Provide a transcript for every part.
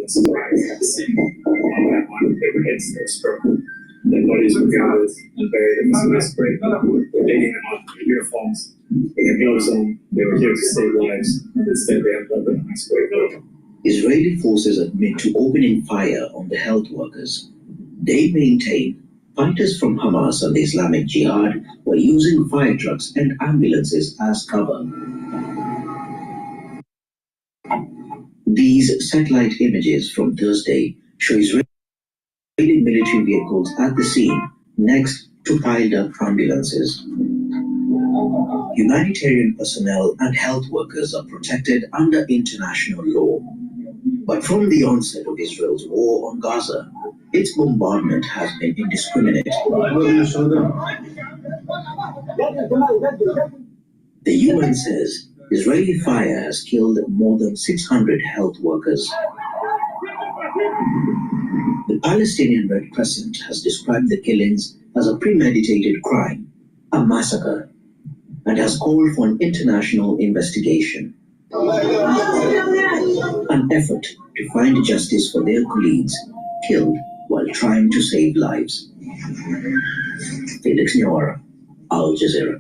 ambulance arrived at the scene. On paper hits their stroke. Their bodies were gathered and buried in this mass grave. They're digging them up in their uniforms, with their gloves on. They were here to save lives, and instead they ended up in a mass grave. Israeli forces admit to opening fire on the health workers. They maintain fighters from Hamas and the Islamic Jihad were using fire trucks and ambulances as cover. These satellite images from Thursday show Israeli military vehicles at the scene next to piled-up ambulances. Humanitarian personnel and health workers are protected under international law. But from the onset of Israel's war on Gaza, its bombardment has been indiscriminate. The UN says Israeli fire has killed more than 600 health workers. The Palestinian Red Crescent has described the killings as a premeditated crime, a massacre, and has called for an international investigation. An effort to find justice for their colleagues killed while trying to save lives. Felix Nyora, Al Jazeera.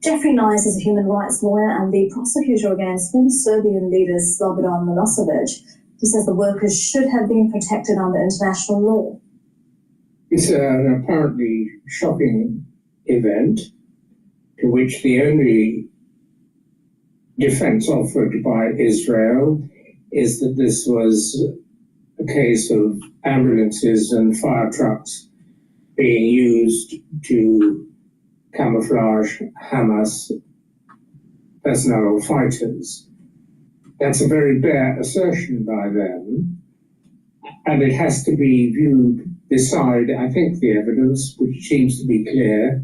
Jeffrey Nice is a human rights lawyer and the prosecutor against former Serbian leader Slobodan Milosevic. He says the workers should have been protected under international law. It's an apparently shocking event to which the only defense offered by Israel is that this was a case of ambulances and fire trucks being used to camouflage Hamas personnel fighters. That's a very bare assertion by them, and it has to be viewed beside, I think, the evidence, which seems to be clear,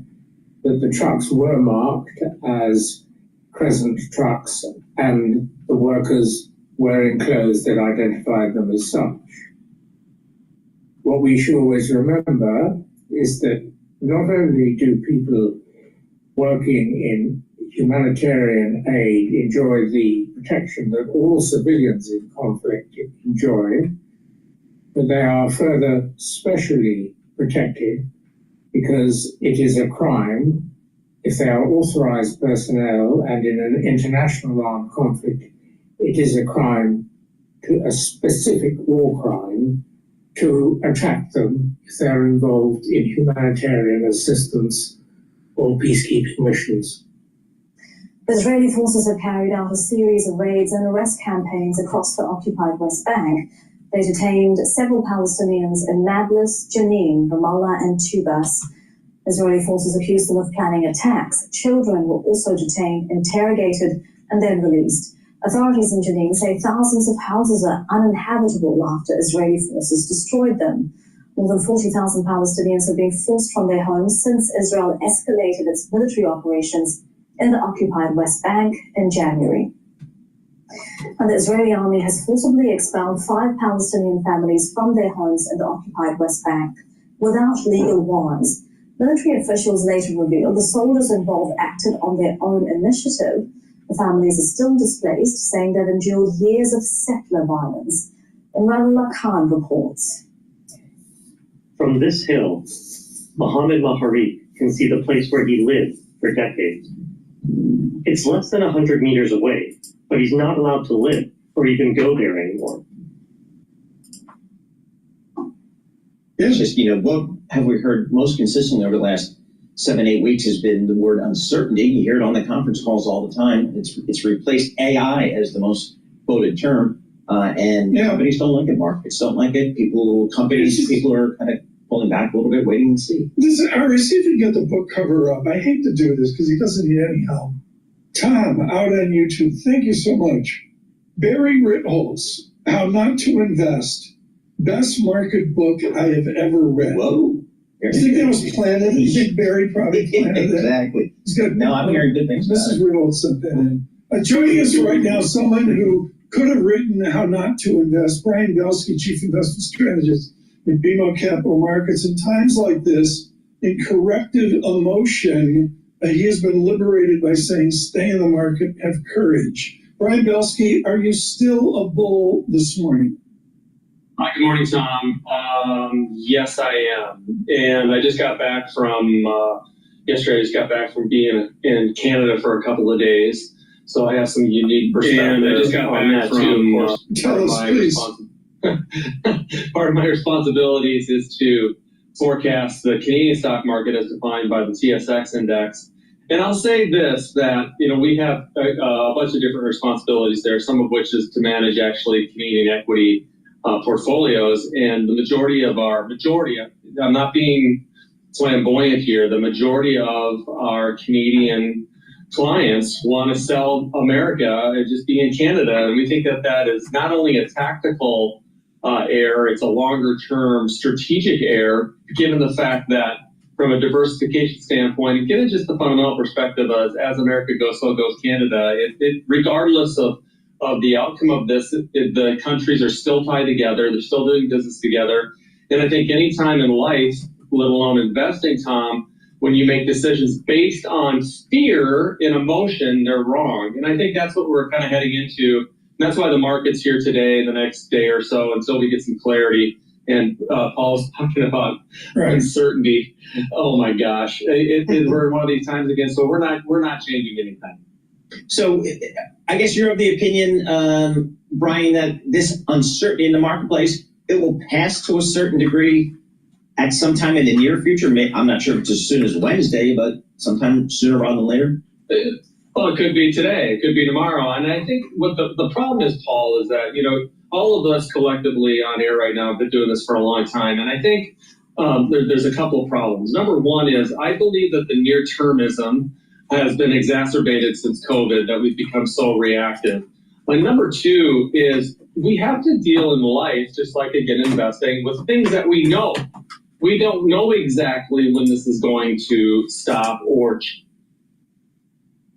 that the trucks were marked as Crescent trucks and the workers wearing clothes that identified them as such. What we should always remember is that not only do people working in humanitarian aid enjoy the protection that all civilians in conflict enjoy, but they are further specially protected because it is a crime if they are authorized personnel, and in an international armed conflict, it is a crime, a specific war crime, to attack them if they are involved in humanitarian assistance or peacekeeping missions. Israeli forces have carried out a series of raids and arrest campaigns across the occupied West Bank. They detained several Palestinians in Nablus, Jenin, Ramallah, and Tubas. Israeli forces accused them of planning attacks. Children were also detained, interrogated, and then released. Authorities in Jenin say thousands of houses are uninhabitable after Israeli forces destroyed them. More than 40,000 Palestinians have been forced from their homes since Israel escalated its military operations in the occupied West Bank in January. And the Israeli army has forcibly expelled 5 Palestinian families from their homes in the occupied West Bank without legal warrants. Military officials later revealed the soldiers involved acted on their own initiative. The families are still displaced, saying they've endured years of settler violence. Imran Khan reports. From this hill, Mohammed Mahari can see the place where he lived for decades. It's less than 100 meters away, but he's not allowed to live or even go there anymore. It's just, what have we heard most consistently over the last 7-8 weeks has been the word uncertainty. You hear it on the conference calls all the time. It's replaced AI as the most quoted term, and companies don't like it. Markets don't like it. People are kind of pulling back a little bit, waiting to see. Ari, see if you can get the book cover up. I hate to do this because he doesn't need any help. Tom, out on YouTube, thank you so much. Barry Ritholtz, How Not to Invest. Best market book I have ever read. Whoa. You think that was planted? You think Barry probably planted it? Exactly. He's got no, I'm hearing good things. Mrs. Ritholtz sent that in. Joining us right now, someone who could have written How Not to Invest, Brian Belsky, Chief Investment Strategist at BMO Capital Markets. In times like this, in corrective emotion, he has been liberated by saying, stay in the market, have courage. Brian Belsky, are you still a bull this morning? Hi, good morning, Tom. Yes, I am. And I just got back from, yesterday I just got back from being in Canada for a couple of days. So I have some unique perspective. And I just got back from, Tell us, please. Part of my responsibilities is to forecast the Canadian stock market as defined by the TSX index. And I'll say this, that, we have a bunch of different responsibilities there, some of which is to manage actually Canadian equity portfolios. And the majority, I'm not being flamboyant here, the majority of our Canadian clients want to sell America and just be in Canada. And we think that that is not only a tactical error, it's a longer term strategic error, given the fact that from a diversification standpoint, and given just the fundamental perspective as America goes, so goes Canada. Regardless of the outcome of this, the countries are still tied together. They're still doing business together. And I think any time in life, let alone investing, Tom, when you make decisions based on fear and emotion, they're wrong. And I think that's what we're kind of heading into. And that's why the market's here today, the next day or so, until we get some clarity. And Paul's talking about uncertainty. Oh my gosh, we're in one of these times again. So we're not changing anything. So I guess you're of the opinion, Brian, that this uncertainty in the marketplace, it will pass to a certain degree at some time in the near future. I'm not sure if it's as soon as Wednesday, but sometime sooner rather than later. Well, it could be today, it could be tomorrow. And I think what the problem is, Paul, is that, all of us collectively on air right now have been doing this for a long time. And I think there's a couple of problems. Number one is I believe that the near-termism has been exacerbated since COVID, that we've become so reactive. And number two is we have to deal in life, just like again investing, with things that we know. We don't know exactly when this is going to stop or change.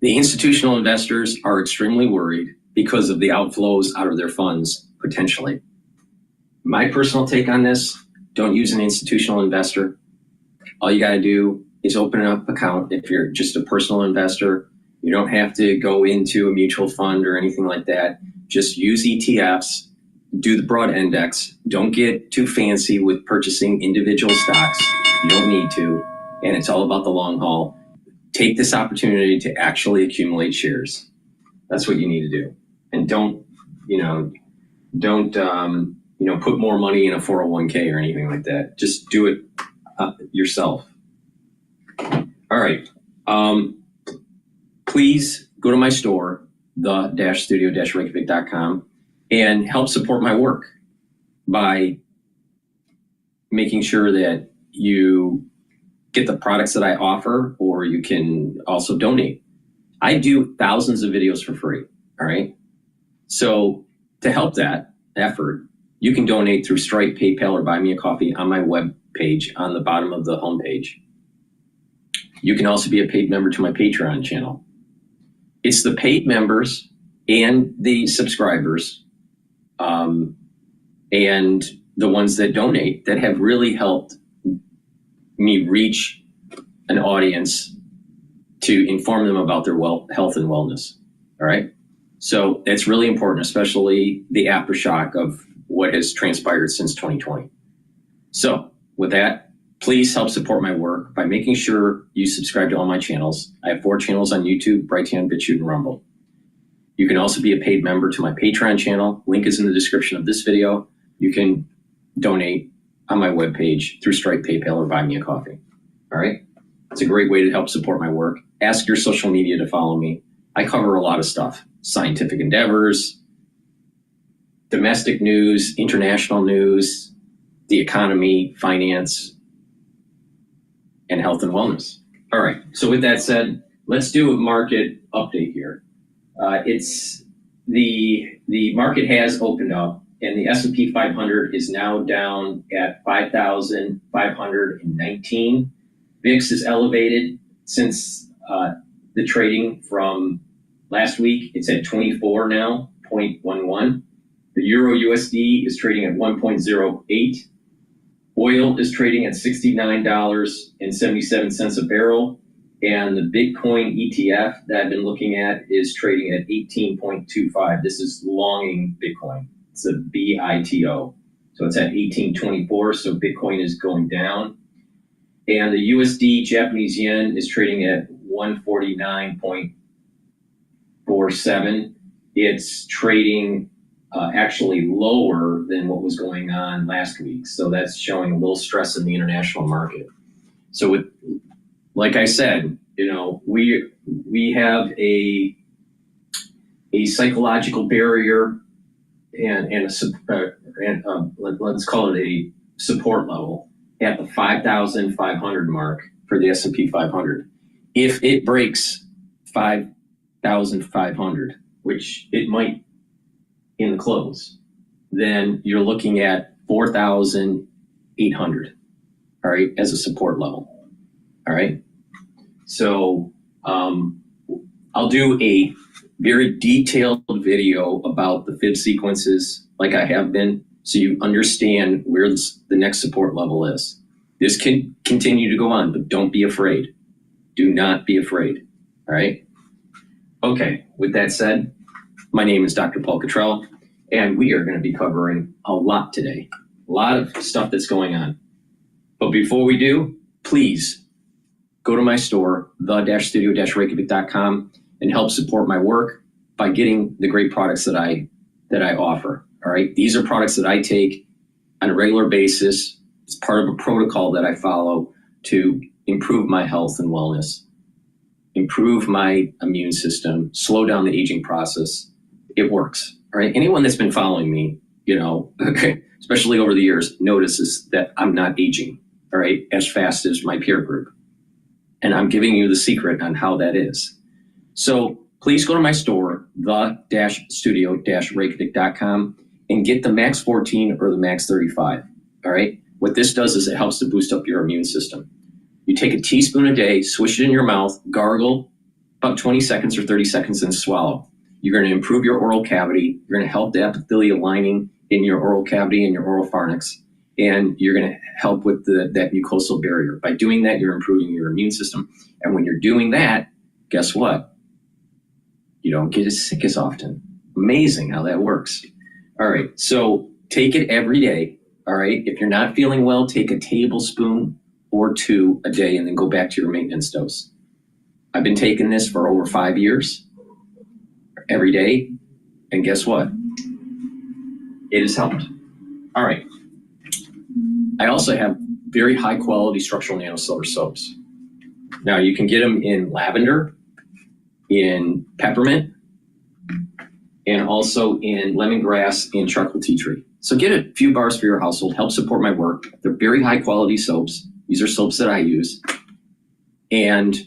The institutional investors are extremely worried because of the outflows out of their funds, potentially. My personal take on this, don't use an institutional investor. All you got to do is open up an account. If you're just a personal investor, you don't have to go into a mutual fund or anything like that. Just use ETFs, do the broad index. Don't get too fancy with purchasing individual stocks. You don't need to, and it's all about the long haul. Take this opportunity to actually accumulate shares. That's what you need to do. And don't put more money in a 401k or anything like that. Just do it yourself. All right. Please go to my store, the-studio-reykjavik.com, and help support my work by making sure that you get the products that I offer, or you can also donate. I do thousands of videos for free, all right? So to help that effort, you can donate through Stripe, PayPal, or buy me a coffee on my web page on the bottom of the homepage. You can also be a paid member to my Patreon channel. It's the paid members and the subscribers and the ones that donate that have really helped me reach an audience to inform them about their health and wellness. All right. So it's really important, especially the aftershock of what has transpired since 2020. So with that, please help support my work by making sure you subscribe to all my channels. I have 4 channels on YouTube, Brighteon, Bitchute, and Rumble. You can also be a paid member to my Patreon channel. Link is in the description of this video. You can donate on my webpage through Stripe, PayPal, or buy me a coffee. All right. It's a great way to help support my work. Ask your social media to follow me. I cover a lot of stuff: scientific endeavors, domestic news, international news, the economy, finance, and health and wellness. All right. So with that said, let's do a market update here. It's the market has opened up, and the S&P 500 is now down at 5,519. VIX is elevated since the trading from last week. It's at 24 now, 0.11. The Euro USD is trading at 1.08. Oil is trading at $69.77 a barrel. And the Bitcoin ETF that I've been looking at is trading at 18.25. This is longing Bitcoin. It's a BITO. So it's at 1824. So Bitcoin is going down. And the USD Japanese yen is trading at 149.47. It's trading actually lower than what was going on last week. So that's showing a little stress in the international market. So with, like I said, we have a psychological barrier and let's call it a support level at the 5,500 mark for the S&P 500. If it breaks 5,500, which it might in the close, then you're looking at 4,800, all right, as a support level, all right? So I'll do a very detailed video about the fib sequences like I have been, so you understand where the next support level is. This can continue to go on, but don't be afraid. Do not be afraid, all right? Okay, with that said, my name is Dr. Paul Cottrell, and we are going to be covering a lot today, a lot of stuff that's going on. But before we do, please go to my store, the-studio-reykjavik.com, and help support my work by getting the great products that I offer. All right, these are products that I take on a regular basis. It's part of a protocol that I follow to improve my health and wellness, improve my immune system, slow down the aging process. It works. All right, anyone that's been following me, especially over the years, notices that I'm not aging, all right, as fast as my peer group. And I'm giving you the secret on how that is. So please go to my store, the-studio-reykjavik.com, and get the Max 14 or the Max 35. All right. What this does is it helps to boost up your immune system. You take a teaspoon a day, swish it in your mouth, gargle about 20 seconds or 30 seconds, and swallow. You're going to improve your oral cavity. You're going to help the epithelial lining in your oral cavity and your oral pharynx. And you're going to help with that mucosal barrier. By doing that, you're improving your immune system. And when you're doing that, guess what? You don't get as sick as often. Amazing how that works. All right, so take it every day. All right, if you're not feeling well, take a tablespoon or 2 a day and then go back to your maintenance dose. I've been taking this for over 5 years, every day, and guess what? It has helped. All right. I also have very high quality structural nanosilver soaps. Now you can get them in lavender, in peppermint, and also in lemongrass and charcoal tea tree. So get a few bars for your household, help support my work. They're very high quality soaps. These are soaps that I use. And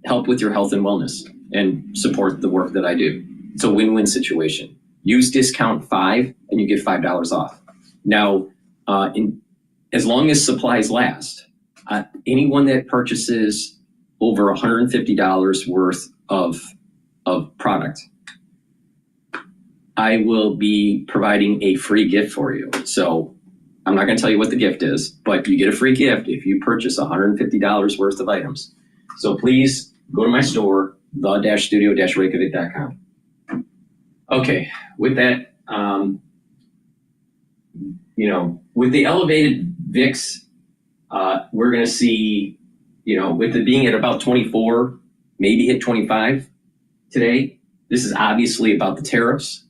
help with your health and wellness and support the work that I do. It's a win-win situation. Use discount 5 and you get $5 off. Now, as long as supplies last, anyone that purchases over $150 worth of product, I will be providing a free gift for you. So I'm not going to tell you what the gift is, but you get a free gift if you purchase $150 worth of items. So please go to my store, the-studio-reykjavik.com. Okay, with that, with the elevated VIX, we're going to see, with it being at about 24, maybe hit 25 today. This is obviously about the tariffs.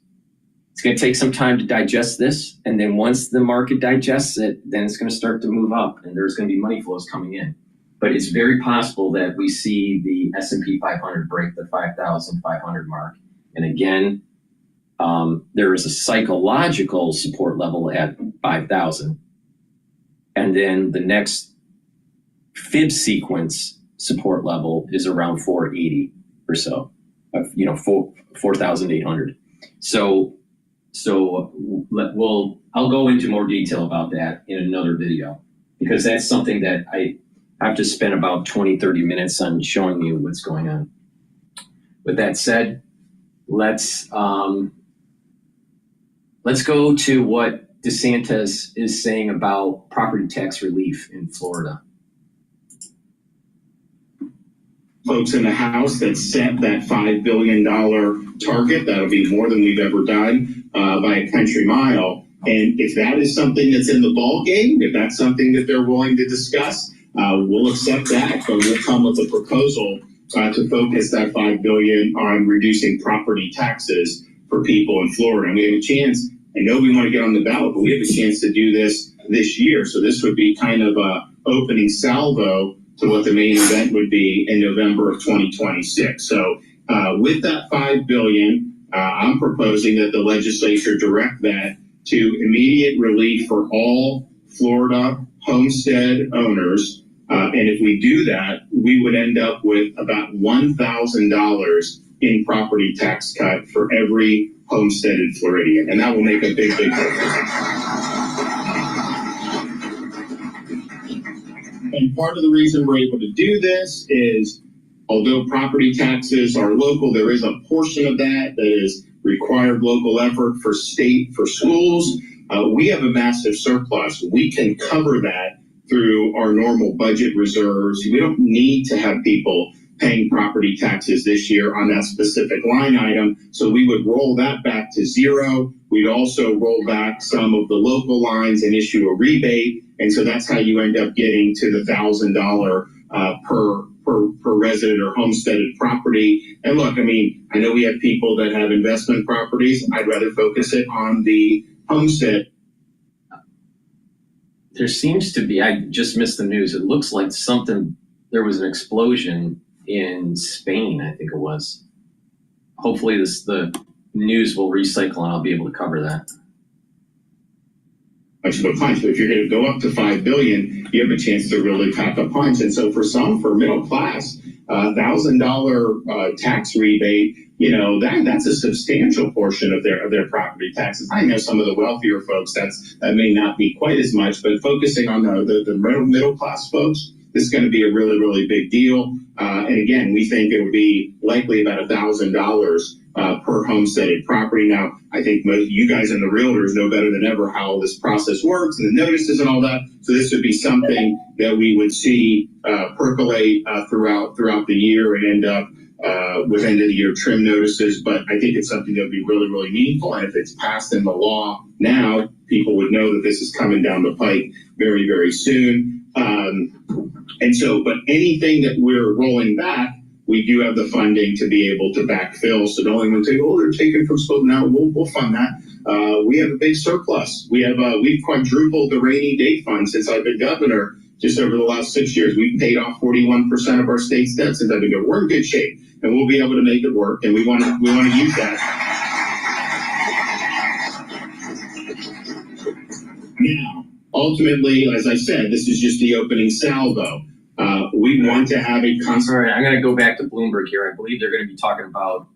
It's going to take some time to digest this. And then once the market digests it, then it's going to start to move up and there's going to be money flows coming in. But it's very possible that we see the S&P 500 break the 5,500 mark. And again, there is a psychological support level at 5,000. And then the next fib sequence support level is around 480 or so, 4,800. So I'll go into more detail about that in another video, because that's something that I have to spend about 20, 30 minutes on showing you what's going on. With that said, let's go to what DeSantis is saying about property tax relief in Florida. folks in the House that set that $5 billion target. That'll be more than we've ever done by a country mile. And if that is something that's in the ball game, if that's something that they're willing to discuss, we'll accept that. But we'll come with a proposal to focus that $5 billion on reducing property taxes for people in Florida. And we have a chance. I know we want to get on the ballot, but we have a chance to do this year. So this would be kind of a opening salvo to what the main event would be in November of 2026. So with that $5 billion, I'm proposing that the legislature direct that to immediate relief for all Florida homestead owners. And if we do that, we would end up with about $1,000 in property tax cut for every homesteaded Floridian. And that will make a big, big difference. And part of the reason we're able to do this is, although property taxes are local, there is a portion of that is required local effort for state, for schools. We have a massive surplus. We can cover that through our normal budget reserves. We don't need to have people paying property taxes this year on that specific line item. So we would roll that back to zero. We'd also roll back some of the local lines and issue a rebate. And so that's how you end up getting to the $1,000 per resident or homesteaded property. And look, I mean, I know we have people that have investment properties. I'd rather focus it on the homestead. There seems to be, I just missed the news. It looks like there was an explosion in Spain, I think it was. Hopefully the news will recycle and I'll be able to cover that. Much of a punch, but if you're going to go up to $5 billion, you have a chance to really pack a punch. And so for middle class, $1,000 tax rebate, that's a substantial portion of their property taxes. I know some of the wealthier folks that may not be quite as much, but focusing on the middle class folks, this is going to be a really, really big deal. And again, we think it would be likely about $1,000 per homesteaded property. Now, I think most you guys and the realtors know better than ever how this process works and the notices and all that. So this would be something that we would see percolate throughout the year and end up with end of the year trim notices. But I think it's something that would be really, really meaningful. And if it's passed in the law now, people would know that this is coming down the pike very, very soon. And so, but anything that we're rolling back, we do have the funding to be able to backfill. So don't anyone say, they're taken from school. No, we'll fund that. We have a big surplus. We've quadrupled the rainy day fund since I've been governor. Just over the last 6 years, we've paid off 41% of our state's debt since I've been governor. We're in good shape, and we'll be able to make it work. And we want to use that. Now, ultimately, as I said, this is just the opening salvo. We want to have a constant. All right, I'm going to go back to Bloomberg here. I believe they're going to be talking about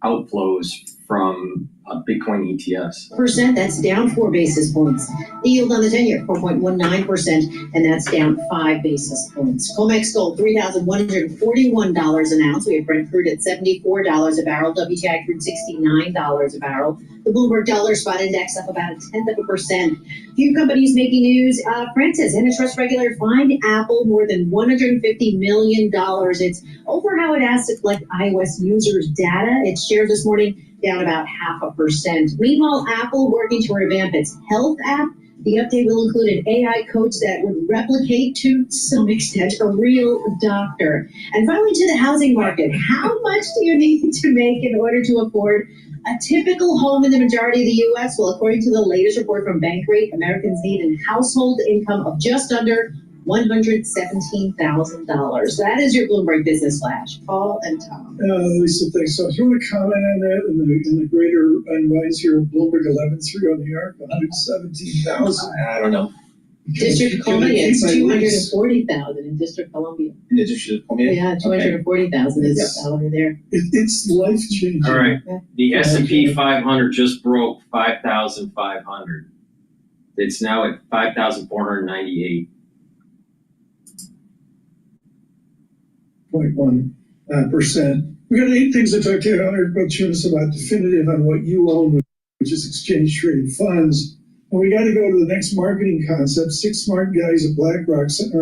outflows from Bitcoin ETFs. That's down 4 basis points. The yield on the 10-year, 4.19%, and that's down 5 basis points. COMEX gold, $3,141 an ounce. We have Brent crude at $74 a barrel. WTI crude $69 a barrel. The Bloomberg Dollar Spot Index up about 0.1%. Few companies making news. Francis, antitrust regulator fined Apple more than $150 million. It's over how it has to collect iOS users' data. Its shares this morning down about 0.5%. Meanwhile, Apple working to revamp its health app. The update will include an AI coach that would replicate to some extent a real doctor. And finally, to the housing market. How much do you need to make in order to afford a typical home in the majority of the U.S.? Well, according to the latest report from Bankrate, Americans need a household income of just under $117,000. That is your Bloomberg Business Flash. Paul and Tom. Lisa, thanks. So if you want to comment on that in the greater unwise here of Bloomberg 11.3 on New York, 117,000. I don't know. District of Columbia, it's 240,000 in District of Columbia. In the District of Columbia? Yeah, 240,000 is the salary there. It's life-changing. All right. The S&P 500 just broke 5,500. It's now at 5,498. 0.1%. We got 8 things to talk to you, Hunter, about about definitive on what you own, which is exchange traded funds. And we got to go to the next marketing concept. 6 smart guys at BlackRock sitting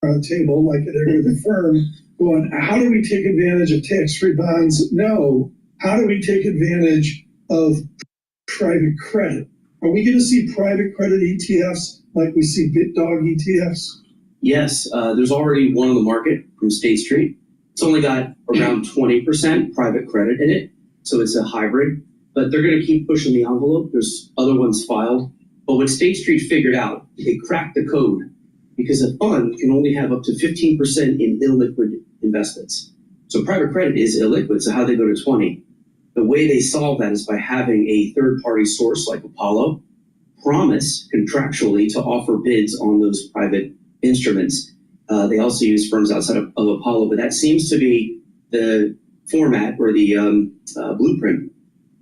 around the table like at every other firm going, how do we take advantage of tax-free bonds? No. How do we take advantage of private credit? Are we going to see private credit ETFs like we see BitDog ETFs? Yes, there's already one on the market from State Street. It's only got around 20% private credit in it, so it's a hybrid. But they're going to keep pushing the envelope. There's other ones filed. But what State Street figured out, they cracked the code because a fund can only have up to 15% in illiquid investments. So private credit is illiquid, so how they go to 20? The way they solve that is by having a third-party source like Apollo promise contractually to offer bids on those private instruments. They also use firms outside of Apollo, but that seems to be the format or the blueprint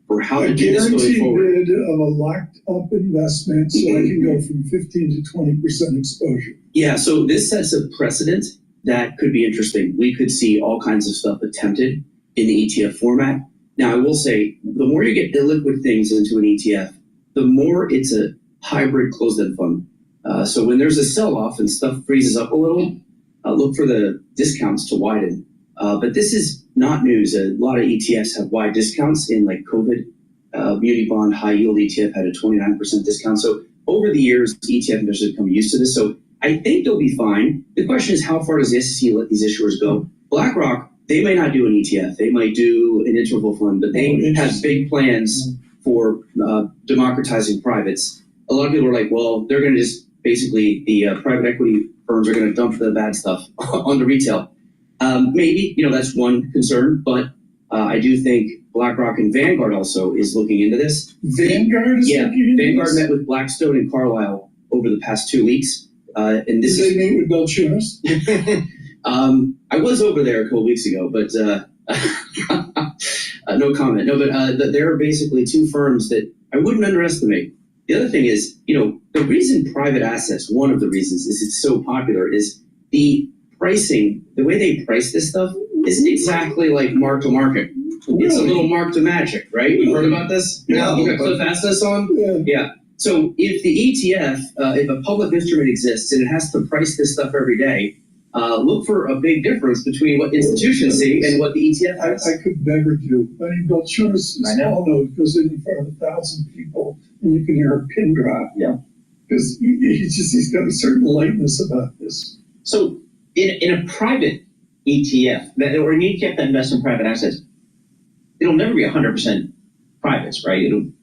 for how to do this going forward. A guaranteed bid of a locked-up investment, so I can go from 15 to 20% exposure. Yeah, so this sets a precedent that could be interesting. We could see all kinds of stuff attempted in the ETF format. Now, I will say, the more you get illiquid things into an ETF, the more it's a hybrid closed-end fund. So when there's a sell-off and stuff freezes up a little, look for the discounts to widen. But this is not news. A lot of ETFs have wide discounts in like COVID. Muni Bond High Yield ETF had a 29% discount. So over the years, ETF investors have become used to this. So I think they'll be fine. The question is, how far does the SEC let these issuers go? BlackRock, they may not do an ETF. They might do an interval fund, but they have big plans for democratizing privates. A lot of people are like, well, they're going to just basically, the private equity firms are going to dump the bad stuff on the retail. Maybe, that's one concern, but I do think BlackRock and Vanguard also is looking into this. Vanguard is looking into Vanguard this? met with Blackstone and Carlyle over the past 2 weeks. And this Did they meet with Belchunas? I was over there a couple weeks ago, but no comment. No, but there are basically two firms that I wouldn't underestimate. The other thing is, the reason private assets, one of the reasons is it's so popular is the pricing, the way they price this stuff isn't exactly like mark to market. Really? It's a little mark to magic, right? You heard about this? No. You got Cliff asked us on? Yeah. So if the ETF, if a public instrument exists and it has to price this stuff every day, look for a big difference between what institutions see and what the ETF has. I could never do. I mean, Belchunas is all known goes in front of 1,000 people and you can hear a pin drop. Yeah. Because he's got a certain lightness about this. So in a private ETF, or an ETF that invests in private assets, it'll never be 100% privates, right? You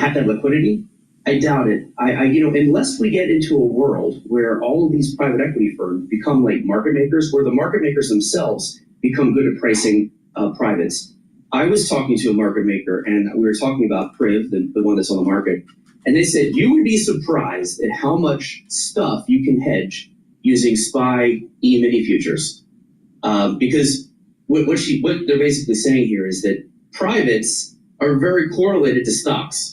have to have liquidity. I doubt it. Unless we get into a world where all of these private equity firms become like market makers, where the market makers themselves become good at pricing privates. I was talking to a market maker, and we were talking about Priv, the one that's on the market, and they said you would be surprised at how much stuff you can hedge using SPY E-mini futures, because what they're basically saying here is that privates are very correlated to stocks.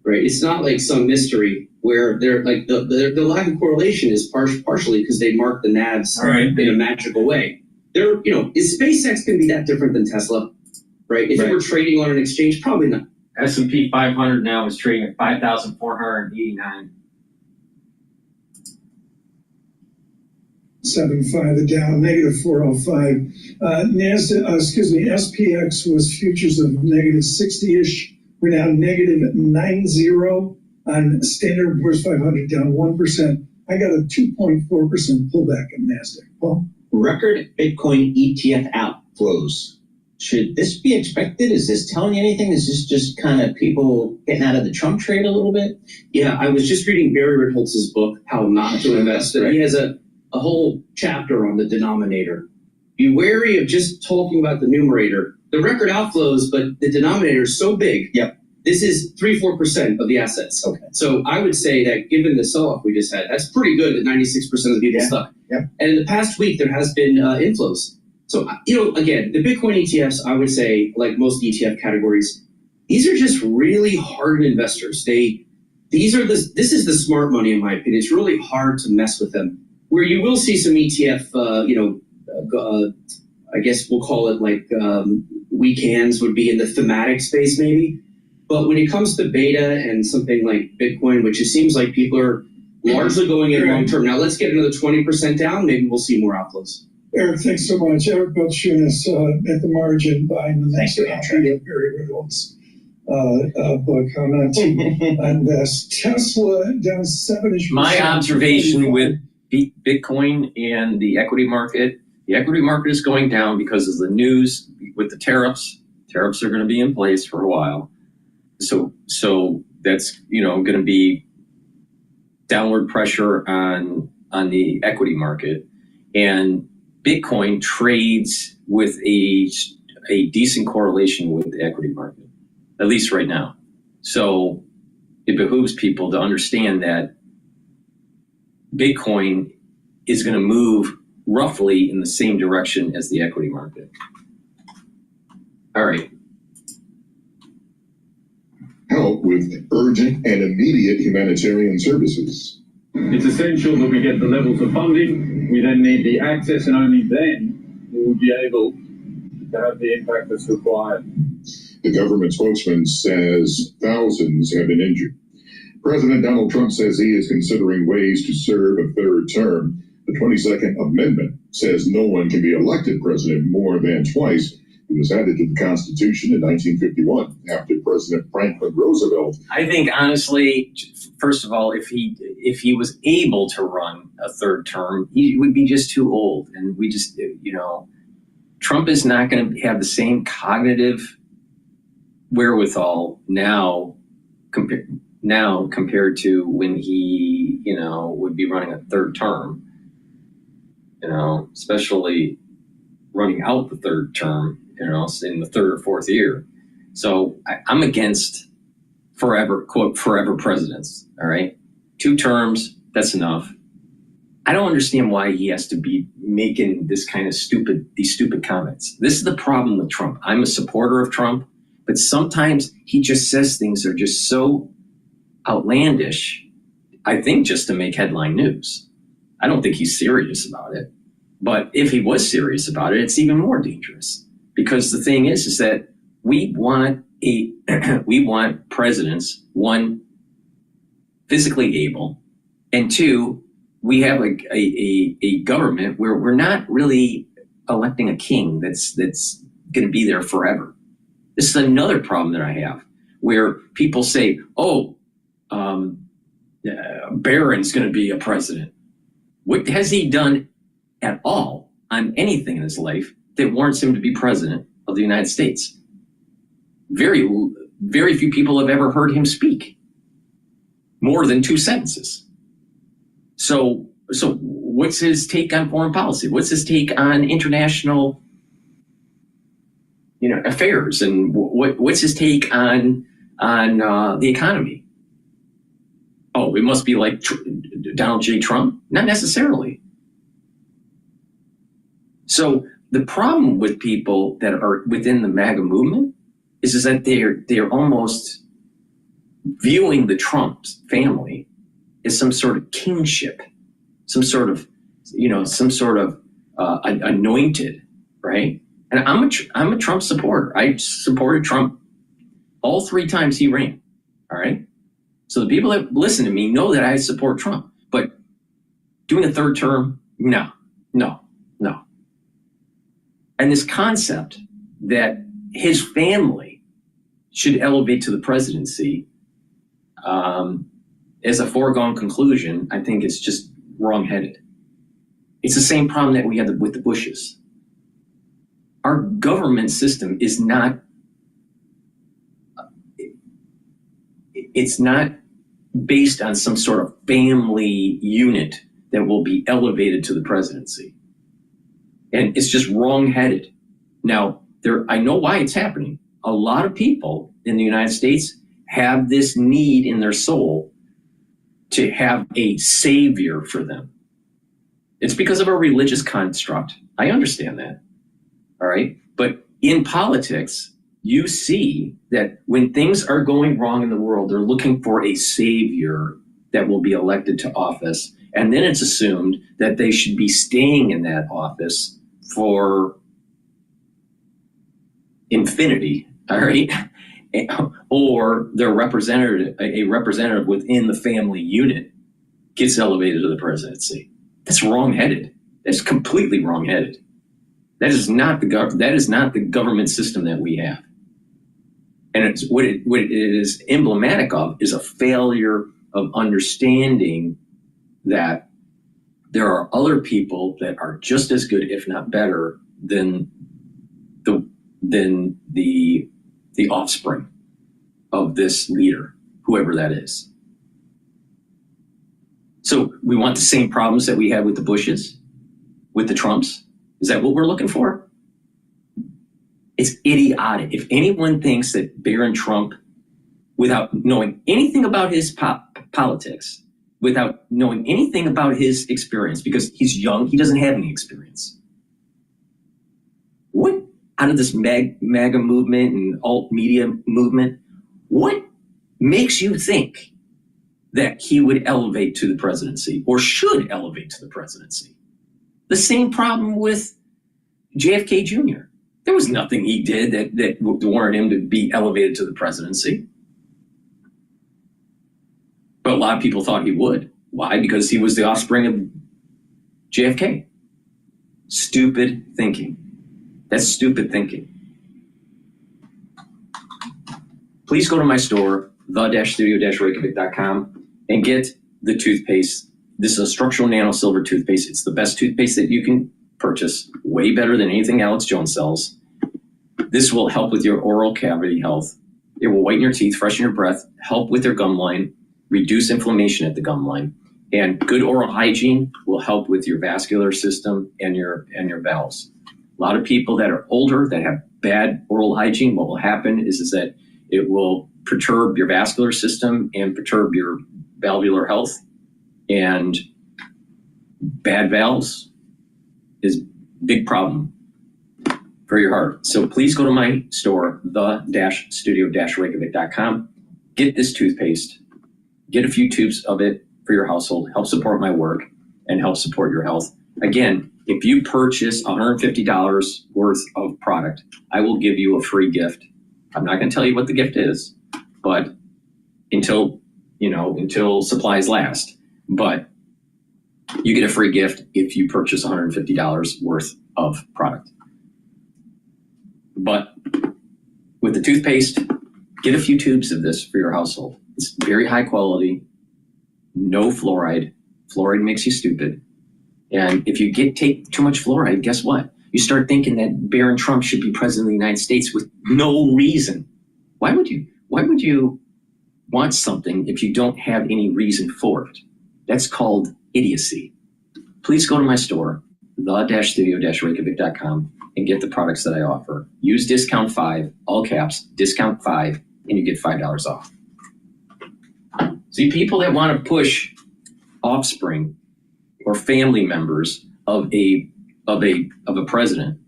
Right, it's not like some mystery where they're like the lack of correlation is partially because they mark the NAVs in a magical way. Is SpaceX going to be that different than Tesla? Right, if it were trading on an exchange, probably not. S&P 500 now is trading at 5,489. 7.5 the Dow, negative 405. SPX was futures of negative 60-ish. We're now negative 90 on Standard & Poor's 500, down 1%. I got a 2.4% pullback in NASDAQ. Paul? Record Bitcoin ETF outflows. Should this be expected? Is this telling you anything? Is this just kind of people getting out of the Trump trade a little bit? Yeah, I was just reading Barry Ritholtz's book, How Not to Invest. Right. He has a whole chapter on the denominator. Be wary of just talking about the numerator. The record outflows, but the denominator is so big. Yep. This is 3-4% of the assets. Okay. So I would say that given the sell-off we just had, that's pretty good that 96% of the people stuck. Yep. And in the past week, there has been inflows. So, again, the Bitcoin ETFs, I would say, like most ETF categories, these are just really hardened investors. This is the smart money, in my opinion. It's really hard to mess with them. Where you will see some ETF, I guess we'll call it like weak hands would be in the thematic space maybe. But when it comes to beta and something like Bitcoin, which it seems like people are largely going in long term. Now let's get another 20% down. Maybe we'll see more outflows. Eric, thanks so much. Eric Bitchute is at the margin behind the next copy of Barry Riddle's book on this. Tesla down 7-ish%. My observation with Bitcoin and the equity market is going down because of the news with the tariffs. Tariffs are going to be in place for a while. So that's, going to be downward pressure on the equity market. And Bitcoin trades with a decent correlation with the equity market, at least right now. So it behooves people to understand that Bitcoin is going to move roughly in the same direction as the equity market. All right. Help with urgent and immediate humanitarian services. It's essential that we get the levels of funding. We then need the access, and only then we will be able to have the impact that's required. The government spokesman says thousands have been injured. President Donald Trump says he is considering ways to serve a third term. The 22nd Amendment says no one can be elected president more than twice. It was added to the Constitution in 1951 after President Franklin Roosevelt. I think, honestly, first of all, if he was able to run a third term, he would be just too old. And we just, Trump is not going to have the same cognitive wherewithal now compared to when he, would be running a third term, especially running out the third term, in the third or fourth year. So I'm against forever presidents. All right. 2 terms. That's enough. I don't understand why he has to be making this kind of these stupid comments. This is the problem with Trump. I'm a supporter of Trump, but sometimes he just says things that are just so outlandish, I think, just to make headline news. I don't think he's serious about it. But if he was serious about it, it's even more dangerous. Because the thing is that we want presidents, 1, physically able, and 2, we have a government where we're not really electing a king that's going to be there forever. This is another problem that I have, where people say, Barron's going to be a president. What has he done at all on anything in his life that warrants him to be president of the United States? Very, very few people have ever heard him speak more than 2 sentences. So what's his take on foreign policy? What's his take on international, affairs? And what's his take on the economy? Oh, it must be like Donald J. Trump? Not necessarily. So the problem with people that are within the MAGA movement is that they're almost viewing the Trump family as some sort of kingship, some sort of anointed, right? And I'm a Trump supporter. I supported Trump all 3 times he ran. All right. So the people that listen to me know that I support Trump, but doing a third term, no. And this concept that his family should elevate to the presidency as a foregone conclusion, I think it's just wrong-headed. It's the same problem that we had with the Bushes. Our government system is not, it's not based on some sort of family unit that will be elevated to the presidency. And it's just wrong-headed. Now, I know why it's happening. A lot of people in the United States have this need in their soul to have a savior for them. It's because of a religious construct. I understand that. All right. But in politics, you see that when things are going wrong in the world, they're looking for a savior that will be elected to office. And then it's assumed that they should be staying in that office for infinity. All right. Or a representative within the family unit gets elevated to the presidency. That's wrong-headed. That's completely wrong-headed. That is not the government system that we have. And it's what it is emblematic of is a failure of understanding that there are other people that are just as good, if not better, than the offspring of this leader, whoever that is. So we want the same problems that we had with the Bushes, with the Trumps. Is that what we're looking for? It's idiotic. If anyone thinks that Barron Trump, without knowing anything about his politics, without knowing anything about his experience, because he's young, he doesn't have any experience. What, out of this MAGA movement and alt media movement, what makes you think that he would elevate to the presidency or should elevate to the presidency? The same problem with JFK Jr. There was nothing he did that warranted him to be elevated to the presidency. But a lot of people thought he would. Why? Because he was the offspring of JFK. Stupid thinking. That's stupid thinking. Please go to my store, the-studio-reykjavik.com, and get the toothpaste. This is a structural nano silver toothpaste. It's the best toothpaste that you can purchase, way better than anything Alex Jones sells. This will help with your oral cavity health. It will whiten your teeth, freshen your breath, help with your gum line, reduce inflammation at the gum line. And good oral hygiene will help with your vascular system and your valves. A lot of people that are older that have bad oral hygiene, what will happen is that it will perturb your vascular system and perturb your valvular health. And bad valves is a big problem for your heart. So please go to my store, the-studio-reykjavik.com. Get this toothpaste. Get a few tubes of it for your household. Help support my work and help support your health. Again, if you purchase $150 worth of product, I will give you a free gift. I'm not going to tell you what the gift is, but until supplies last. But you get a free gift if you purchase $150 worth of product. But with the toothpaste, get a few tubes of this for your household. It's very high quality, no fluoride. Fluoride makes you stupid. And if you take too much fluoride, guess what? You start thinking that Barron Trump should be president of the United States with no reason. Why would you want something if you don't have any reason for it? That's called idiocy. Please go to my store, the-studio-reykjavik.com, and get the products that I offer. Use discount 5, all caps, discount 5, and you get $5 off. See, people that want to push offspring or family members of a president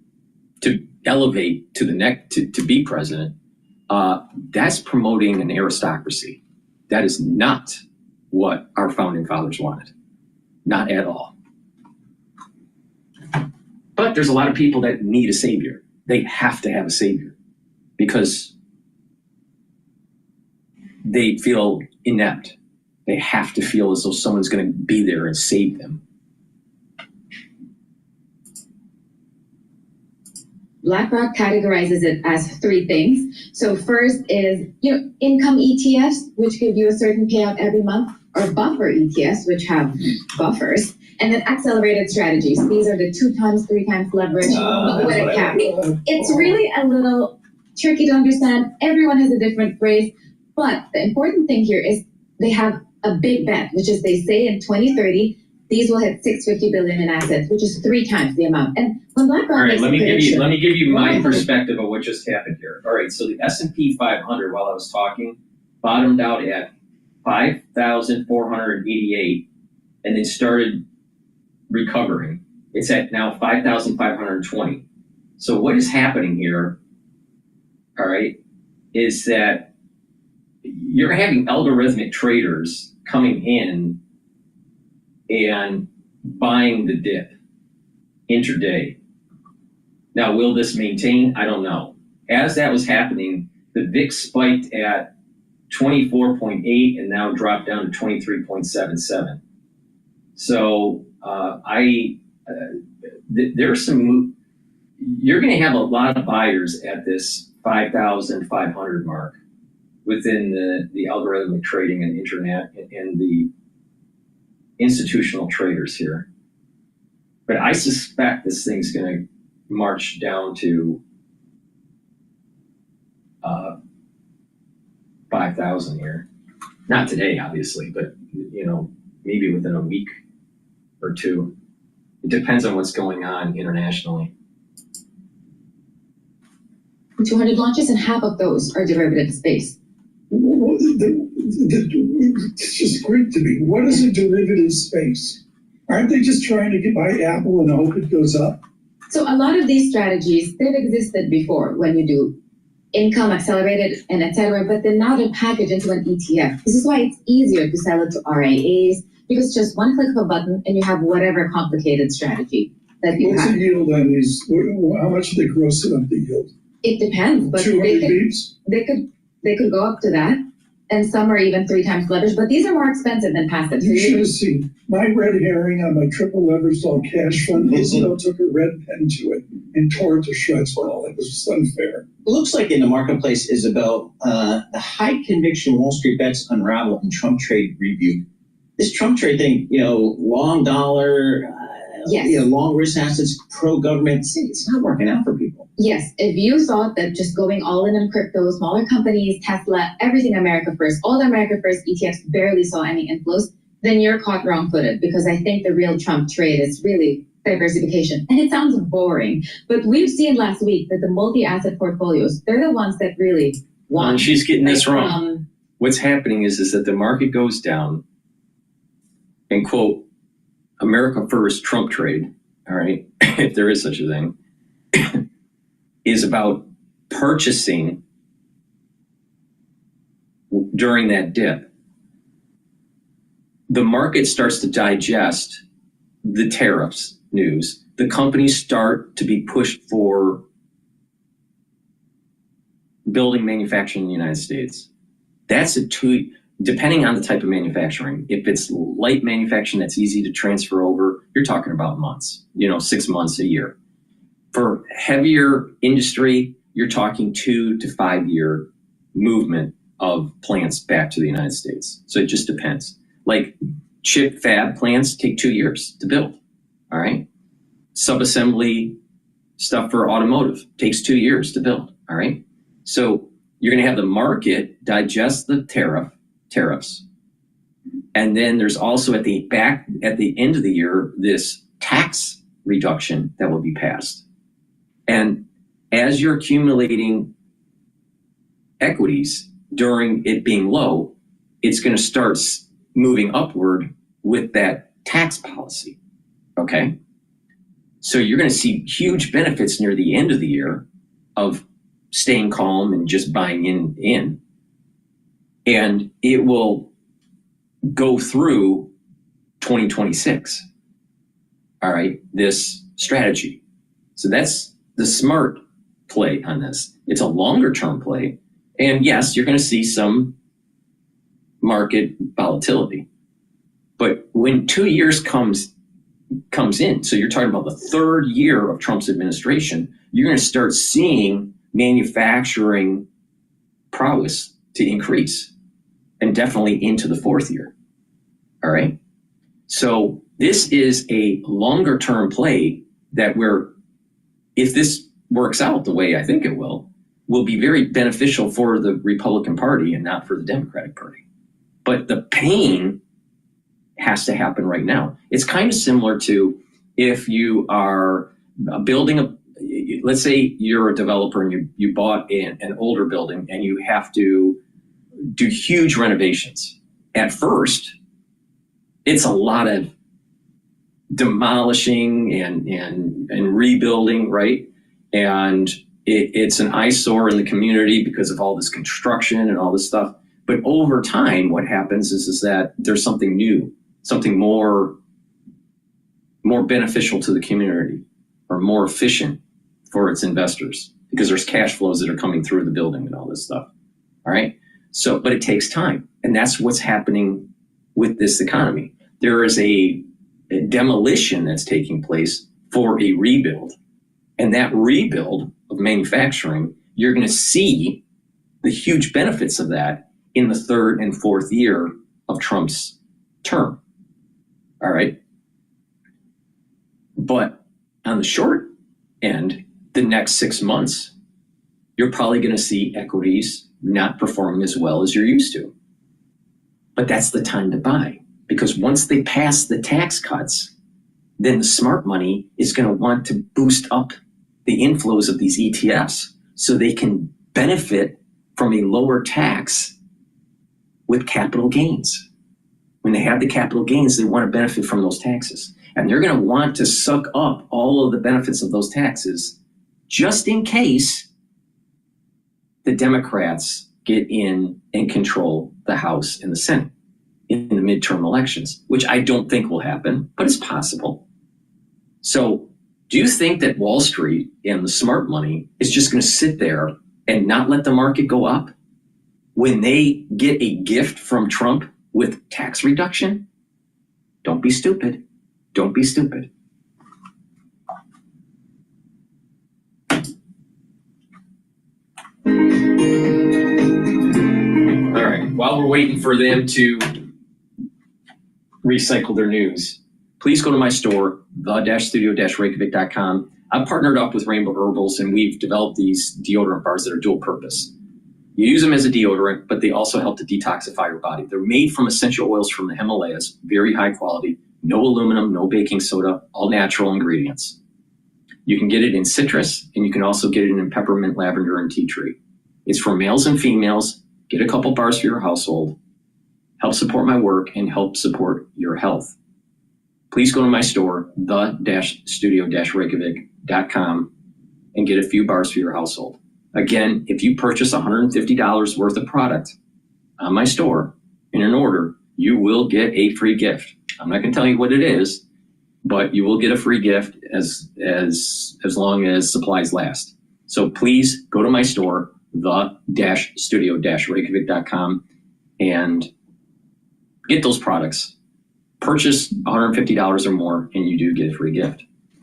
to elevate to the next to be president, that's promoting an aristocracy. That is not what our founding fathers wanted. Not at all. But there's a lot of people that need a savior. They have to have a savior because they feel inept. They have to feel as though someone's going to be there and save them. BlackRock categorizes it as 3 things. So first is, income ETFs, which give you a certain payout every month, or buffer ETFs, which have buffers, and then accelerated strategies. These are the 2 times, 3 times leverage with a cap. It's really a little tricky to understand. Everyone has a different phrase, but the important thing here is they have a big bet, which is they say in 2030, these will hit $650 billion in assets, which is 3 times the amount. And when BlackRock all right, makes let me give you my 100%. perspective of what just happened here. All right, so the S&P 500, while I was talking, bottomed out at 5,488, and then started recovering. It's at now 5,520. So what is happening here? All right, is that you're having algorithmic traders coming in and buying the dip intraday. Now, will this maintain? I don't know. As that was happening, the VIX spiked at 24.8 and now dropped down to 23.77. So there's some you're going to have a lot of buyers at this 5,500 mark within the algorithmic trading and internet and the institutional traders here. But I suspect this thing's going to march down to 5,000 here. Not today, obviously, but maybe within a week or two. It depends on what's going on internationally. 200 launches, and half of those are derivative-based. It's just great to me. What is a derivative space? Aren't they just trying to buy Apple and hope it goes up? So a lot of these strategies, they've existed before when you do income accelerated and etc., but they're not packaged into an ETF. This is why it's easier to sell it to RIAs, because just one click of a button and you have whatever complicated strategy that you have. What's the yield on these? How much do they gross it up the yield? It depends, but 200 beeps? They could go up to that, and some are even 3 times leverage, but these are more expensive than passive. You should have seen my red herring on my triple leveraged all cash fund. Isabel took a red pen to it and tore it to shreds. Well, it was just unfair. It looks like in the marketplace, Isabel, the high conviction Wall Street bets unravel and Trump trade review. This Trump trade thing, long dollar, yes. Long risk assets, pro-government, it's not working out for people. Yes, if you thought that just going all in on crypto, smaller companies, Tesla, everything America First, all the America First ETFs barely saw any inflows, then you're caught wrong-footed, because I think the real Trump trade is really diversification. And it sounds boring, but we've seen last week that the multi-asset portfolios, they're the ones that really won. And she's getting this wrong. What's happening is that the market goes down and, quote, America First Trump trade, all right, if there is such a thing, is about purchasing during that dip. The market starts to digest the tariffs news. The companies start to be pushed for building manufacturing in the United States. That's depending on the type of manufacturing. If it's light manufacturing that's easy to transfer over, you're talking about months, 6 months, a year. For heavier industry, you're talking 2 to 5 year movement of plants back to the United States. So it just depends. Like chip fab plants take 2 years to build, all right? Subassembly stuff for automotive takes 2 years to build, all right? So you're gonna have the market digest the tariffs. And then there's also at the end of the year, this tax reduction that will be passed. And as you're accumulating equities during it being low, it's going to start moving upward with that tax policy, okay? So you're going to see huge benefits near the end of the year of staying calm and just buying in. And it will go through 2026, all right, this strategy. So that's the smart play on this. It's a longer term play. And yes, you're going to see some market volatility. But when 2 years comes in, so you're talking about the third year of Trump's administration, you're going to start seeing manufacturing prowess to increase, and definitely into the fourth year. All right. So this is a longer term play that if this works out the way I think it will be very beneficial for the Republican Party and not for the Democratic Party. But the pain has to happen right now. It's kind of similar to if you are building let's say you're a developer and you bought an older building and you have to do huge renovations. At first, it's a lot of demolishing and rebuilding, right? And it's an eyesore in the community because of all this construction and all this stuff. But over time, what happens is that there's something new, something more beneficial to the community or more efficient for its investors because there's cash flows that are coming through the building and all this stuff. All right. So, but it takes time. And that's what's happening with this economy. There is a demolition that's taking place for a rebuild. And that rebuild of manufacturing, you're going to see the huge benefits of that in the third and fourth year of Trump's term. All right. But on the short end, the next 6 months, you're probably going to see equities not performing as well as you're used to. But that's the time to buy, because once they pass the tax cuts, then the smart money is going to want to boost up the inflows of these ETFs so they can benefit from a lower tax with capital gains. When they have the capital gains, they want to benefit from those taxes. And they're going to want to suck up all of the benefits of those taxes just in case the Democrats get in and control the House and the Senate in the midterm elections, which I don't think will happen, but it's possible. So do you think that Wall Street and the smart money is just going to sit there and not let the market go up when they get a gift from Trump with tax reduction? Don't be stupid. Don't be stupid. All right, while we're waiting for them to recycle their news, please go to my store, the-studio-reykjavik.com. I've partnered up with Rainbow Herbals, and we've developed these deodorant bars that are dual purpose. You use them as a deodorant, but they also help to detoxify your body. They're made from essential oils from the Himalayas, very high quality, no aluminum, no baking soda, all natural ingredients. You can get it in citrus, and you can also get it in peppermint, lavender, and tea tree. It's for males and females. Get a couple bars for your household. Help support my work and help support your health. Please go to my store, the-studio-reykjavik.com, and get a few bars for your household. Again, if you purchase $150 worth of product on my store in an order, you will get a free gift. I'm not going to tell you what it is, but you will get a free gift as long as supplies last. So please go to my store, the-studio-reykjavik.com, and get those products. Purchase $150 or more, and you do get a free gift.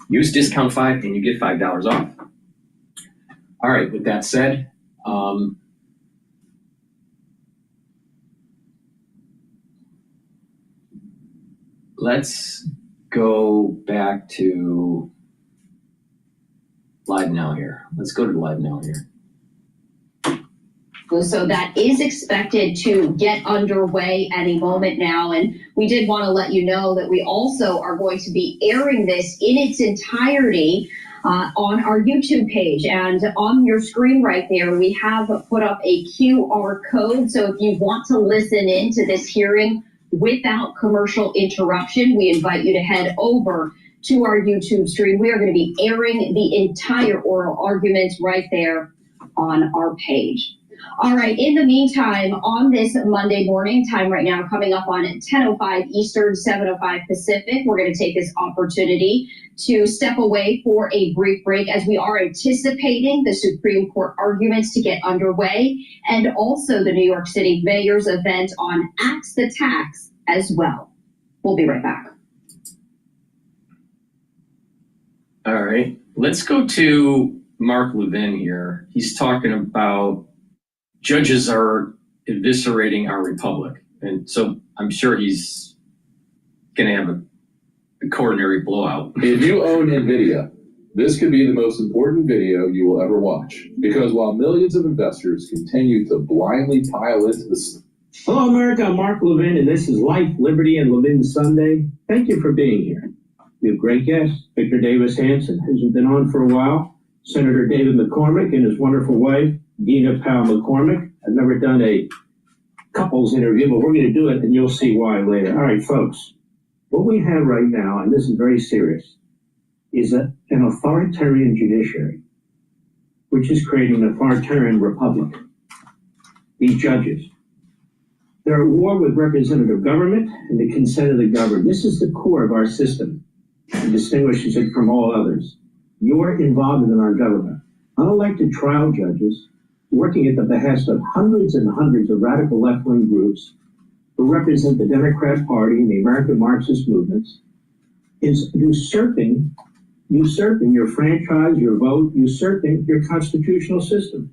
Use discount 5, and you get $5 off. All right, with that said, let's go back to Live Now here. Let's go to Live Now here. So that is expected to get underway any moment now. And we did want to let you know that we also are going to be airing this in its entirety on our YouTube page. And on your screen right there, we have put up a QR code. So if you want to listen in to this hearing without commercial interruption, we invite you to head over to our YouTube stream. We are going to be airing the entire oral arguments right there on our page. All right, in the meantime, on this Monday morning, time right now coming up on 10:05 Eastern, 7:05 Pacific, we're going to take this opportunity to step away for a brief break as we are anticipating the Supreme Court arguments to get underway, and also the New York City Mayor's event on Axe the Tax as well. We'll be right back. All right, let's go to Mark Levin here. He's talking about judges are eviscerating our republic. And so I'm sure he's going to have a coronary blowout. If you own NVIDIA, this could be the most important video you will ever watch. Because while millions of investors continue to blindly pile into the... Hello, America. I'm Mark Levin, and this is Life, Liberty, and Levin Sunday. Thank you for being here. We have great guests. Victor Davis Hanson has been on for a while. Senator David McCormick and his wonderful wife, Dina Powell McCormick. I've never done a couples interview, but we're going to do it, and you'll see why later. All right, folks. What we have right now, and this is very serious, is an authoritarian judiciary, which is creating an authoritarian republic. These judges. They're at war with representative government and the consent of the governed. This is the core of our system and distinguishes it from all others. You're involved in our government. Unelected trial judges working at the behest of hundreds and hundreds of radical left-wing groups who represent the Democrat Party and the American Marxist movements is usurping usurping your franchise, your vote, usurping your constitutional system.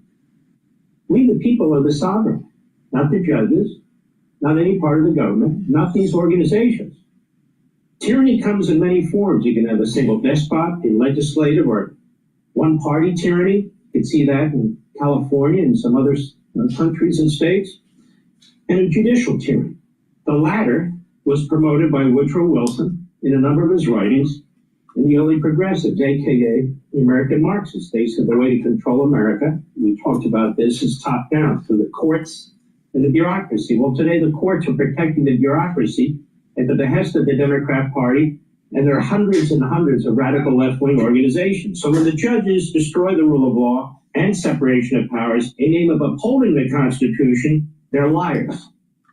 We, the people, are the sovereign, not the judges, not any part of the government, not these organizations. Tyranny comes in many forms. You can have a single despot, a legislative or one-party tyranny. You can see that in California and some other countries and states, and a judicial tyranny. The latter was promoted by Woodrow Wilson in a number of his writings in the early progressives, aka the American Marxists. They said the way to control America, we talked about this, is top down through the courts and the bureaucracy. Well, today the courts are protecting the bureaucracy at the behest of the Democrat Party, and there are hundreds and hundreds of radical left-wing organizations. So when the judges destroy the rule of law and separation of powers in name of upholding the Constitution, they're liars,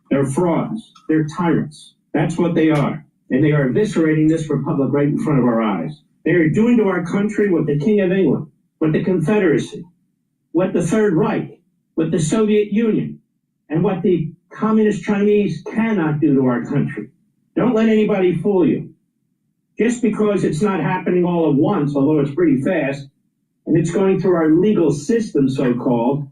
they're frauds, they're tyrants. That's what they are. And they are eviscerating this republic right in front of our eyes. They are doing to our country what the King of England, what the Confederacy, what the Third Reich, what the Soviet Union, and what the Communist Chinese cannot do to our country. Don't let anybody fool you. Just because it's not happening all at once, although it's pretty fast, and it's going through our legal system, so-called,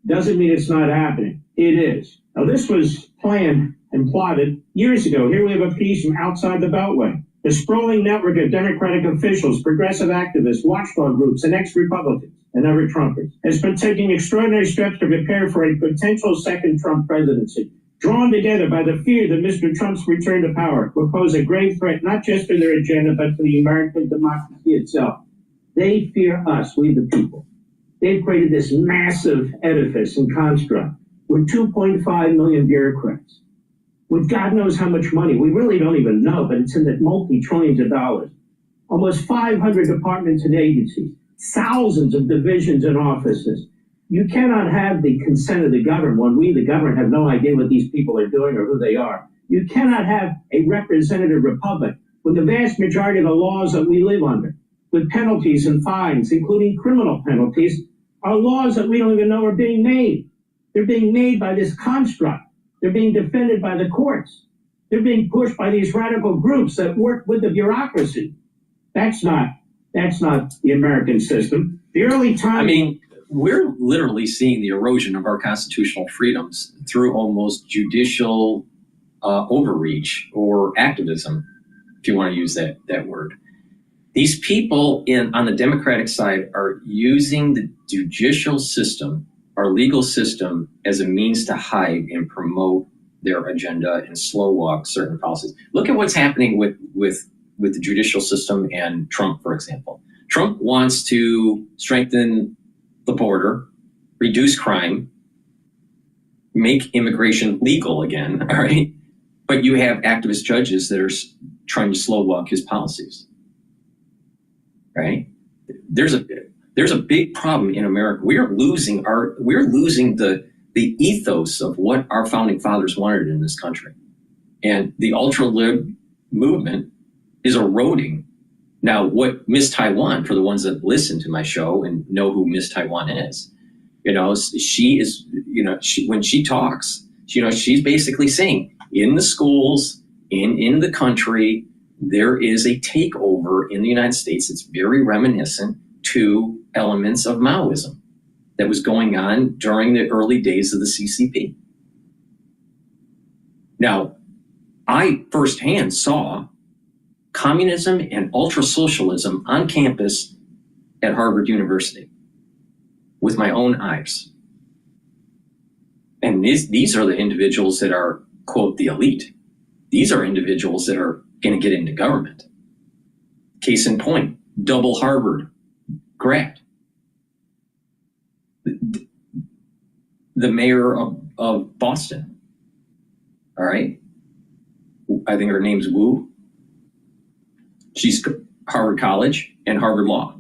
doesn't mean it's not happening. It is. Now, this was planned and plotted years ago. Here we have a piece from outside the Beltway. The sprawling network of Democratic officials, progressive activists, watchdog groups, and ex-Republicans, and other Trumpers, has been taking extraordinary steps to prepare for a potential second Trump presidency. Drawn together by the fear that Mr. Trump's return to power will pose a grave threat not just to their agenda, but to the American democracy itself. They fear us, we the people. They've created this massive edifice and construct with 2.5 million bureaucrats, with God knows how much money. We really don't even know, but it's in the multi-trillions of dollars. Almost 500 departments and agencies, thousands of divisions and offices. You cannot have the consent of the governed when we, the government, have no idea what these people are doing or who they are. You cannot have a representative republic when the vast majority of the laws that we live under, with penalties and fines, including criminal penalties, are laws that we don't even know are being made. They're being made by this construct. They're being defended by the courts. They're being pushed by these radical groups that work with the bureaucracy. That's not the American system. The early time. I mean, we're literally seeing the erosion of our constitutional freedoms through almost judicial overreach or activism, if you want to use that word. These people on the Democratic side are using the judicial system, our legal system, as a means to hide and promote their agenda and slow walk certain policies. Look at what's happening with the judicial system and Trump, for example. Trump wants to strengthen the border, reduce crime, make immigration legal again, all right? But you have activist judges that are trying to slow walk his policies, right? There's a big problem in America. We're losing the ethos of what our founding fathers wanted in this country. And the ultra-lib movement is eroding. Now, what Miss Taiwan, for the ones that listen to my show and know who Miss Taiwan is, she is, when she talks, she's basically saying in the schools, in the country, there is a takeover in the United States. It's very reminiscent to elements of Maoism that was going on during the early days of the CCP. Now, I firsthand saw communism and ultra-socialism on campus at Harvard University with my own eyes. And these are the individuals that are, quote, the elite. These are individuals that are going to get into government. Case in point, double Harvard grad. The mayor of Boston, all right? I think her name's Wu. She's Harvard College and Harvard Law.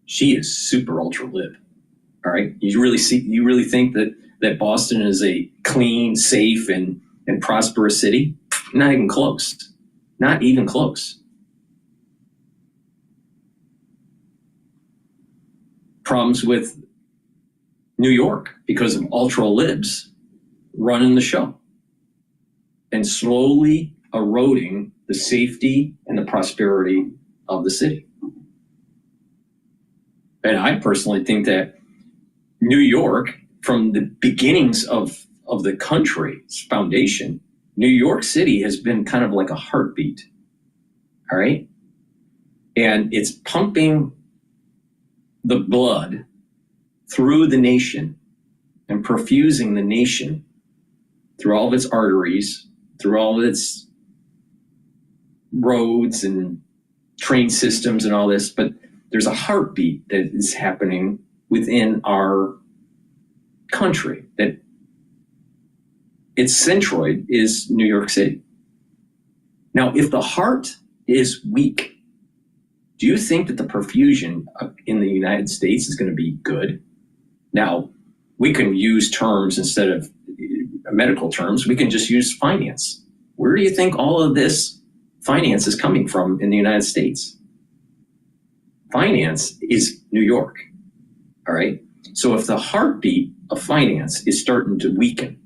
She is super ultra lib. All right. You really think that Boston is a clean, safe, and prosperous city? Not even close. Not even close. Problems with New York because of ultra libs running the show and slowly eroding the safety and the prosperity of the city. And I personally think that New York, from the beginnings of the country's foundation, New York City has been kind of like a heartbeat. All right? And it's pumping the blood through the nation and perfusing the nation through all of its arteries, through all of its roads and train systems and all this. But there's a heartbeat that is happening within our country, that its centroid is New York City. Now, if the heart is weak, do you think that the perfusion in the United States is going to be good? Now, we can use terms instead of medical terms. We can just use finance. Where do you think all of this finance is coming from in the United States? Finance is New York, all right? So if the heartbeat of finance is starting to weaken,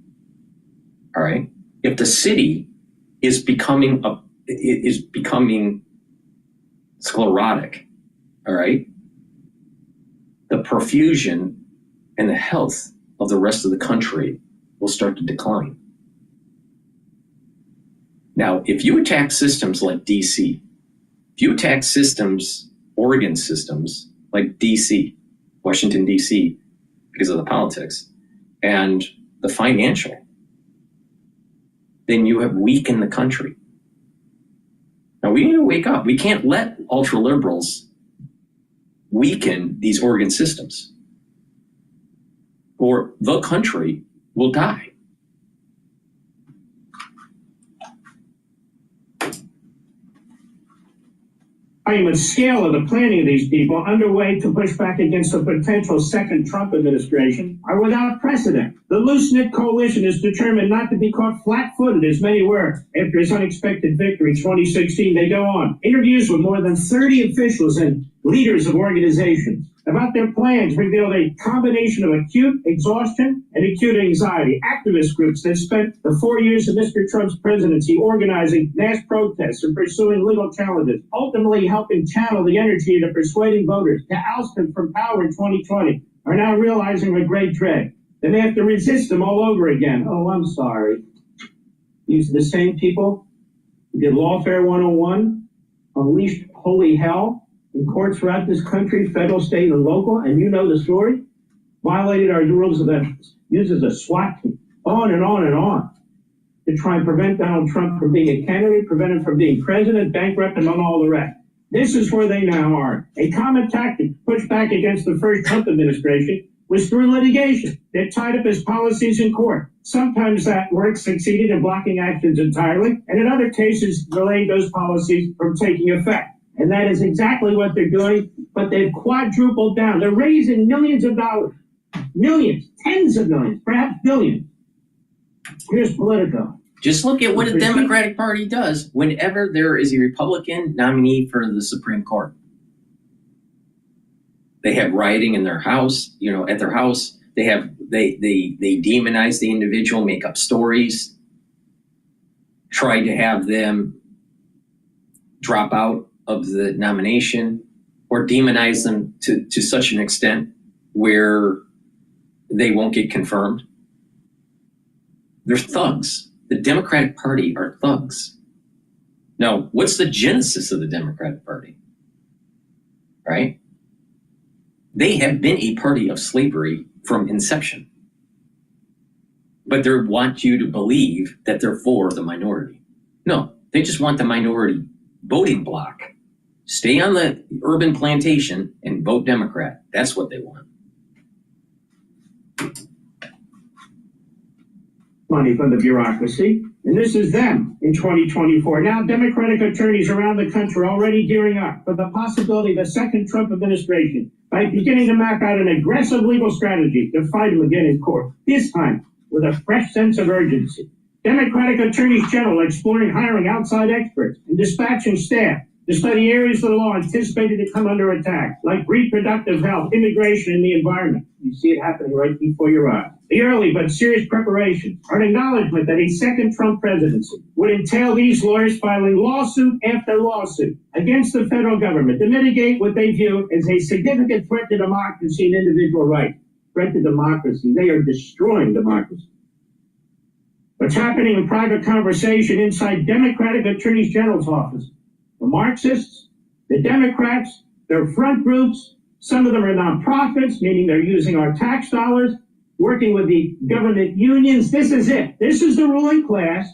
all right, if the city is becoming sclerotic, all right, the perfusion and the health of the rest of the country will start to decline. Now, if you attack systems like DC, if you attack systems, organ systems like DC, Washington, DC, because of the politics and the financial, then you have weakened the country. Now, we need to wake up. We can't let ultra-liberals weaken these organ systems, or the country will die. The scale of the planning of these people underway to push back against a potential second Trump administration are without precedent. The loose-knit coalition is determined not to be caught flat-footed, as many were after his unexpected victory in 2016. They go on. Interviews with more than 30 officials and leaders of organizations about their plans revealed a combination of acute exhaustion and acute anxiety. Activist groups that spent the 4 years of Mr. Trump's presidency organizing mass protests and pursuing legal challenges, ultimately helping channel the energy into persuading voters to oust him from power in 2020, are now realizing with great dread that they have to resist him all over again. Oh, I'm sorry. These are the same people who did Lawfare 101, unleashed holy hell in courts throughout this country, federal, state, and local, and you know the story, violated our rules of ethics, uses a SWAT team, on and on and on, to try and prevent Donald Trump from being a candidate, prevent him from being president, bankrupt, and on all the rest. This is where they now are. A common tactic to push back against the first Trump administration was through litigation that tied up his policies in court. Sometimes that work succeeded in blocking actions entirely, and in other cases, delayed those policies from taking effect. And that is exactly what they're doing, but they've quadrupled down. They're raising millions of dollars, millions, tens of millions, perhaps billions. Here's Politico. Just look at what the Democratic Party does whenever there is a Republican nominee for the Supreme Court. They have rioting in their house, at their house. They demonize the individual, make up stories, try to have them drop out of the nomination, or demonize them to such an extent where they won't get confirmed. They're thugs. The Democratic Party are thugs. Now, what's the genesis of the Democratic Party? Right? They have been a party of slavery from inception. But they want you to believe that they're for the minority. No, they just want the minority voting bloc. Stay on the urban plantation and vote Democrat. That's what they want. Money from the bureaucracy, and this is them in 2024. Now, Democratic attorneys around the country are already gearing up for the possibility of a second Trump administration by beginning to map out an aggressive legal strategy to fight him again in court, this time with a fresh sense of urgency. Democratic attorneys general exploring hiring outside experts and dispatching staff to study areas of the law anticipated to come under attack, like reproductive health, immigration, and the environment. You see it happening right before your eyes. The early but serious preparations are an acknowledgement that a second Trump presidency would entail these lawyers filing lawsuit after lawsuit against the federal government to mitigate what they view as a significant threat to democracy and individual rights. Threat to democracy. They are destroying democracy. What's happening in private conversation inside Democratic Attorney General's office? The Marxists, the Democrats, their front groups, some of them are nonprofits, meaning they're using our tax dollars, working with the government unions. This is it. This is the ruling class.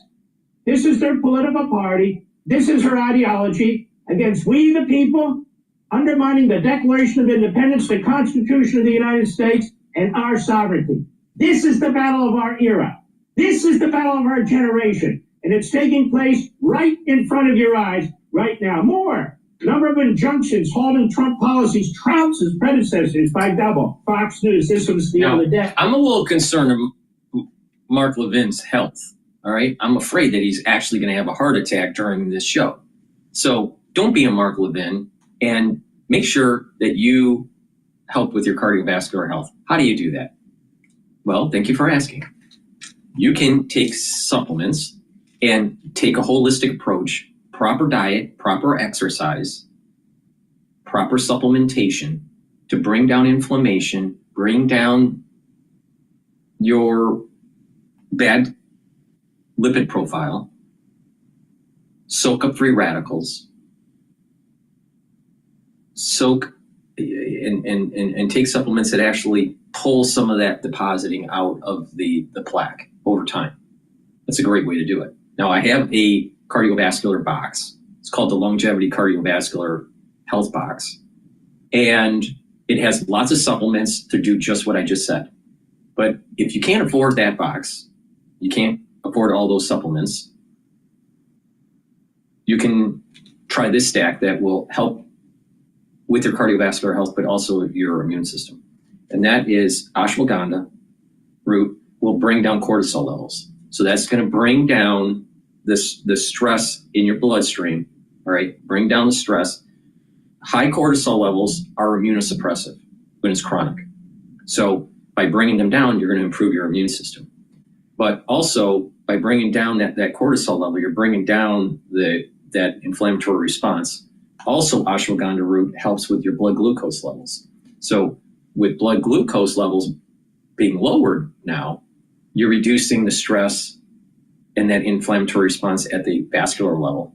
This is their political party. This is her ideology against we the people, undermining the Declaration of Independence, the Constitution of the United States, and our sovereignty. This is the battle of our era. This is the battle of our generation. And it's taking place right in front of your eyes right now. More. Number of injunctions halting Trump policies trounced his predecessors by double. Fox News, this was the other day. I'm a little concerned of Mark Levin's health. All right. I'm afraid that he's actually going to have a heart attack during this show. So don't be a Mark Levin and make sure that you help with your cardiovascular health. How do you do that? Well, thank you for asking. You can take supplements and take a holistic approach, proper diet, proper exercise, proper supplementation to bring down inflammation, bring down your bad lipid profile, soak up free radicals, soak and take supplements that actually pull some of that depositing out of the plaque over time. That's a great way to do it. Now, I have a cardiovascular box. It's called the Longevity Cardiovascular Health Box. And it has lots of supplements to do just what I just said. But if you can't afford that box, you can't afford all those supplements, you can try this stack that will help with your cardiovascular health, but also your immune system. And that is ashwagandha root will bring down cortisol levels. So that's going to bring down the stress in your bloodstream, all right? Bring down the stress. High cortisol levels are immunosuppressive when it's chronic. So by bringing them down, you're going to improve your immune system. But also by bringing down that cortisol level, you're bringing down that inflammatory response. Also, ashwagandha root helps with your blood glucose levels. So with blood glucose levels being lowered now, you're reducing the stress and that inflammatory response at the vascular level.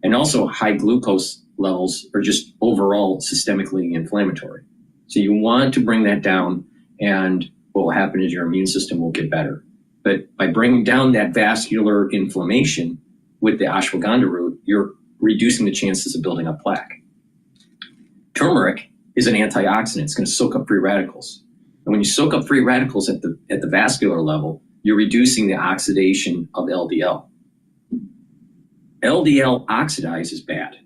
And also high glucose levels are just overall systemically inflammatory. So you want to bring that down, and what will happen is your immune system will get better. But by bringing down that vascular inflammation with the ashwagandha root, you're reducing the chances of building up plaque. Turmeric is an antioxidant. It's going to soak up free radicals. And when you soak up free radicals at the vascular level, you're reducing the oxidation of LDL. LDL oxidized is bad.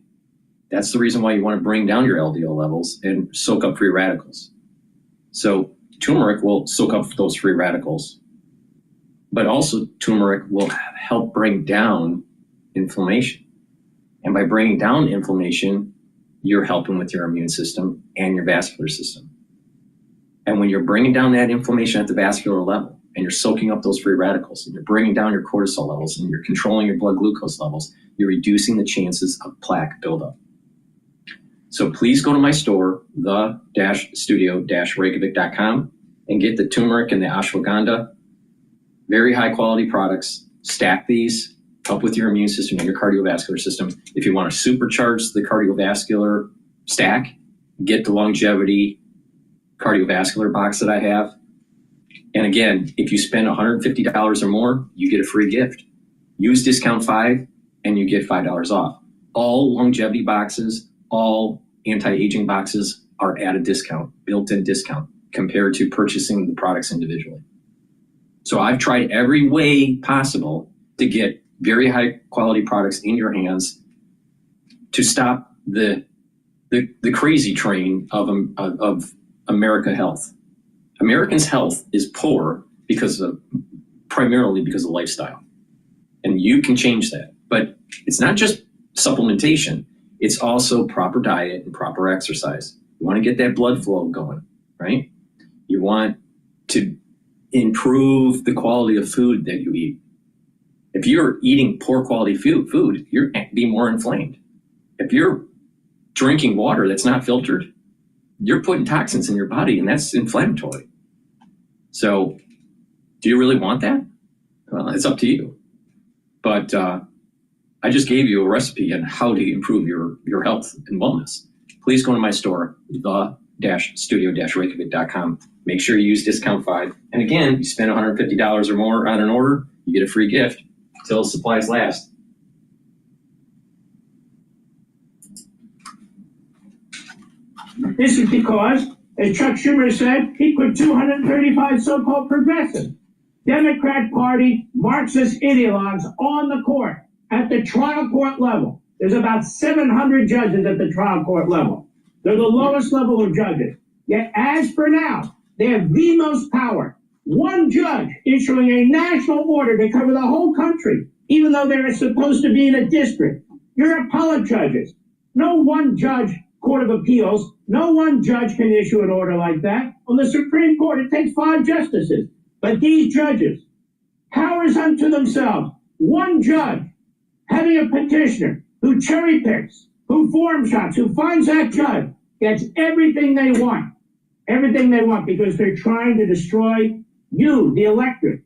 That's the reason why you want to bring down your LDL levels and soak up free radicals. So turmeric will soak up those free radicals, but also turmeric will help bring down inflammation. And by bringing down inflammation, you're helping with your immune system and your vascular system. And when you're bringing down that inflammation at the vascular level, and you're soaking up those free radicals, and you're bringing down your cortisol levels, and you're controlling your blood glucose levels, you're reducing the chances of plaque buildup. So please go to my store, the-studio-reykjavik.com, and get the turmeric and the ashwagandha. Very high quality products. Stack these, help with your immune system and your cardiovascular system. If you want to supercharge the cardiovascular stack, get the Longevity cardiovascular box that I have. And again, if you spend $150 or more, you get a free gift. Use discount 5 and you get $5 off. All Longevity boxes, all anti-aging boxes are at a discount, built-in discount, compared to purchasing the products individually. So I've tried every way possible to get very high quality products in your hands to stop the crazy train of America health. Americans' health is poor primarily because of lifestyle. And you can change that. But it's not just supplementation. It's also proper diet and proper exercise. You want to get that blood flow going, right? You want to improve the quality of food that you eat. If you're eating poor quality food, you're going to be more inflamed. If you're drinking water that's not filtered, you're putting toxins in your body, and that's inflammatory. So do you really want that? Well, it's up to you. But I just gave you a recipe on how to improve your health and wellness. Please go to my store, the-studio-reykjavik.com. Make sure you use discount 5. And again, you spend $150 or more on an order, you get a free gift until supplies last. This is because, as Chuck Schumer said, he put 235 so-called progressive Democrat Party Marxist ideologues on the court at the trial court level. There's about 700 judges at the trial court level. They're the lowest level of judges. Yet, as for now, they have the most power. One judge issuing a national order to cover the whole country, even though they're supposed to be in a district. You're appellate judges. No one judge, Court of Appeals, no one judge can issue an order like that. On the Supreme Court, it takes 5 justices. But these judges, powers unto themselves, one judge having a petitioner who cherry picks, who form shots, who finds that judge, gets everything they want. Everything they want, because they're trying to destroy you, the electorate.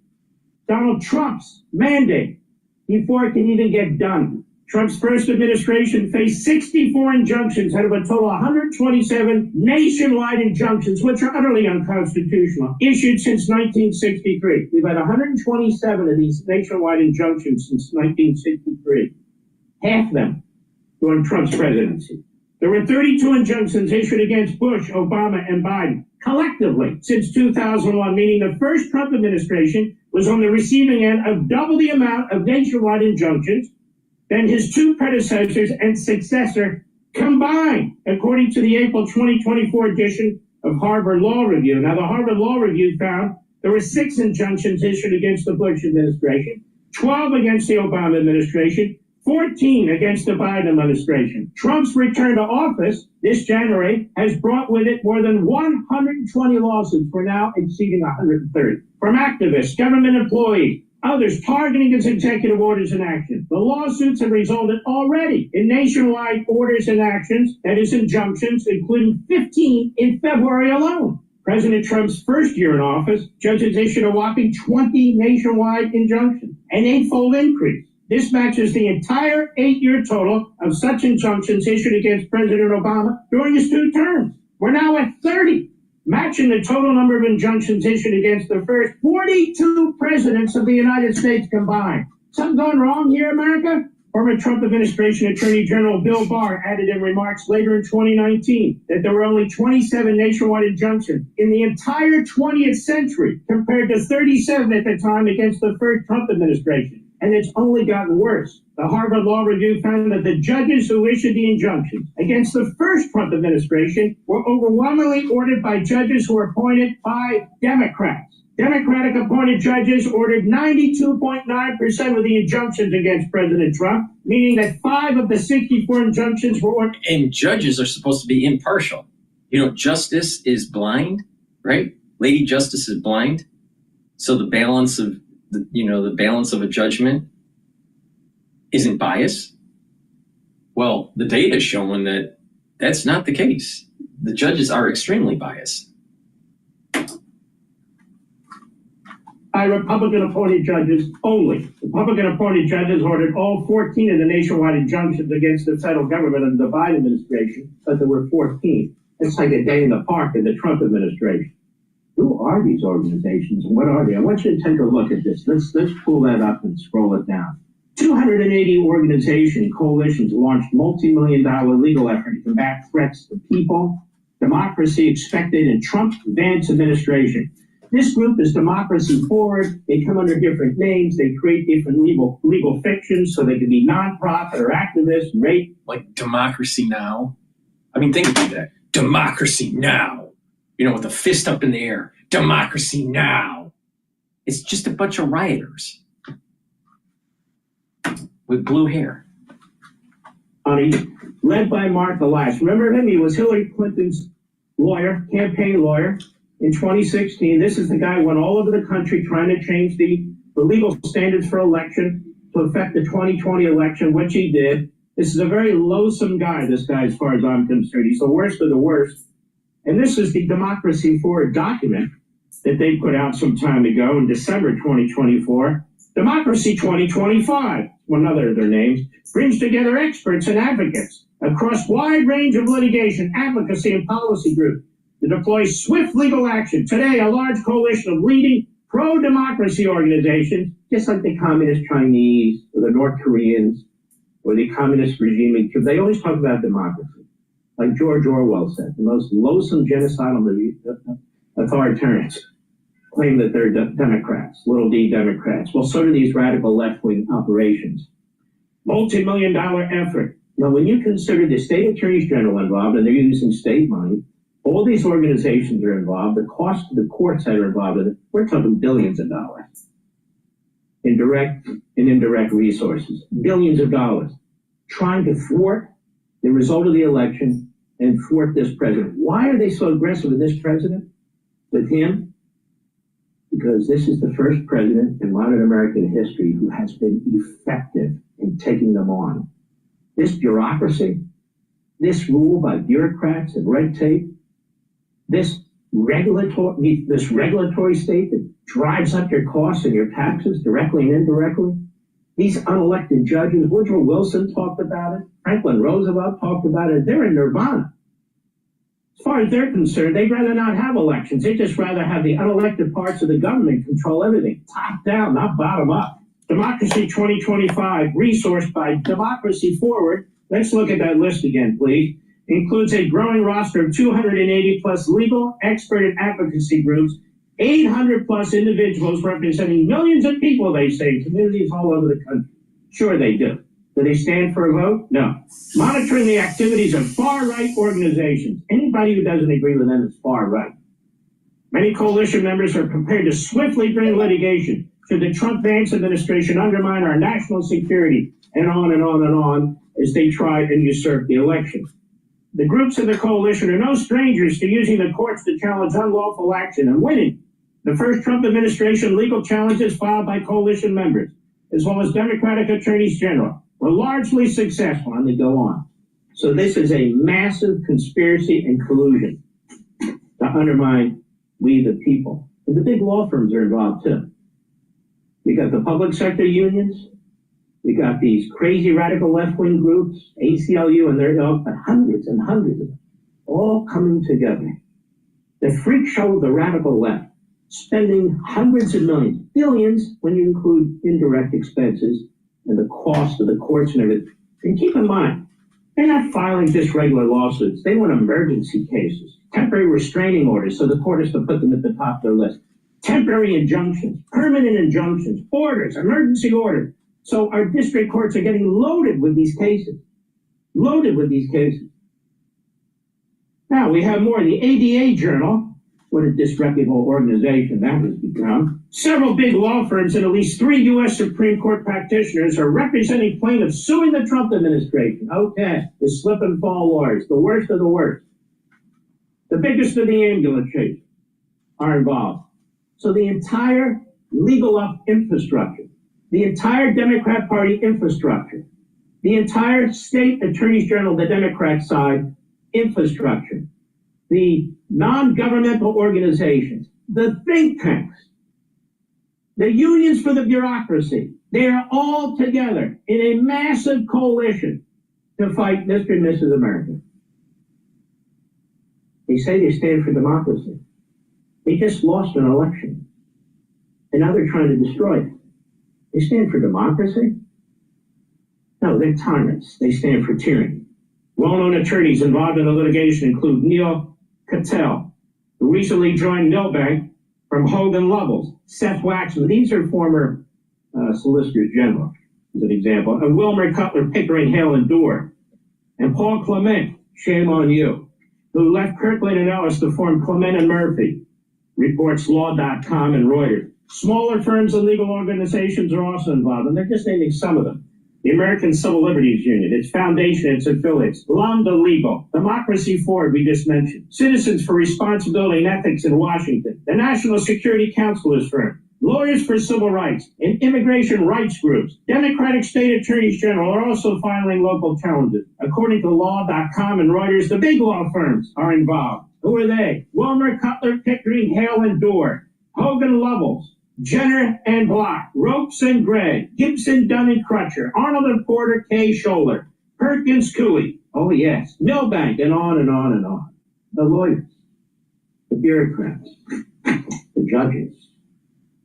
Donald Trump's mandate before it can even get done. Trump's first administration faced 64 injunctions out of a total of 127 nationwide injunctions, which are utterly unconstitutional, issued since 1963. We've had 127 of these nationwide injunctions since 1963. Half of them during Trump's presidency. There were 32 injunctions issued against Bush, Obama, and Biden collectively since 2001, meaning the first Trump administration was on the receiving end of double the amount of nationwide injunctions than his 2 predecessors and successor combined, according to the April 2024 edition of Harvard Law Review. Now, the Harvard Law Review found there were 6 injunctions issued against the Bush administration, 12 against the Obama administration, 14 against the Biden administration. Trump's return to office this January has brought with it more than 120 lawsuits, we're now exceeding 130, from activists, government employees, others targeting his executive orders and actions. The lawsuits have resulted already in nationwide orders and actions, that is injunctions, including 15 in February alone. President Trump's first year in office, judges issued a whopping 20 nationwide injunctions, an 8-fold increase. This matches the entire 8-year total of such injunctions issued against President Obama during his 2 terms. We're now at 30. Matching the total number of injunctions issued against the first 42 presidents of the United States combined. Something gone wrong here, America? Former Trump administration Attorney General Bill Barr added in remarks later in 2019 that there were only 27 nationwide injunctions in the entire 20th century, compared to 37 at the time against the first Trump administration. And it's only gotten worse. The Harvard Law Review found that the judges who issued the injunctions against the first Trump administration were overwhelmingly ordered by judges who were appointed by Democrats. Democratic appointed judges ordered 92.9% of the injunctions against President Trump, meaning that 5 of the 64 injunctions were ordered. And judges are supposed to be impartial. You know, justice is blind, right? Lady Justice is blind. So the balance of the balance of a judgment isn't biased. Well, the data is showing that that's not the case. The judges are extremely biased. By Republican-appointed judges only. Republican-appointed judges ordered all 14 of the nationwide injunctions against the federal government under the Biden administration, but there were 14. It's like a day in the park in the Trump administration. Who are these organizations and what are they? I want you to take a look at this. Let's pull that up and scroll it down. 280 organizations, coalitions launched multi-million-dollar legal effort to combat threats to people, democracy expected in Trump-Vance administration. This group is Democracy Forward. They come under different names. They create different legal fictions so they can be nonprofit or activists, rape. Like Democracy Now. I mean, think about that. Democracy Now. You know, with a fist up in the air. Democracy Now. It's just a bunch of rioters with blue hair. led by Mark Elias. Remember him? He was Hillary Clinton's lawyer, campaign lawyer in 2016. This is the guy who went all over the country trying to change the legal standards for election to affect the 2020 election, which he did. This is a very loathsome guy, this guy, as far as I'm concerned. He's the worst of the worst. And this is the Democracy Forward document that they put out some time ago in December 2024. Democracy 2025, one other of their names, brings together experts and advocates across wide range of litigation, advocacy, and policy groups to deploy swift legal action. Today, a large coalition of leading pro-democracy organizations, just like the Communist Chinese or the North Koreans or the communist regime in Cuba, they always talk about democracy. Like George Orwell said, the most loathsome genocidal authoritarians claim that they're Democrats, little d Democrats. Well, so do these radical left-wing operations. Multi-million-dollar effort. Now, when you consider the state attorneys general involved, and they're using state money, all these organizations are involved, the cost of the courts that are involved in it, we're talking billions of dollars in direct and indirect resources, billions of dollars, trying to thwart the result of the election and thwart this president. Why are they so aggressive with this president, with him? Because this is the first president in modern American history who has been effective in taking them on. This bureaucracy, this rule by bureaucrats and red tape, this regulatory state that drives up your costs and your taxes directly and indirectly, these unelected judges, Woodrow Wilson talked about it, Franklin Roosevelt talked about it, they're in nirvana. As far as they're concerned, they'd rather not have elections. They'd just rather have the unelected parts of the government control everything, top down, not bottom up. Democracy 2025, resourced by Democracy Forward. Let's look at that list again, please. Includes a growing roster of 280 plus legal, expert, and advocacy groups, 800 plus individuals representing millions of people, they say, communities all over the country. Sure they do. Do they stand for a vote? No. Monitoring the activities of far-right organizations. Anybody who doesn't agree with them is far-right. Many coalition members are prepared to swiftly bring litigation should the Trump-Vance administration undermine our national security, and on and on and on, as they try and usurp the election. The groups in the coalition are no strangers to using the courts to challenge unlawful action and winning. The first Trump administration legal challenges filed by coalition members, as well as Democratic attorneys general, were largely successful, and they go on. So this is a massive conspiracy and collusion to undermine we the people. And the big law firms are involved too. We got the public sector unions, we got these crazy radical left-wing groups, ACLU, and they're but hundreds and hundreds of them, all coming together. The freak show of the radical left, spending hundreds of millions, billions when you include indirect expenses and the cost of the courts and everything. And keep in mind, they're not filing just regular lawsuits. They want emergency cases, temporary restraining orders, so the court has to put them at the top of their list. Temporary injunctions, permanent injunctions, orders, emergency orders. So our district courts are getting loaded with these cases. Loaded with these cases. Now we have more. The ADA Journal, what a disreputable organization that has become. Several big law firms and at least 3 U.S. Supreme Court practitioners are representing plaintiffs suing the Trump administration. Okay, the slip and fall lawyers, the worst of the worst. The biggest of the ambulance chasers are involved. So the entire legal infrastructure, the entire Democrat Party infrastructure, the entire state attorneys general, the Democrat side infrastructure, the non-governmental organizations, the think tanks, the unions for the bureaucracy, they are all together in a massive coalition to fight Mr. and Mrs. America. They say they stand for democracy. They just lost an election, and now they're trying to destroy it. They stand for democracy? No, they're tyrants. They stand for tyranny. Well-known attorneys involved in the litigation include Neil Cottrell, who recently joined Milbank from Hogan Lovells, Seth Waxman. These are former solicitors general, as an example, and Wilmer Cutler, Pickering, Hale, and Dorr, and Paul Clement, shame on you, who left Kirkland and Ellis to form Clement and Murphy, reports Law.com and Reuters. Smaller firms and legal organizations are also involved, and they're just naming some of them. the American Civil Liberties Union, its foundation, its affiliates, Lambda Legal, Democracy Forward, we just mentioned, Citizens for Responsibility and Ethics in Washington, the National Security Counselors Firm, Lawyers for Civil Rights, and immigration rights groups. Democratic state attorneys general are also filing local challenges. According to Law.com and Reuters, the big law firms are involved. Who are they? Wilmer, Cutler, Pickering, Hale, and Dorr, Hogan Lovells, Jenner and Block, Ropes and Gray, Gibson, Dunn and Crutcher, Arnold and Porter, Kay Scholler, Perkins Cooley, oh yes, Milbank, and on and on and on. The lawyers, the bureaucrats, the judges,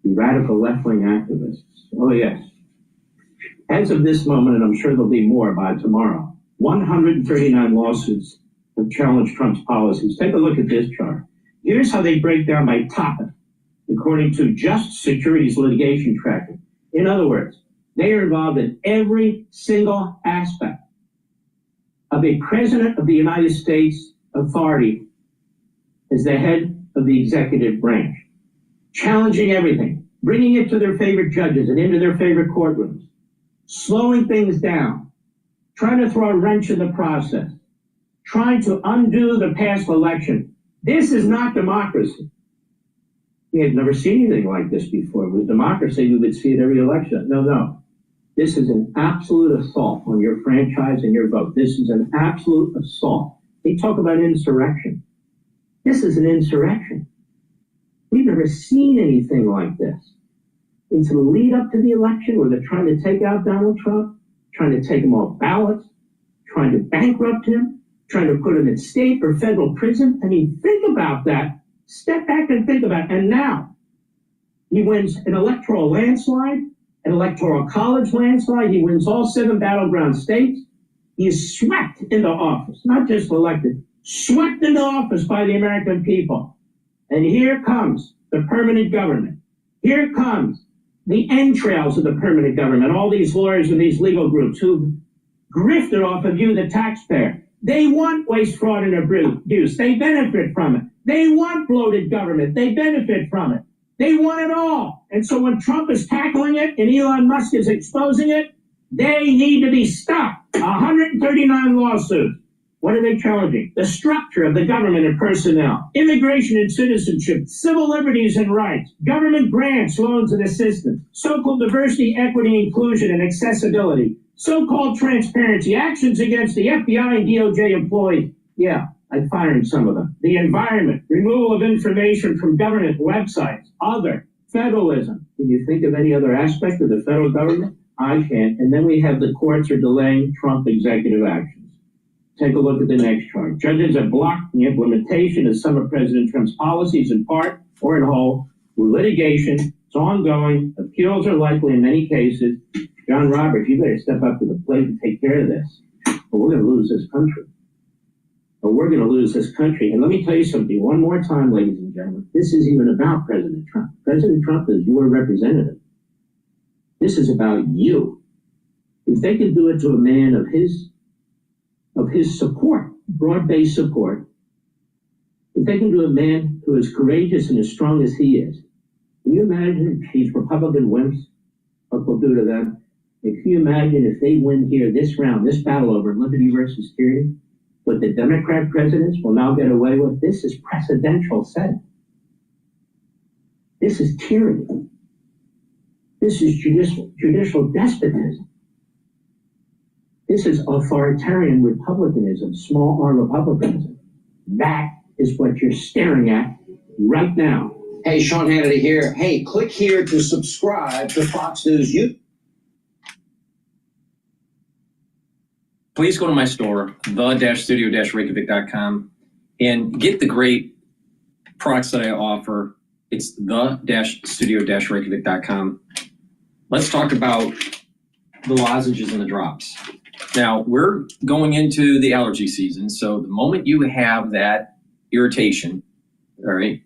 the radical left-wing activists, oh yes. As of this moment, and I'm sure there'll be more by tomorrow, 139 lawsuits have challenged Trump's policies. Take a look at this chart. Here's how they break down by topic, according to Just Securities Litigation Tracker. In other words, they are involved in every single aspect of a president of the United States authority as the head of the executive branch, challenging everything, bringing it to their favorite judges and into their favorite courtrooms, slowing things down, trying to throw a wrench in the process, trying to undo the past election. This is not democracy. We had never seen anything like this before. With democracy, we would see it every election. No. This is an absolute assault on your franchise and your vote. This is an absolute assault. They talk about insurrection. This is an insurrection. We've never seen anything like this. Into the lead up to the election where they're trying to take out Donald Trump, trying to take him off ballots, trying to bankrupt him, trying to put him in state or federal prison. I mean, think about that. Step back and think about it. And now he wins an electoral landslide, an electoral college landslide. He wins all 7 battleground states. He is swept into office, not just elected, swept into office by the American people. And here comes the permanent government. Here comes the entrails of the permanent government, all these lawyers and these legal groups who've grifted off of you, the taxpayer. They want waste, fraud, and abuse. They benefit from it. They want bloated government. They benefit from it. They want it all. And so when Trump is tackling it and Elon Musk is exposing it, they need to be stopped. 139 lawsuits. What are they challenging? The structure of the government and personnel, immigration and citizenship, civil liberties and rights, government grants, loans, and assistance, so-called diversity, equity, inclusion, and accessibility, so-called transparency, actions against the FBI and DOJ employees. Yeah, I'm firing some of them. The environment, removal of information from government websites, other, federalism. Can you think of any other aspect of the federal government? I can't. And then we have the courts are delaying Trump executive actions. Take a look at the next chart. Judges have blocked the implementation of some of President Trump's policies in part or in whole through litigation. It's ongoing. Appeals are likely in many cases. John Roberts, you better step up to the plate and take care of this, or we're going to lose this country. And let me tell you something one more time, ladies and gentlemen. This is even about President Trump. President Trump is your representative. This is about you. If they can do it to a man of his support, broad-based support, if they can do a man who is courageous and as strong as he is, can you imagine if these Republican wimps, what they'll do to them? Can you imagine if they win here this round, this battle over liberty versus tyranny, what the Democrat presidents will now get away with? This is precedential setting. This is tyranny. This is judicial despotism. This is authoritarian republicanism, small R republicanism. That is what you're staring at right now. Hey, Sean Hannity here. Hey, click here to subscribe to Fox News YouTube. Please go to my store, the-studio-reykjavik.com, and get the great products that I offer. It's the-studio-reykjavik.com. Let's talk about the lozenges and the drops. Now, we're going into the allergy season, so the moment you have that irritation, all right,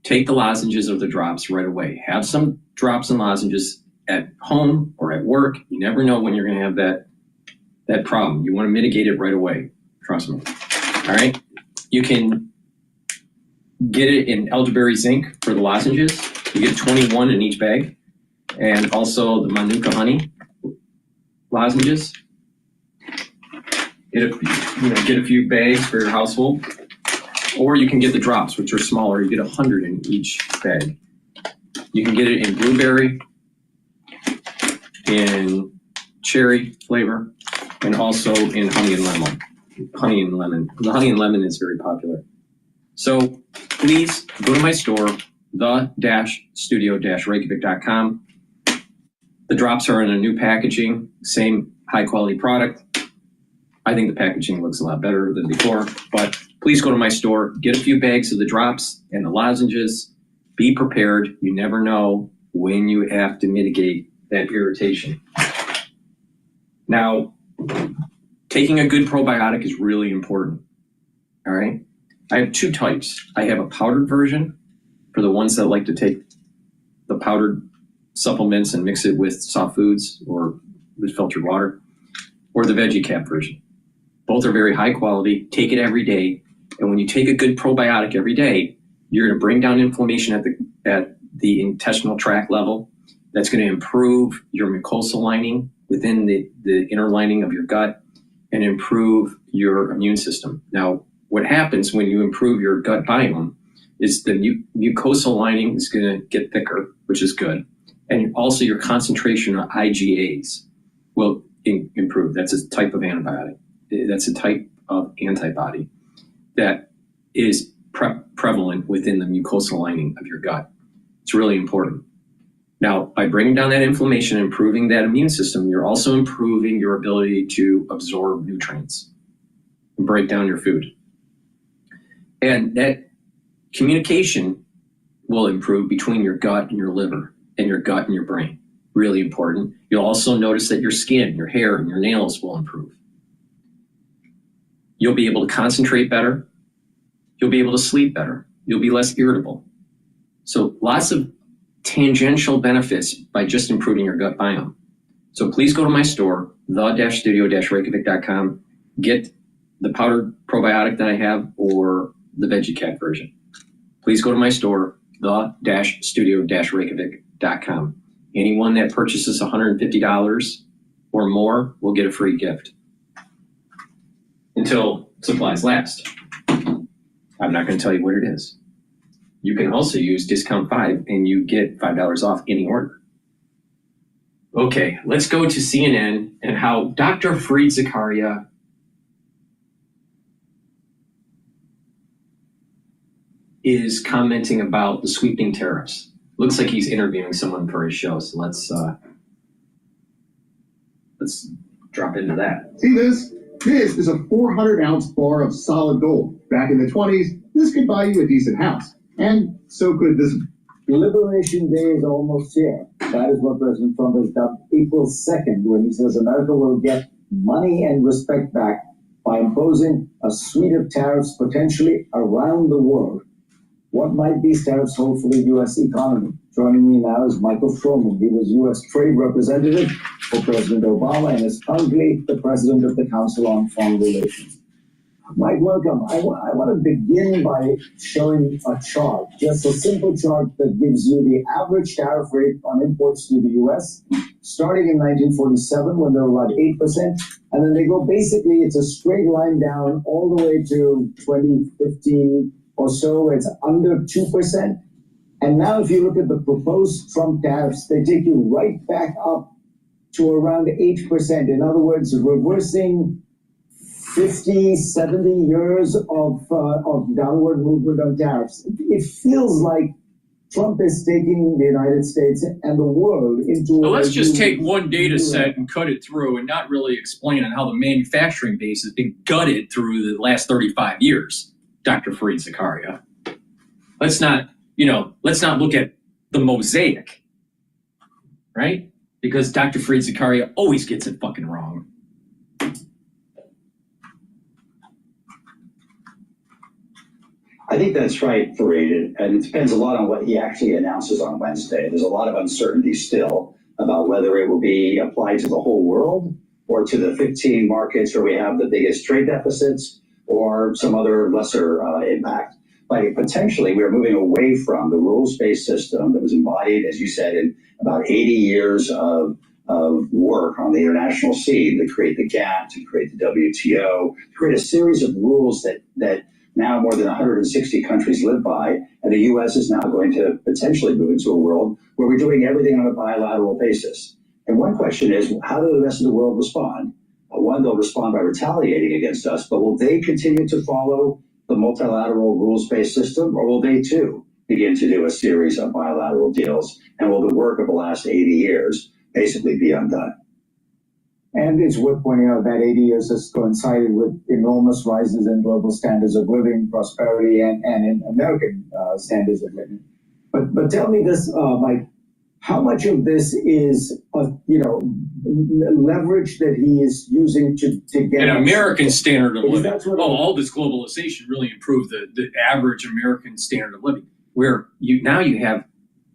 take the lozenges or the drops right away. Have some drops and lozenges at home or at work. You never know when you're going to have that problem. You want to mitigate it right away. Trust me. All right. You can get it in elderberry zinc for the lozenges. You get 21 in each bag. And also the Manuka honey. lozenges. Get a few bags for your household. Or you can get the drops, which are smaller. You get 100 in each bag. You can get it in blueberry, in cherry flavor, and also in honey and lemon. Honey and lemon. The honey and lemon is very popular. So please go to my store, the-studio-reykjavik.com. The drops are in a new packaging, same high quality product. I think the packaging looks a lot better than before, but please go to my store, get a few bags of the drops and the lozenges. Be prepared. You never know when you have to mitigate that irritation. Now, taking a good probiotic is really important. All right. I have two types. I have a powdered version for the ones that like to take the powdered supplements and mix it with soft foods or with filtered water, or the veggie cap version. Both are very high quality. Take it every day. And when you take a good probiotic every day, you're going to bring down inflammation at the intestinal tract level. That's going to improve your mucosal lining within the inner lining of your gut and improve your immune system. Now, what happens when you improve your gut biome is the mucosal lining is going to get thicker, which is good. And also your concentration of IgAs will improve. That's a type of antibiotic. That's a type of antibody that is prevalent within the mucosal lining of your gut. It's really important. Now, by bringing down that inflammation, improving that immune system, you're also improving your ability to absorb nutrients and break down your food. And that communication will improve between your gut and your liver and your gut and your brain. Really important. You'll also notice that your skin, your hair, and your nails will improve. You'll be able to concentrate better. You'll be able to sleep better. You'll be less irritable. So lots of tangential benefits by just improving your gut biome. So please go to my store, the-studio-reykjavik.com, get the powdered probiotic that I have or the veggie cat version. Please go to my store, the-studio-reykjavik.com. Anyone that purchases $150 or more will get a free gift until supplies last. I'm not going to tell you what it is. You can also use discount 5 and you get $5 off any order. Okay, let's go to CNN and how Dr. Fareed Zakaria is commenting about the sweeping tariffs. Looks like he's interviewing someone for his show, so let's drop into that. See this? This is a 400-ounce bar of solid gold. Back in the 20s, this could buy you a decent house. And so could this. Liberation Day is almost here. That is what President Trump has done April 2nd when he says America will get money and respect back by imposing a suite of tariffs potentially around the world. What might these tariffs hold for the U.S. economy? Joining me now is Michael Froman. He was U.S. Trade Representative for President Obama and is currently the President of the Council on Foreign Relations. Mike, welcome. I want to begin by showing a chart, just a simple chart that gives you the average tariff rate on imports to the U.S., starting in 1947 when they were about 8%, and then they go basically, it's a straight line down all the way to 2015 or so, it's under 2%. And now if you look at the proposed Trump tariffs, they take you right back up to around 8%. In other words, reversing 50, 70 years of downward movement on tariffs. It feels like Trump is taking the United States and the world into... Well, let's just take one data set and cut it through and not really explain on how the manufacturing base has been gutted through the last 35 years, Dr. Fareed Zakaria. Let's not look at the mosaic, right? Because Dr. Fareed Zakaria always gets it fucking wrong. I think that's right, Fareed, and it depends a lot on what he actually announces on Wednesday. There's a lot of uncertainty still about whether it will be applied to the whole world or to the 15 markets where we have the biggest trade deficits or some other lesser impact. But potentially, we're moving away from the rules-based system that was embodied, as you said, in about 80 years of of work on the international scene to create the GATT, to create the WTO, to create a series of rules that now more than 160 countries live by, and the U.S. is now going to potentially move into a world where we're doing everything on a bilateral basis. And one question is, how do the rest of the world respond? One, they'll respond by retaliating against us, but will they continue to follow the multilateral rules-based system, or will they too begin to do a series of bilateral deals? And will the work of the last 80 years basically be undone? And it's worth pointing out that 80 years has coincided with enormous rises in global standards of living, prosperity, and in American standards of living. But tell me this, Mike, how much of this is, leverage that he is using to get an American standard of living? All this globalization really improved the average American standard of living, where you have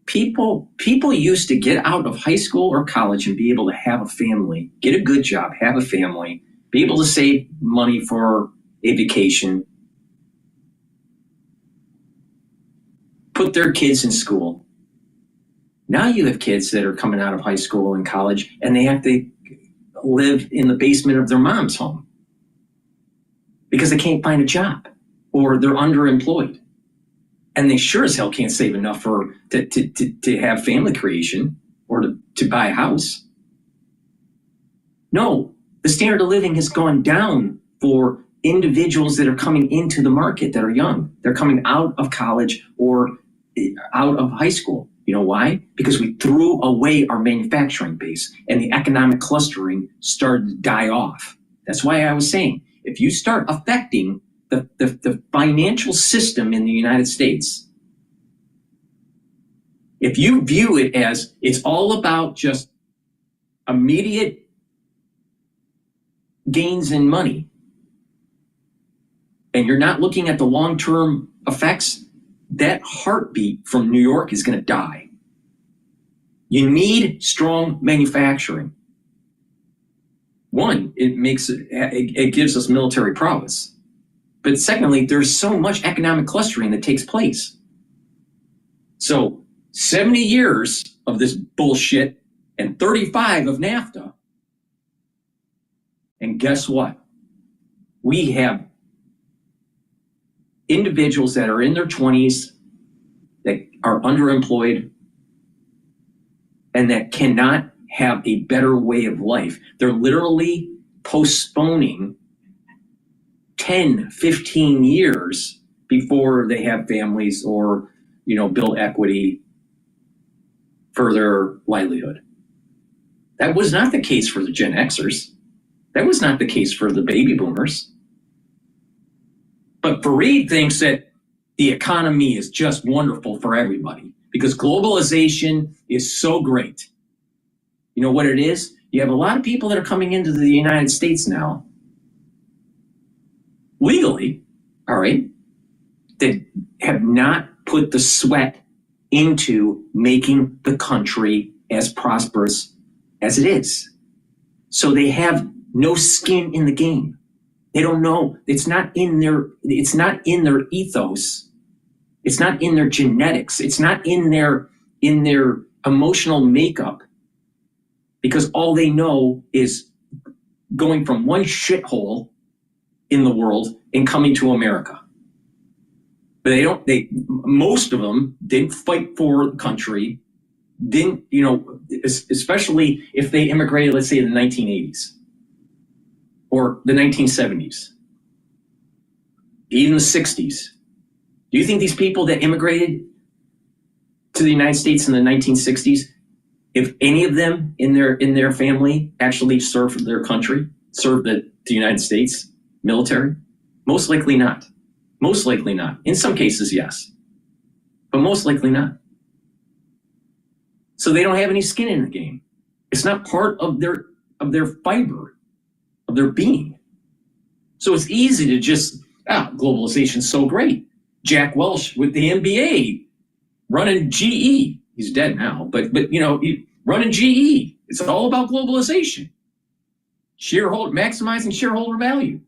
people used to get out of high school or college and be able to have a family, get a good job, have a family, be able to save money for a vacation, put their kids in school. Now you have kids that are coming out of high school and college, and they have to live in the basement of their mom's home because they can't find a job or they're underemployed. And they sure as hell can't save enough to have family creation or to buy a house. No, the standard of living has gone down for individuals that are coming into the market that are young. They're coming out of college or out of high school. You know why? Because we threw away our manufacturing base and the economic clustering started to die off. That's why I was saying, if you start affecting the financial system in the United States, if you view it as it's all about just immediate gains in money, and you're not looking at the long-term effects, that heartbeat from New York is going to die. You need strong manufacturing. One, it gives us military prowess. But secondly, there's so much economic clustering that takes place. So 70 years of this bullshit and 35 of NAFTA. And guess what? We have individuals that are in their 20s that are underemployed and that cannot have a better way of life. They're literally postponing 10, 15 years before they have families or, build equity for their livelihood. That was not the case for the Gen Xers. That was not the case for the baby boomers. But Fareed thinks that the economy is just wonderful for everybody because globalization is so great. You know what it is? You have a lot of people that are coming into the United States now legally, all right, that have not put the sweat into making the country as prosperous as it is. So they have no skin in the game. They don't know. It's not in their ethos. It's not in their genetics. It's not in their emotional makeup. Because all they know is going from one shithole in the world and coming to America. But most of them didn't fight for the country, especially if they immigrated, let's say in the 1980s or the 1970s, even the 60s. Do you think these people that immigrated to the United States in the 1960s, if any of them in their family actually served their country, served the United States military? Most likely not. Most likely not. In some cases, yes. But most likely not. So they don't have any skin in the game. It's not part of their fiber, of their being. So it's easy to just, globalization's so great. Jack Welch with the MBA running GE. He's dead now, but running GE. It's all about globalization. Maximizing shareholder value.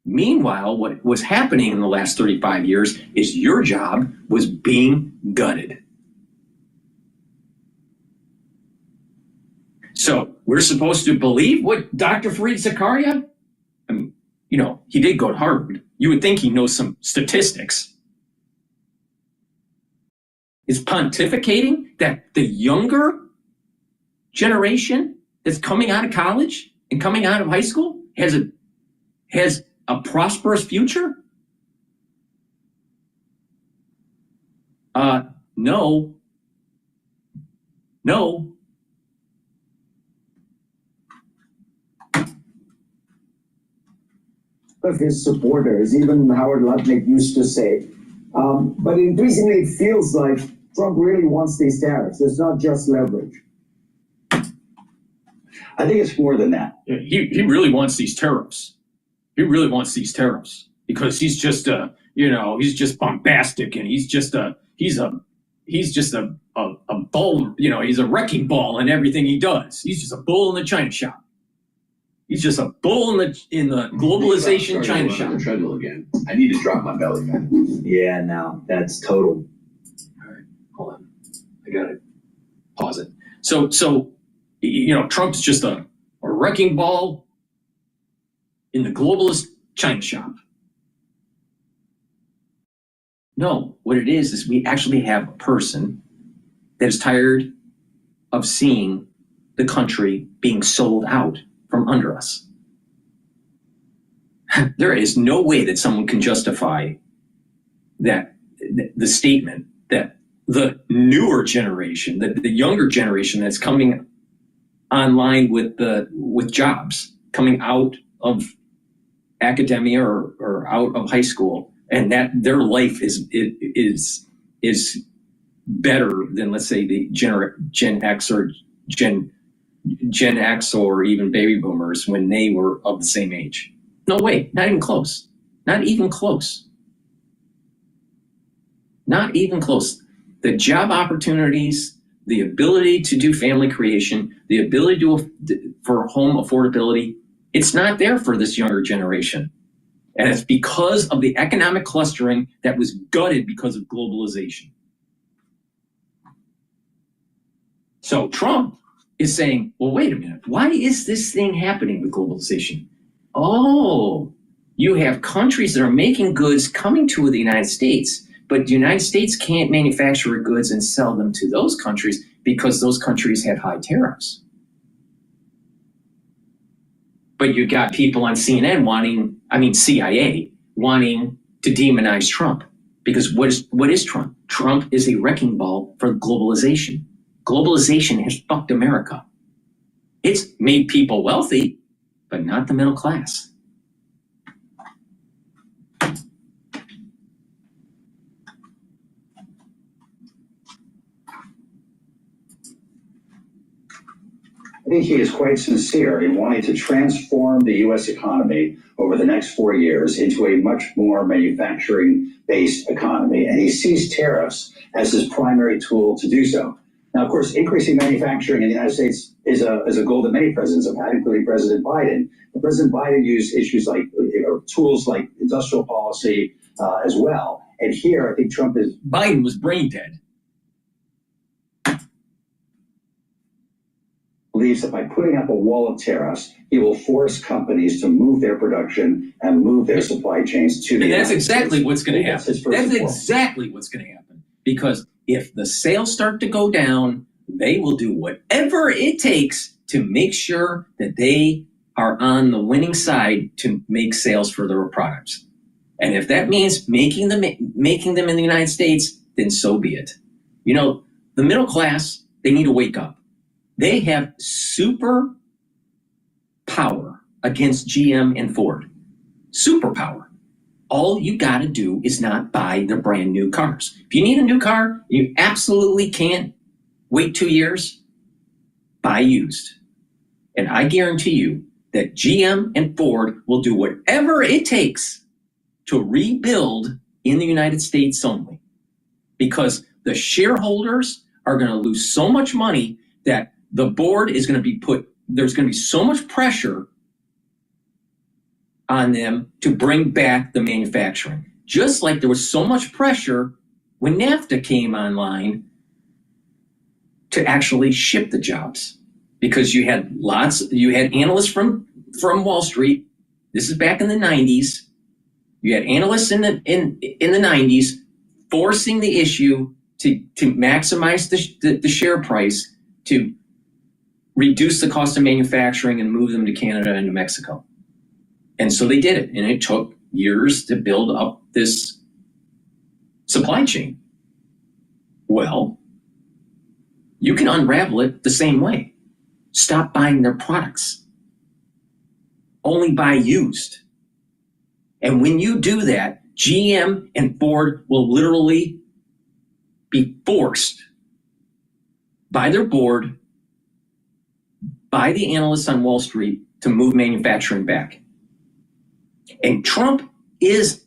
Meanwhile, what was happening in the last 35 years is your job was being gutted. So we're supposed to believe what Dr. Fareed Zakaria? I mean, you know, he did go to Harvard. You would think he knows some statistics. Is pontificating that the younger generation that's coming out of college and coming out of high school has a prosperous future? No. Of his supporters, even Howard Lutnick used to say. But increasingly it feels like Trump really wants these tariffs. It's not just leverage. I think it's more than that. He really wants these tariffs. He really wants these tariffs because he's just he's just bombastic and he's just a bull, you know, he's a wrecking ball in everything he does. He's just a bull in the china shop. He's just a bull in the globalization china shop. The treadmill again. I need to drop my belly, man. Yeah, now that's total. All right, hold on. I gotta pause it. So you know, Trump's just a wrecking ball in the globalist china shop. No, what it is we actually have a person that is tired of seeing the country being sold out from under us. There is no way that someone can justify that the statement that the newer generation, the younger generation that's coming online with jobs, coming out of academia or out of high school, and that their life is better than, let's say, the Gen X or Gen X or even baby boomers when they were of the same age. No way, not even close. Not even close. Not even close. The job opportunities, the ability to do family creation, the ability for home affordability, it's not there for this younger generation. And it's because of the economic clustering that was gutted because of globalization. So Trump is saying, well, wait a minute, why is this thing happening with globalization? Oh, you have countries that are making goods coming to the United States, but the United States can't manufacture goods and sell them to those countries because those countries have high tariffs. But you got people on CNN CIA wanting to demonize Trump. Because what is Trump? Trump is a wrecking ball for globalization. Globalization has fucked America. It's made people wealthy, but not the middle class. I think he is quite sincere in wanting to transform the U.S. economy over the next 4 years into a much more manufacturing-based economy, and he sees tariffs as his primary tool to do so. Now, of course, increasing manufacturing in the United States is a goal that many presidents have had, including President Biden. And President Biden used issues like tools like industrial policy as well. And here, I think Biden was brain dead. Believes that by putting up a wall of tariffs, he will force companies to move their production and move their supply chains to the And that's United exactly States. what's going to happen. That's exactly what's going to happen. Because if the sales start to go down, they will do whatever it takes to make sure that they are on the winning side to make sales for their products. And if that means making them in the United States, then so be it. You know, the middle class, they need to wake up. They have super power against GM and Ford. Superpower. All you got to do is not buy the brand new cars. If you need a new car, you absolutely can't wait 2 years, buy used. And I guarantee you that GM and Ford will do whatever it takes to rebuild in the United States only. Because the shareholders are going to lose so much money that the board is going to be there's going to be so much pressure on them to bring back the manufacturing. Just like there was so much pressure when NAFTA came online to actually ship the jobs. because you had analysts from Wall Street. This is back in the 90s. You had analysts in the 90s forcing the issue to maximize the share price, to reduce the cost of manufacturing and move them to Canada and New Mexico. And so they did it, and it took years to build up this supply chain. Well, you can unravel it the same way. Stop buying their products. Only buy used. And when you do that, GM and Ford will literally be forced by their board, by the analysts on Wall Street, to move manufacturing back. And Trump is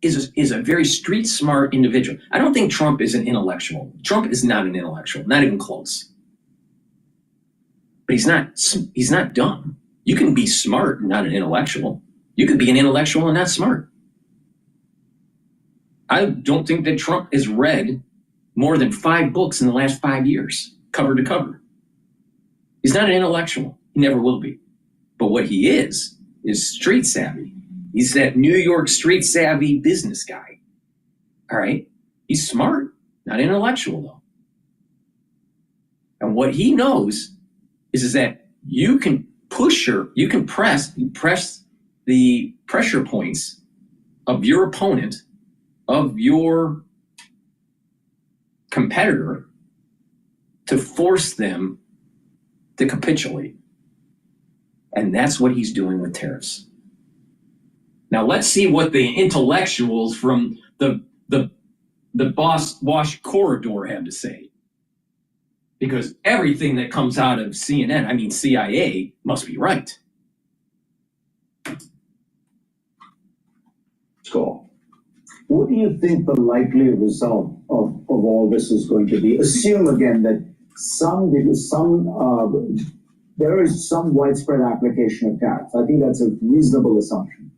a very street smart individual. I don't think Trump is an intellectual. Trump is not an intellectual, not even close. But he's not dumb. You can be smart and not an intellectual. You could be an intellectual and not smart. I don't think that Trump has read more than 5 books in the last 5 years, cover to cover. He's not an intellectual. He never will be. But what he is street savvy. He's that New York street savvy business guy. All right? He's smart, not intellectual though. And what he knows is that you can press the pressure points of your opponent, of your competitor, to force them to capitulate. And that's what he's doing with tariffs. Now let's see what the intellectuals from the Boss Wash corridor have to say. Because everything that comes out of CIA, must be right. Cool. What do you think the likely result of all this is going to be? Assume again that there is some widespread application of tariffs. I think that's a reasonable assumption.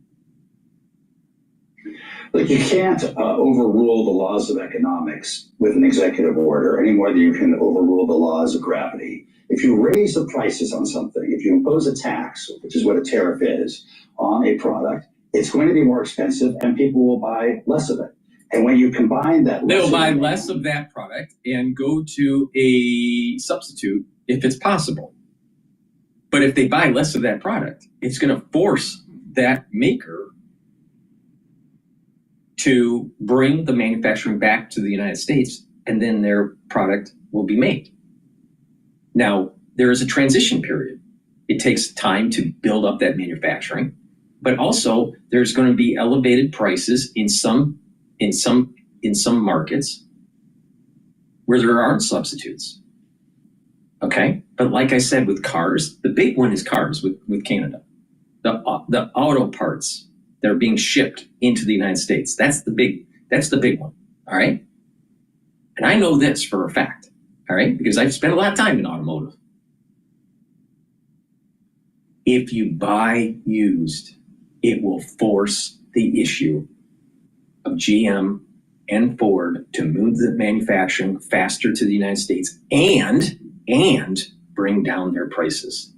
Look, you can't overrule the laws of economics with an executive order any more than you can overrule the laws of gravity. If you raise the prices on something, if you impose a tax, which is what a tariff is, on a product, it's going to be more expensive and people will buy less of it. And when you combine that, they'll buy less of that product and go to a substitute if it's possible. But if they buy less of that product, it's going to force that maker to bring the manufacturing back to the United States, and then their product will be made. Now, there is a transition period. It takes time to build up that manufacturing, but also there's going to be elevated prices in some markets where there aren't substitutes. Okay, but like I said with cars, the big one is cars with Canada. The auto parts that are being shipped into the United States. That's the big one. All right. And I know this for a fact. All right. Because I've spent a lot of time in automotive. If you buy used, it will force the issue of GM and Ford to move the manufacturing faster to the United States and bring down their prices.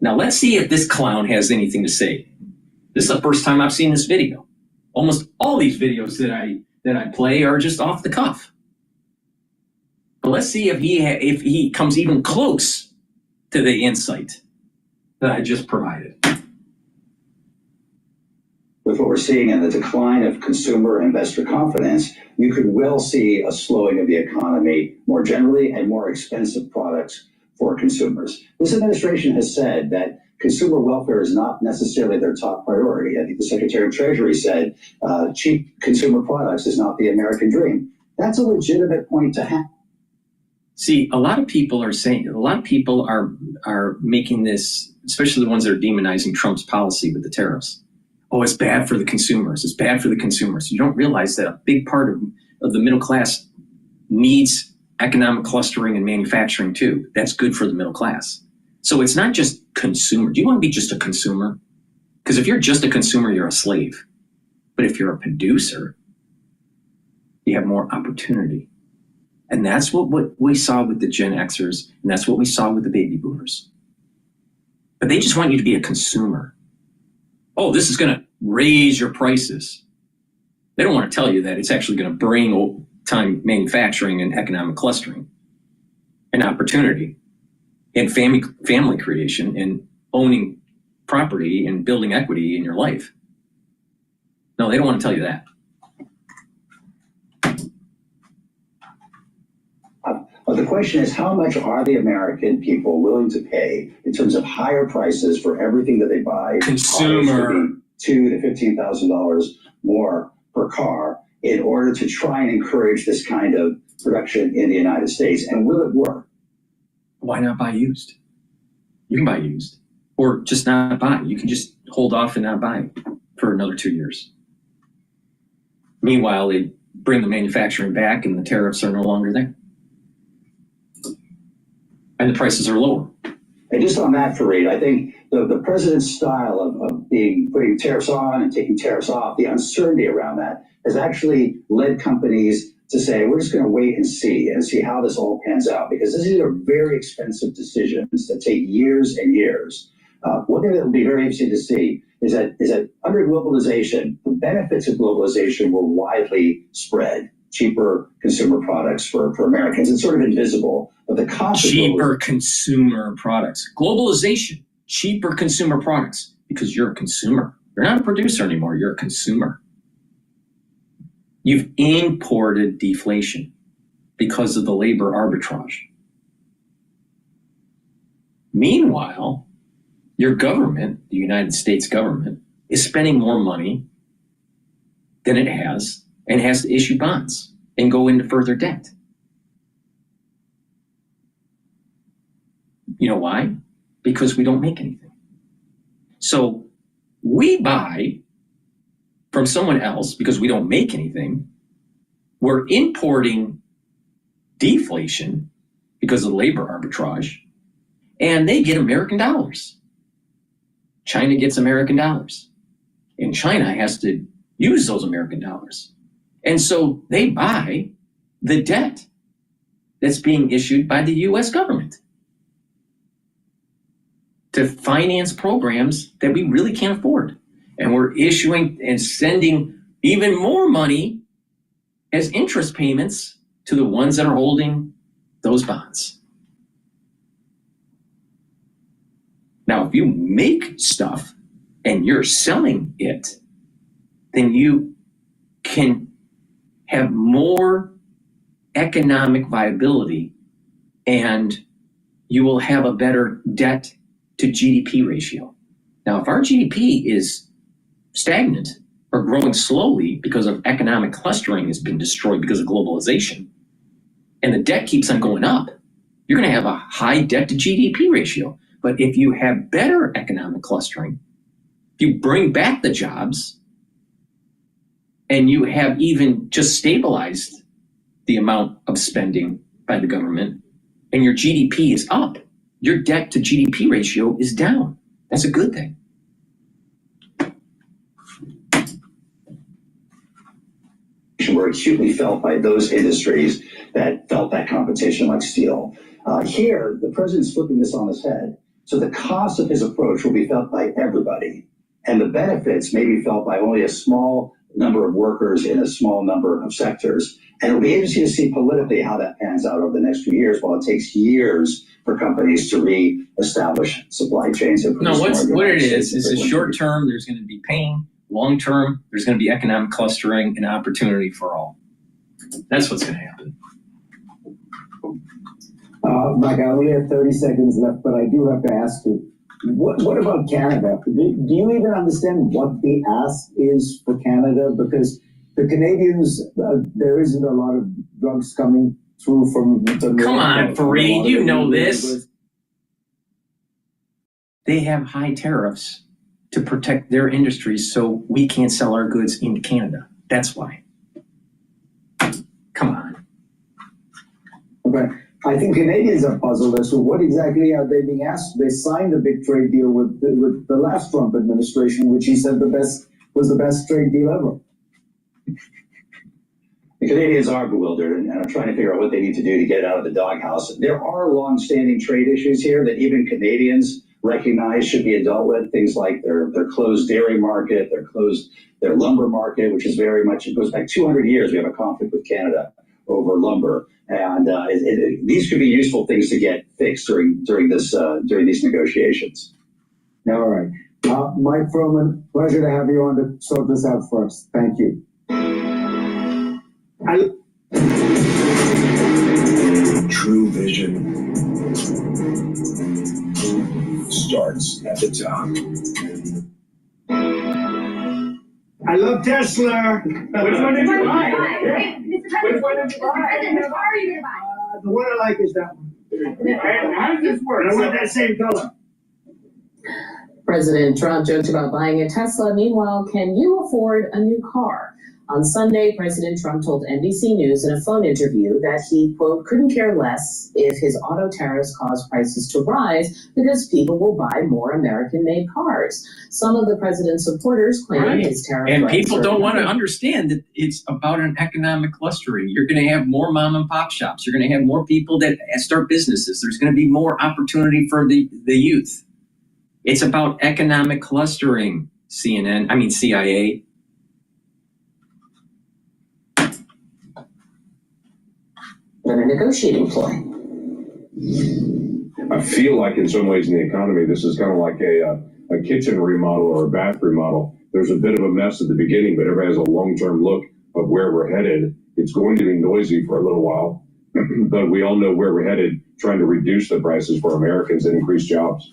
Now let's see if this clown has anything to say. This is the first time I've seen this video. Almost all these videos that I play are just off the cuff. But let's see if he comes even close to the insight that I just provided. With what we're seeing in the decline of consumer investor confidence, you could well see a slowing of the economy more generally and more expensive products for consumers. This administration has said that consumer welfare is not necessarily their top priority. I think the Secretary of Treasury said cheap consumer products is not the American dream. That's a legitimate point to have. See, a lot of people are making this, especially the ones that are demonizing Trump's policy with the tariffs. Oh, it's bad for the consumers. It's bad for the consumers. You don't realize that a big part of the middle class needs economic clustering and manufacturing too. That's good for the middle class. So it's not just consumer. Do you want to be just a consumer? Because if you're just a consumer, you're a slave. But if you're a producer, you have more opportunity. And that's what we saw with the Gen Xers, and that's what we saw with the baby boomers. But they just want you to be a consumer. Oh, this is going to raise your prices. They don't want to tell you that it's actually going to bring old-time manufacturing and economic clustering and opportunity and family creation and owning property and building equity in your life. No, they don't want to tell you that. But the question is, how much are the American people willing to pay in terms of higher prices for everything that they buy? Consumer. $2,000 to $15,000 more per car in order to try and encourage this kind of production in the United States. And will it work? Why not buy used? You can buy used, or just not buy. You can just hold off and not buy for another 2 years. Meanwhile, they bring the manufacturing back and the tariffs are no longer there. And the prices are lower. And just on that, Fareed, I think the president's style of putting tariffs on and taking tariffs off, the uncertainty around that has actually led companies to say, we're just going to wait and see how this all pans out, because these are very expensive decisions that take years and years. One thing that will be very interesting to see is that under globalization, the benefits of globalization were widely spread. Cheaper consumer products for Americans. It's sort of invisible, but the cost of cheaper consumer products. Globalization, cheaper consumer products, because you're a consumer. You're not a producer anymore, you're a consumer. You've imported deflation because of the labor arbitrage. Meanwhile, your government, the United States government, is spending more money than it has and has to issue bonds and go into further debt. You know why? Because we don't make anything. So we buy from someone else because we don't make anything. We're importing deflation because of labor arbitrage, and they get American dollars. China gets American dollars, and China has to use those American dollars. And so they buy the debt that's being issued by the US government to finance programs that we really can't afford. And we're issuing and sending even more money as interest payments to the ones that are holding those bonds. Now, if you make stuff and you're selling it, then you can have more economic viability and you will have a better debt to GDP ratio. Now, if our GDP is stagnant or growing slowly because of economic clustering has been destroyed because of globalization, and the debt keeps on going up, you're going to have a high debt to GDP ratio. But if you have better economic clustering, if you bring back the jobs, and you have even just stabilized the amount of spending by the government, and your GDP is up, your debt to GDP ratio is down. That's a good thing. Were acutely felt by those industries that felt that competition, like steel. Here, the president's flipping this on his head. So the cost of his approach will be felt by everybody, and the benefits may be felt by only a small number of workers in a small number of sectors. And it'll be interesting to see politically how that pans out over the next few years, while it takes years for companies to re-establish supply chains. No, what it is a short term, there's going to be pain. Long term, there's going to be economic clustering and opportunity for all. That's what's going to happen. Mike, I only have 30 seconds left, but I do have to ask you, what about Canada? Do you even understand what the ask is for Canada? Because the Canadians, there isn't a lot of drugs coming through from the north. Come on, Fareed, you know this. They have high tariffs to protect their industries so we can't sell our goods into Canada. That's why. Come on. Okay. I think Canadians are puzzled as to what exactly are they being asked. They signed a big trade deal with the last Trump administration, which he said was the best trade deal ever. The Canadians are bewildered and are trying to figure out what they need to do to get out of the doghouse. There are long-standing trade issues here that even Canadians recognize should be dealt with. Things like their closed dairy market, their lumber market, which is very much, it goes back 200 years. We have a conflict with Canada over lumber, and these could be useful things to get fixed during these negotiations. All right. Mike Froman, pleasure to have you on to sort this out for us. Thank you. True vision starts at the top. I love Tesla. Which one did you buy? Which one did you buy? Which car are you going to buy? The one I like is that one. And how does this work? I want that same color. President Trump joked about buying a Tesla. Meanwhile, can you afford a new car? On Sunday, President Trump told NBC News in a phone interview that he, quote, couldn't care less if his auto tariffs cause prices to rise because people will buy more American-made cars. Some of the president's supporters claim his tariff and rights people are don't want to nothing. understand that it's about an economic clustering. You're going to have more mom and pop shops. You're going to have more people that start businesses. There's going to be more opportunity for the youth. It's about economic clustering, CIA. Than a negotiating ploy. I feel like in some ways in the economy, this is kind of like a kitchen remodel or a bath remodel. There's a bit of a mess at the beginning, but everybody has a long-term look of where we're headed. It's going to be noisy for a little while, but we all know where we're headed, trying to reduce the prices for Americans and increase jobs.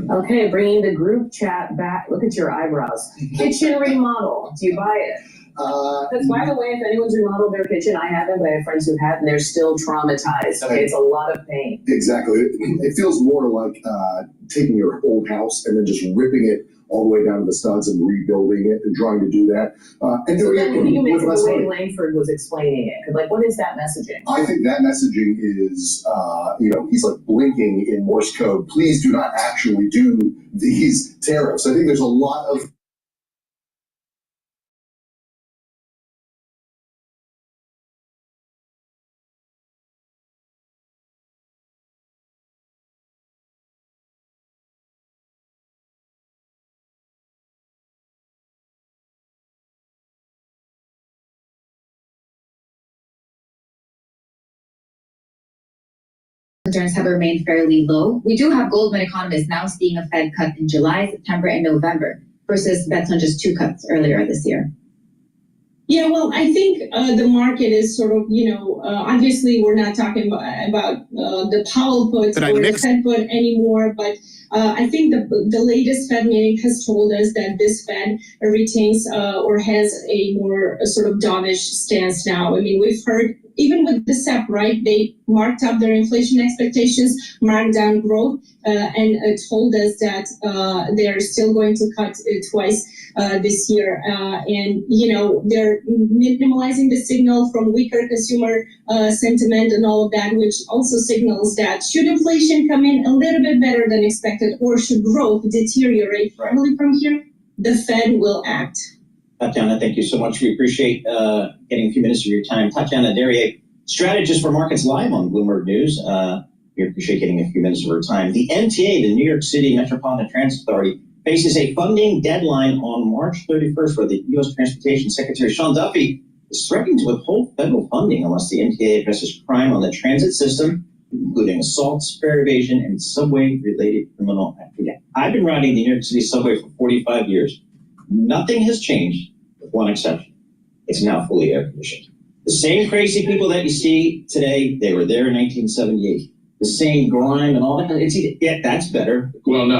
Okay, bringing the group chat back. Look at your eyebrows. Kitchen remodel. Do you buy it? Because by the way, if anyone's remodeled their kitchen, I haven't, but I have friends who have, and they're still traumatized. Okay, it's a lot of pain. Exactly. It feels more like taking your old house and then just ripping it all the way down to the studs and rebuilding it and trying to do that. And So doing then what do you it make with of less the way money. Langford was explaining it? 'Cause, like, what is that messaging? I think that messaging is, he's like blinking in Morse code. Please do not actually do these tariffs. I think there's a lot of Concerns have remained fairly low. We do have Goldman economists now seeing a Fed cut in July, September, and November versus bets on just 2 cuts earlier this year. Yeah, well, I think the market is sort of, obviously we're not talking about the Powell put or the Fed put anymore, but I think the latest Fed meeting has told us that this Fed retains or has a more sort of dovish stance now. I mean, we've heard, even with the SEP, right, they marked up their inflation expectations, marked down growth, and told us that they're still going to cut twice this year. And, they're minimalizing the signal from weaker consumer sentiment and all of that, which also signals that should inflation come in a little bit better than expected or should growth deteriorate firmly from here, the Fed will act. Tatiana, thank you so much. We appreciate getting a few minutes of your time. Tatiana Derrier, strategist for Markets Live on Bloomberg News. We appreciate getting a few minutes of her time. The MTA, the New York City Metropolitan Transit Authority, faces a funding deadline on March 31st, where the U.S. Transportation Secretary Sean Duffy is threatening to withhold federal funding unless the MTA addresses crime on the transit system, including assaults, fare evasion, and subway-related criminal activity. I've been riding the New York City subway for 45 years. Nothing has changed, with one exception. It's now fully air-conditioned. The same crazy people that you see today, they were there in 1978. The same grime and all that. That's better. Well, no.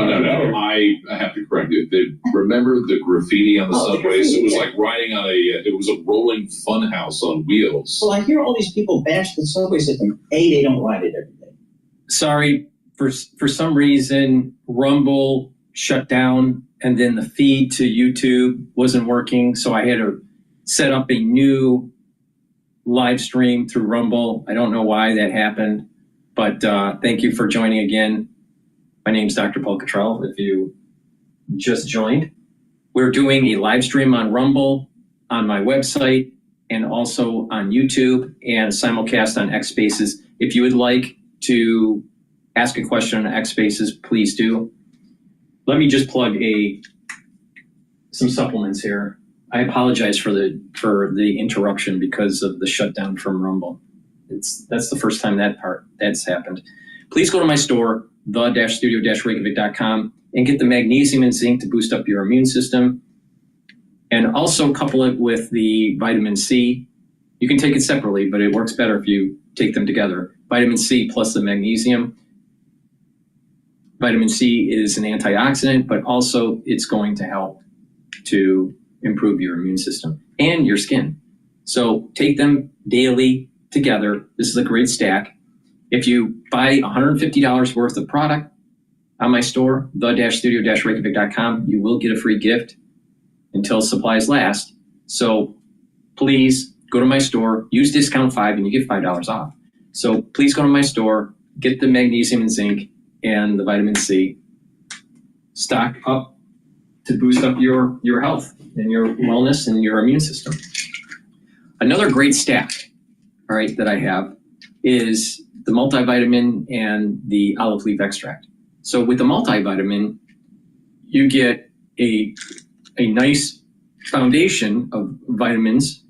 I have to correct you. Remember the graffiti on the subways? It was like riding on it was a rolling fun house on wheels. Well, I hear all these people bash the subway system. They don't ride it every day. Sorry, for some reason, Rumble shut down and then the feed to YouTube wasn't working. So I had to set up a new live stream through Rumble. I don't know why that happened, but thank you for joining again. My name's DrPaulCottrell, if you just joined. We're doing a live stream on Rumble, on my website, and also on YouTube and simulcast on X Spaces. If you would like to ask a question on X Spaces, please do. Let me just plug some supplements here. I apologize for the interruption because of the shutdown from Rumble. That's the first time that's happened. Please go to my store, the-studio-reykjavik.com, and get the magnesium and zinc to boost up your immune system. And also couple it with the vitamin C. You can take it separately, but it works better if you take them together. Vitamin C plus the magnesium. Vitamin C is an antioxidant, but also it's going to help to improve your immune system and your skin. So take them daily together. This is a great stack. If you buy $150 worth of product on my store, the-studio-reykjavik.com, you will get a free gift until supplies last. So please go to my store, use discount 5 and you get $5 off. So please go to my store, get the magnesium and zinc and the vitamin C, stock up to boost up your health and your wellness and your immune system. Another great stack, all right, that I have is the multivitamin and the olive leaf extract. So with the multivitamin, you get a nice foundation of vitamins.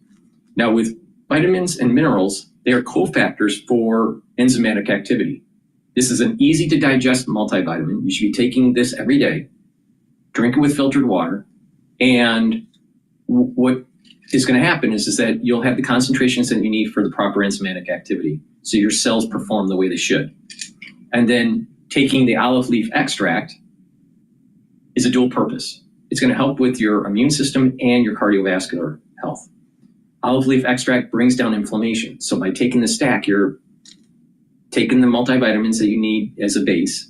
Now with vitamins and minerals, they are cofactors for enzymatic activity. This is an easy to digest multivitamin. You should be taking this every day. Drink it with filtered water. And what is going to happen is that you'll have the concentrations that you need for the proper enzymatic activity. So your cells perform the way they should. And then taking the olive leaf extract is a dual purpose. It's going to help with your immune system and your cardiovascular health. Olive leaf extract brings down inflammation. So by taking the stack, you're taking the multivitamins that you need as a base,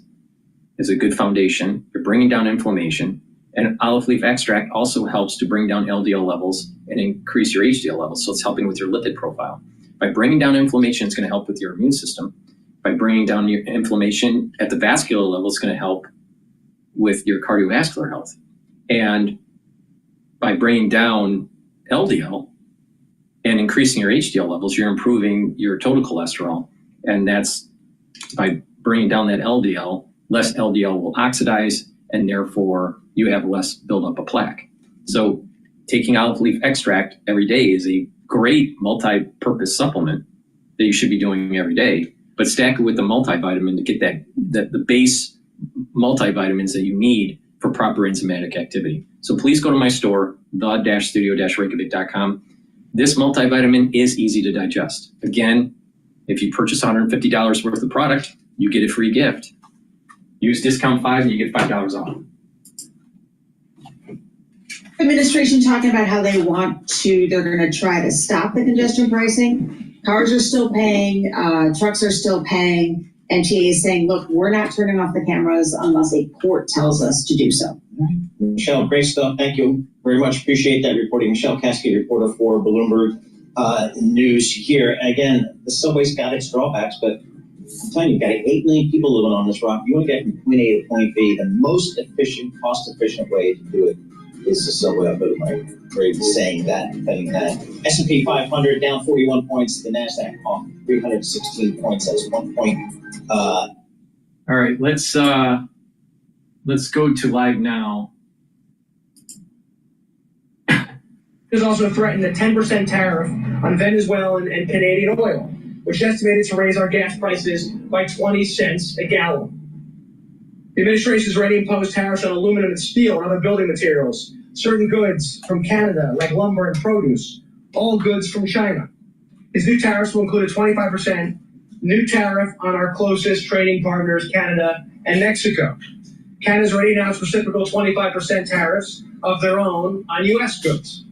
as a good foundation. You're bringing down inflammation. And olive leaf extract also helps to bring down LDL levels and increase your HDL levels. So it's helping with your lipid profile. By bringing down inflammation, it's going to help with your immune system. By bringing down your inflammation at the vascular level, it's going to help with your cardiovascular health. And by bringing down LDL and increasing your HDL levels, you're improving your total cholesterol. And that's by bringing down that LDL, less LDL will oxidize, and therefore you have less buildup of plaque. So taking olive leaf extract every day is a great multi-purpose supplement that you should be doing every day, but stack it with the multivitamin to get the base multivitamins that you need for proper enzymatic activity. So please go to my store, the-studio-reykjavik.com. This multivitamin is easy to digest. Again, if you purchase $150 worth of product, you get a free gift. Use discount 5 and you get $5 off. Administration talking about how they're going to try to stop the congestion pricing. Cars are still paying, trucks are still paying. NTA is saying, look, we're not turning off the cameras unless a court tells us to do so. Michelle, great stuff. Thank you very much. Appreciate that reporting. Michelle Caskey, reporter for Bloomberg News here. Again, the subway's got its drawbacks, but I'm telling you, you've got 8 million people living on this rock. You want to get from point A to point B. The most efficient, cost-efficient way to do it is the subway. I'll go to my grade saying that, betting that. S&P 500 down 41 points. The NASDAQ off 316 points. That's 1 point. All right, let's go to live now. Has also threatened a 10% tariff on Venezuelan and Canadian oil, which is estimated to raise our gas prices by 20 cents a gallon. The administration has already imposed tariffs on aluminum and steel and other building materials, certain goods from Canada, like lumber and produce, all goods from China. These new tariffs will include a 25% new tariff on our closest trading partners, Canada and Mexico. Canada's already announced reciprocal 25% tariffs of their own on U.S. goods.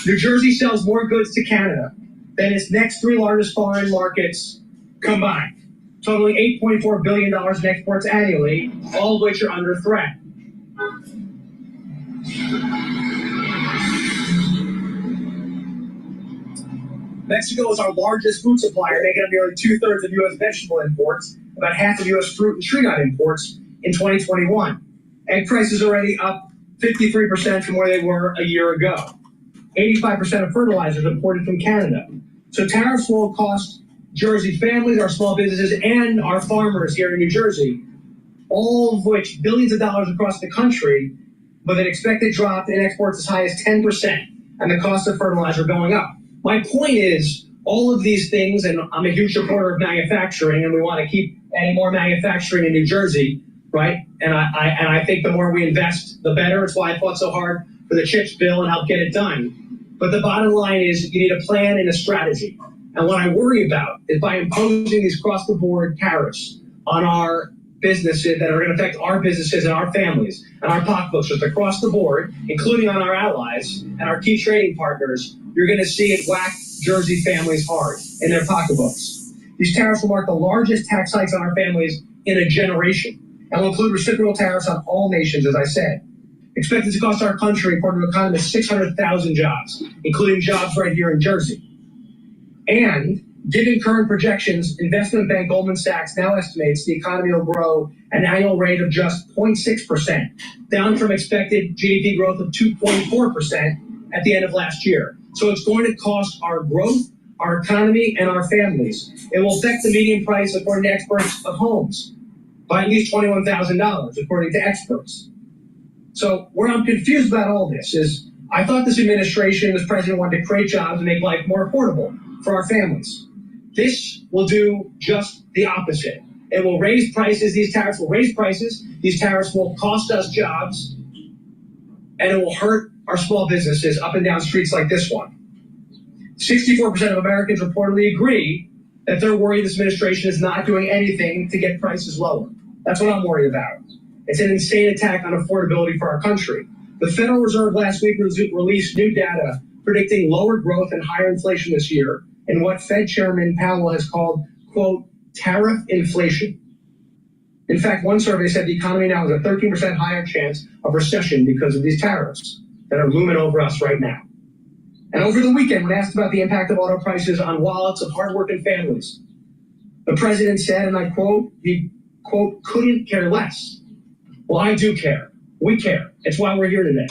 New Jersey sells more goods to Canada than its next 3 largest foreign markets combined, totaling $8.4 billion in exports annually, all of which are under threat. Mexico is our largest food supplier, making up nearly 2/3 of U.S. vegetable imports, about half of U.S. fruit and tree nut imports in 2021. Egg prices are already up 53% from where they were a year ago. 85% of fertilizer is imported from Canada. So tariffs will cost Jersey families, our small businesses, and our farmers here in New Jersey, all of which billions of dollars across the country, with an expected drop in exports as high as 10%, and the cost of fertilizer going up. My point is, all of these things, and I'm a huge supporter of manufacturing, and we want to keep adding more manufacturing in New Jersey, right? And I think the more we invest, the better. It's why I fought so hard for the CHIPS bill and helped get it done. But the bottom line is you need a plan and a strategy. And what I worry about is by imposing these cross-the-board tariffs on our businesses that are going to affect our businesses and our families and our pocketbooks just across the board, including on our allies and our key trading partners, you're going to see it whack Jersey families hard in their pocketbooks. These tariffs will mark the largest tax hikes on our families in a generation and will include reciprocal tariffs on all nations, as I said. Expected to cost our country, according to economists, 600,000 jobs, including jobs right here in Jersey. And given current projections, investment bank Goldman Sachs now estimates the economy will grow at an annual rate of just 0.6%, down from expected GDP growth of 2.4% at the end of last year. So it's going to cost our growth, our economy, and our families. It will affect the median price, according to experts, of homes by at least $21,000, according to experts. So where I'm confused about all this is I thought this administration, this president, wanted to create jobs and make life more affordable for our families. This will do just the opposite. It will raise prices. These tariffs will raise prices. These tariffs will cost us jobs, and it will hurt our small businesses up and down streets like this one. 64% of Americans reportedly agree that they're worried this administration is not doing anything to get prices lower. That's what I'm worried about. It's an insane attack on affordability for our country. The Federal Reserve last week released new data predicting lower growth and higher inflation this year in what Fed Chairman Powell has called, quote, tariff inflation. In fact, one survey said the economy now has a 13% higher chance of recession because of these tariffs that are looming over us right now. And over the weekend, when asked about the impact of auto prices on wallets of hardworking families, the president said, and I quote, he, quote, couldn't care less. Well, I do care. We care. It's why we're here today.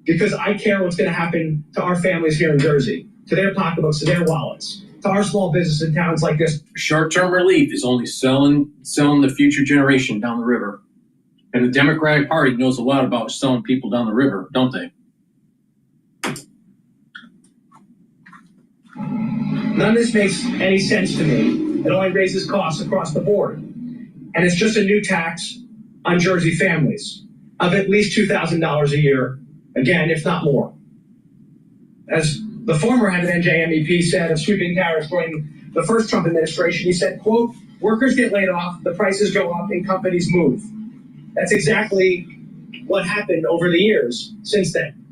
Because I care what's going to happen to our families here in Jersey, to their pocketbooks, to their wallets, to our small business in towns like this. Short-term relief is only selling the future generation down the river. And the Democratic Party knows a lot about selling people down the river, don't they? None of this makes any sense to me. It only raises costs across the board. And it's just a new tax on Jersey families of at least $2,000 a year, again, if not more. As the former head of NJMEP said of sweeping tariffs during the first Trump administration, he said, quote, workers get laid off, the prices go up, and companies move. That's exactly what happened over the years since then.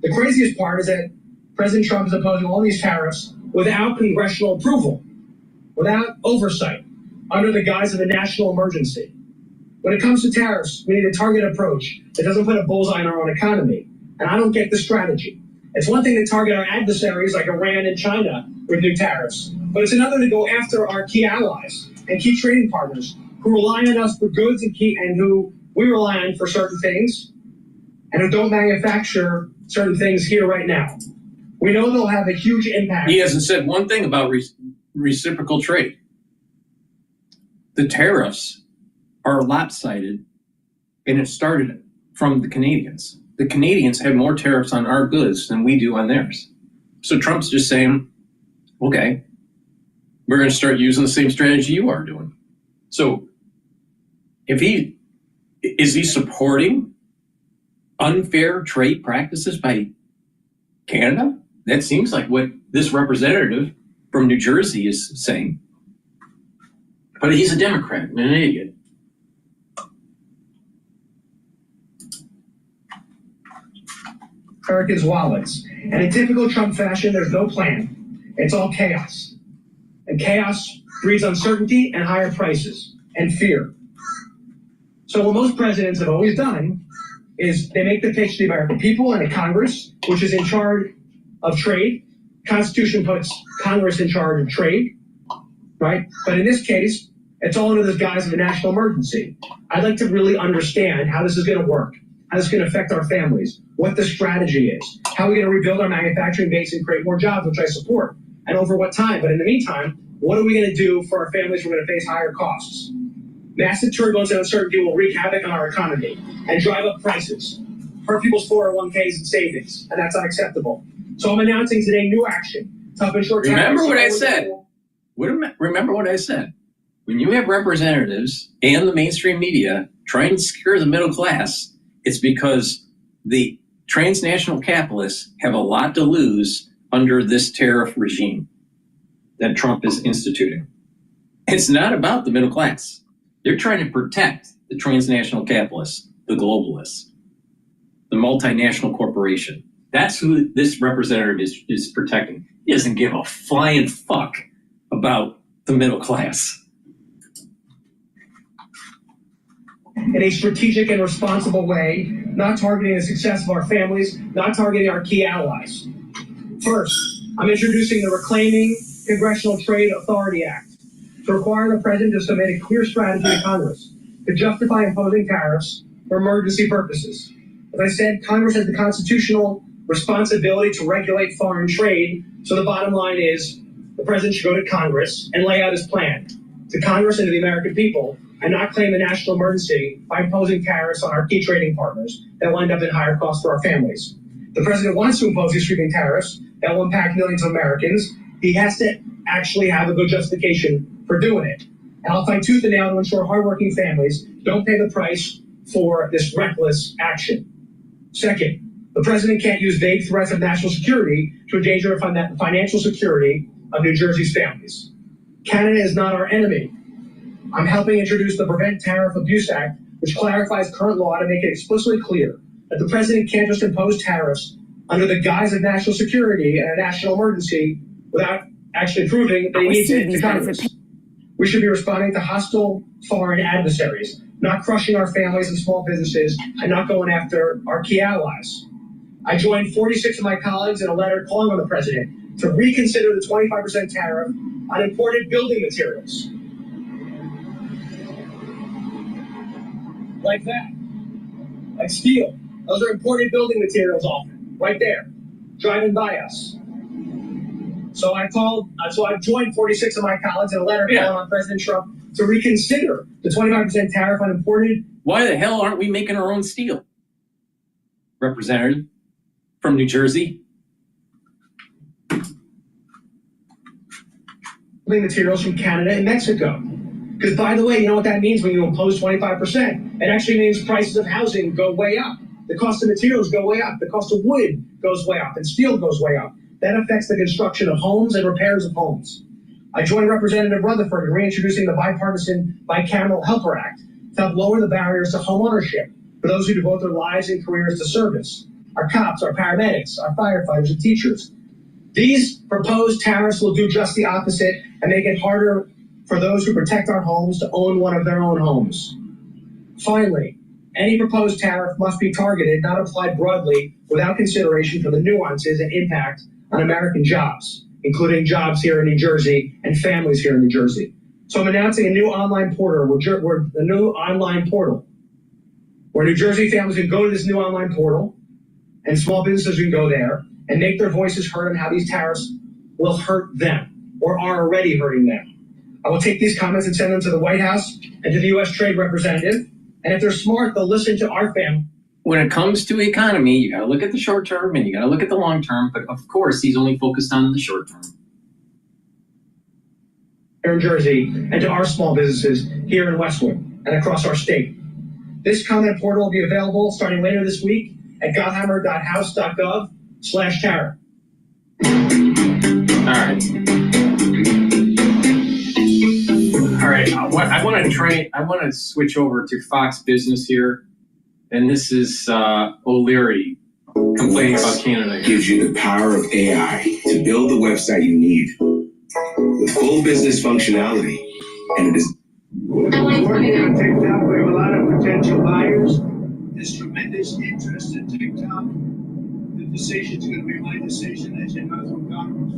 The craziest part is that President Trump is opposing all these tariffs without congressional approval, without oversight, under the guise of a national emergency. When it comes to tariffs, we need a targeted approach that doesn't put a bullseye on our own economy. And I don't get the strategy. It's one thing to target our adversaries like Iran and China with new tariffs, but it's another to go after our key allies and key trading partners who rely on us for goods and who we rely on for certain things and who don't manufacture certain things here right now. We know they'll have a huge impact. He hasn't said one thing about reciprocal trade. The tariffs are lopsided, and it started from the Canadians. The Canadians have more tariffs on our goods than we do on theirs. So Trump's just saying, okay, we're going to start using the same strategy you are doing. So is he supporting unfair trade practices by Canada? That seems like what this representative from New Jersey is saying. But he's a Democrat and an idiot. Americans' wallets. And in typical Trump fashion, there's no plan. It's all chaos. And chaos breeds uncertainty and higher prices and fear. So what most presidents have always done is they make the pitch to the American people and a Congress, which is in charge of trade. Constitution puts Congress in charge of trade, right? But in this case, it's all under the guise of a national emergency. I'd like to really understand how this is going to work. how this can affect our families, what the strategy is, how we're going to rebuild our manufacturing base and create more jobs, which I support, and over what time. But in the meantime, what are we going to do for our families who are going to face higher costs? Massive turbulence and uncertainty will wreak havoc on our economy and drive up prices, hurt people's 401ks and savings, and that's unacceptable. So I'm announcing today new action to help ensure. Remember what I said. Remember what I said. When you have representatives and the mainstream media trying to scare the middle class, it's because the transnational capitalists have a lot to lose under this tariff regime that Trump is instituting. It's not about the middle class. They're trying to protect the transnational capitalists, the globalists, the multinational corporation. That's who this representative is protecting. He doesn't give a flying fuck about the middle class. In a strategic and responsible way, not targeting the success of our families, not targeting our key allies. First, I'm introducing the Reclaiming Congressional Trade Authority Act to require the president to submit a clear strategy to Congress to justify imposing tariffs for emergency purposes. As I said, Congress has the constitutional responsibility to regulate foreign trade, so the bottom line is the president should go to Congress and lay out his plan to Congress and to the American people, and not claim a national emergency by imposing tariffs on our key trading partners that will end up in higher costs for our families. The president wants to impose these sweeping tariffs that will impact millions of Americans. He has to actually have a good justification for doing it. And I'll fight tooth and nail to ensure hardworking families don't pay the price for this reckless action. Second, the president can't use vague threats of national security to endanger the financial security of New Jersey's families. Canada is not our enemy. I'm helping introduce the Prevent Tariff Abuse Act, which clarifies current law to make it explicitly clear that the president can't just impose tariffs under the guise of national security and a national emergency without actually proving that he needs it to Congress. We should be responding to hostile foreign adversaries, not crushing our families and small businesses, and not going after our key allies. I joined 46 of my colleagues in a letter calling on the president to reconsider the 25% tariff on imported building materials. Like that. Like steel. Those are imported building materials often. Right there. Driving by us. So I joined 46 of my colleagues in a letter calling on President Trump to reconsider the 25% tariff on imported. Why the hell aren't we making our own steel? Representative from New Jersey. Building materials from Canada and Mexico. Because, by the way, you know what that means when you impose 25%? It actually means prices of housing go way up. The cost of materials go way up. The cost of wood goes way up. And steel goes way up. That affects the construction of homes and repairs of homes. I joined Representative Rutherford in reintroducing the bipartisan Bicameral Helper Act to help lower the barriers to home ownership for those who devote their lives and careers to service. Our cops, our paramedics, our firefighters, and teachers. These proposed tariffs will do just the opposite and make it harder for those who protect our homes to own one of their own homes. Finally, any proposed tariff must be targeted, not applied broadly, without consideration for the nuances and impact on American jobs, including jobs here in New Jersey and families here in New Jersey. So I'm announcing a new online portal, where New Jersey families can go to this new online portal, and small businesses can go there and make their voices heard on how these tariffs will hurt them or are already hurting them. I will take these comments and send them to the White House and to the U.S. Trade Representative. And if they're smart, they'll listen to our family. When it comes to economy, you got to look at the short term and you got to look at the long term. But of course, he's only focused on the short term. Here in Jersey, and to our small businesses here in Westwood and across our state. This comment portal will be available starting later this week at gottheimer.house.gov/tariff. All right. I want to switch over to Fox Business here, and this is O'Leary complaining about Canada. Gives you the power of AI to build the website you need with full business functionality, and it is. Working on TikTok, we have a lot of potential buyers. There's tremendous interest in TikTok. The decision's going to be my decision as you know through Congress.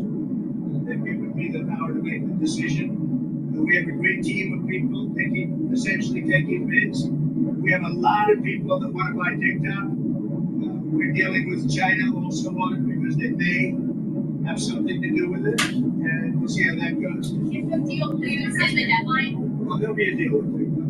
They've given me the power to make the decision. We have a great team of people essentially taking bids. We have a lot of people that want to buy TikTok. We're dealing with China also on it because they may have something to do with it, and we'll see how that goes. Is the deal, do you extend the deadline? Well, there'll be a deal with TikTok.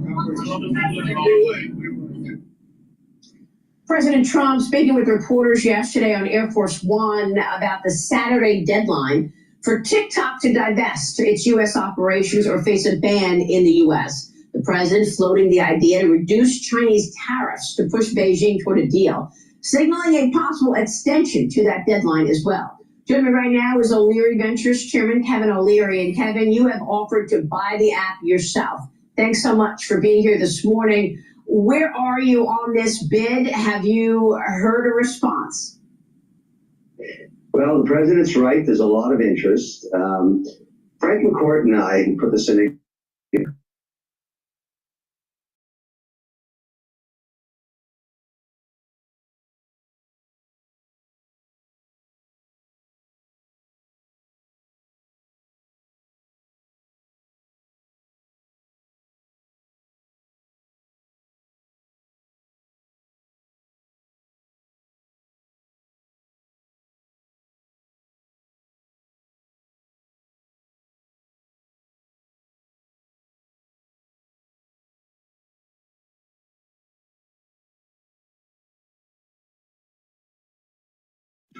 President Trump speaking with reporters yesterday on Air Force One about the Saturday deadline for TikTok to divest its U.S. operations or face a ban in the U.S. The president floating the idea to reduce Chinese tariffs to push Beijing toward a deal, signaling a possible extension to that deadline as well. Joining me right now is O'Leary Ventures Chairman Kevin O'Leary. And Kevin, you have offered to buy the app yourself. Thanks so much for being here this morning. Where are you on this bid? Have you heard a response? Well, the president's right. There's a lot of interest. Frank McCourt and I put this in a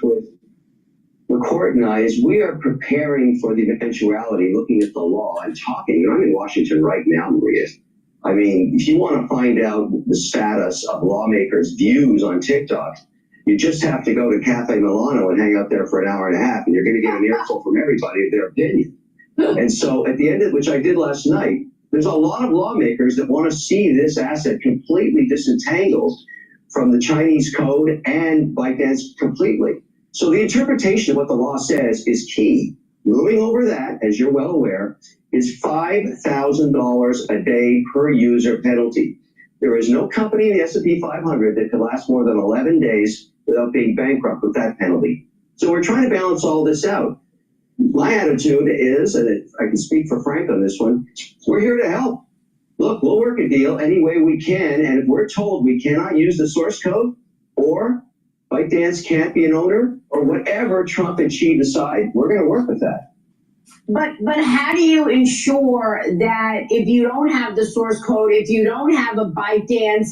with McCourt and I is we are preparing for the eventuality, looking at the law and talking. I'm in Washington right now, Maria. I mean, if you want to find out the status of lawmakers' views on TikTok, you just have to go to Cafe Milano and hang out there for an hour and a half, and you're going to get an earful from everybody of their opinion. And so at the end of which I did last night, there's a lot of lawmakers that want to see this asset completely disentangled from the Chinese code and ByteDance completely. So the interpretation of what the law says is key. Moving over that, as you're well aware, is $5,000 a day per user penalty. There is no company in the S&P 500 that could last more than 11 days without being bankrupt with that penalty. So we're trying to balance all this out. My attitude is, and I can speak for Frank on this one, we're here to help. Look, we'll work a deal any way we can, and if we're told we cannot use the source code or ByteDance can't be an owner or whatever Trump and Xi decide, we're going to work with that. But how do you ensure that if you don't have the source code, if you don't have a ByteDance,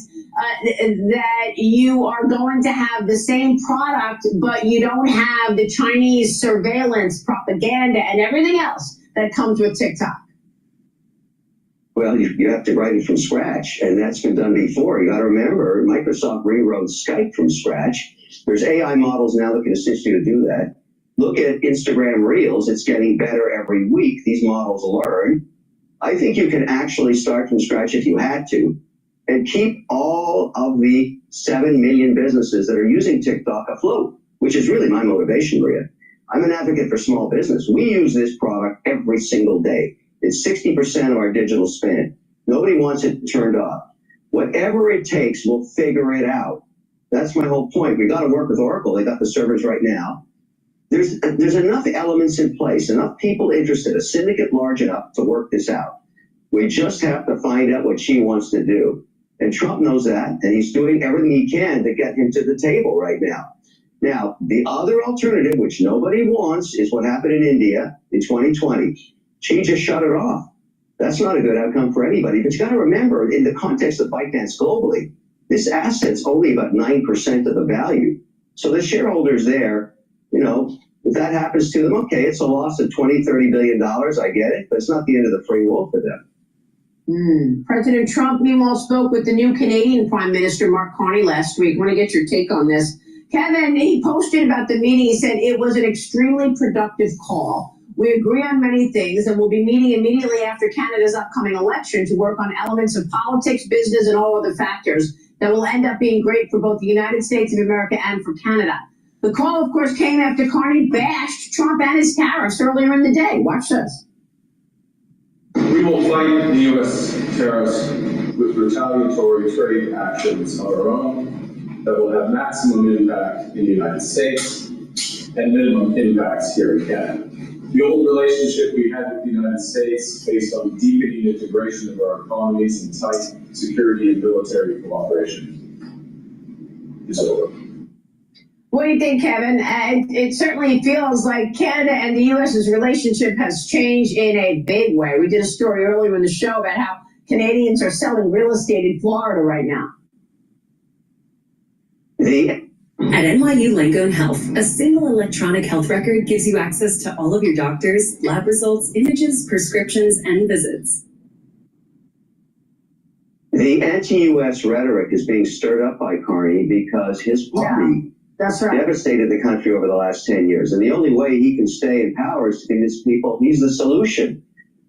that you are going to have the same product, but you don't have the Chinese surveillance, propaganda, and everything else that comes with TikTok? Well, you have to write it from scratch, and that's been done before. You got to remember, Microsoft rewrote Skype from scratch. There's AI models now that can assist you to do that. Look at Instagram Reels. It's getting better every week. These models learn. I think you can actually start from scratch if you had to and keep all of the 7 million businesses that are using TikTok afloat, which is really my motivation, Maria. I'm an advocate for small business. We use this product every single day. It's 60% of our digital spend. Nobody wants it turned off. Whatever it takes, we'll figure it out. That's my whole point. We got to work with Oracle. They got the servers right now. There's enough elements in place, enough people interested, a syndicate large enough to work this out. We just have to find out what she wants to do. And Trump knows that, and he's doing everything he can to get him to the table right now. Now, the other alternative, which nobody wants, is what happened in India in 2020. She just shut it off. That's not a good outcome for anybody. But you got to remember, in the context of ByteDance globally, this asset's only about 9% of the value. So the shareholders there, you know, if that happens to them, okay, it's a loss of $20, $30 billion. I get it, but it's not the end of the free world for them. President Trump, meanwhile, spoke with the new Canadian Prime Minister, Mark Carney, last week. I want to get your take on this. Kevin, he posted about the meeting. He said it was an extremely productive call. We agree on many things, and we'll be meeting immediately after Canada's upcoming election to work on elements of politics, business, and all other factors that will end up being great for both the United States of America and for Canada. The call, of course, came after Carney bashed Trump and his tariffs earlier in the day. Watch this. We will fight the U.S. tariffs with retaliatory trade actions of our own that will have maximum impact in the United States and minimum impacts here in Canada. The old relationship we had with the United States, based on deepening integration of our economies and tight security and military cooperation is over. What do you think, Kevin? It certainly feels like Canada and the U.S.'s relationship has changed in a big way. We did a story earlier in the show about how Canadians are selling real estate in Florida right now. At NYU Langone Health, a single electronic health record gives you access to all of your doctors, lab results, images, prescriptions, and visits. The anti-U.S. rhetoric is being stirred up by Carney because his party That's right. devastated the country over the last 10 years. And the only way he can stay in power is to convince people he's the solution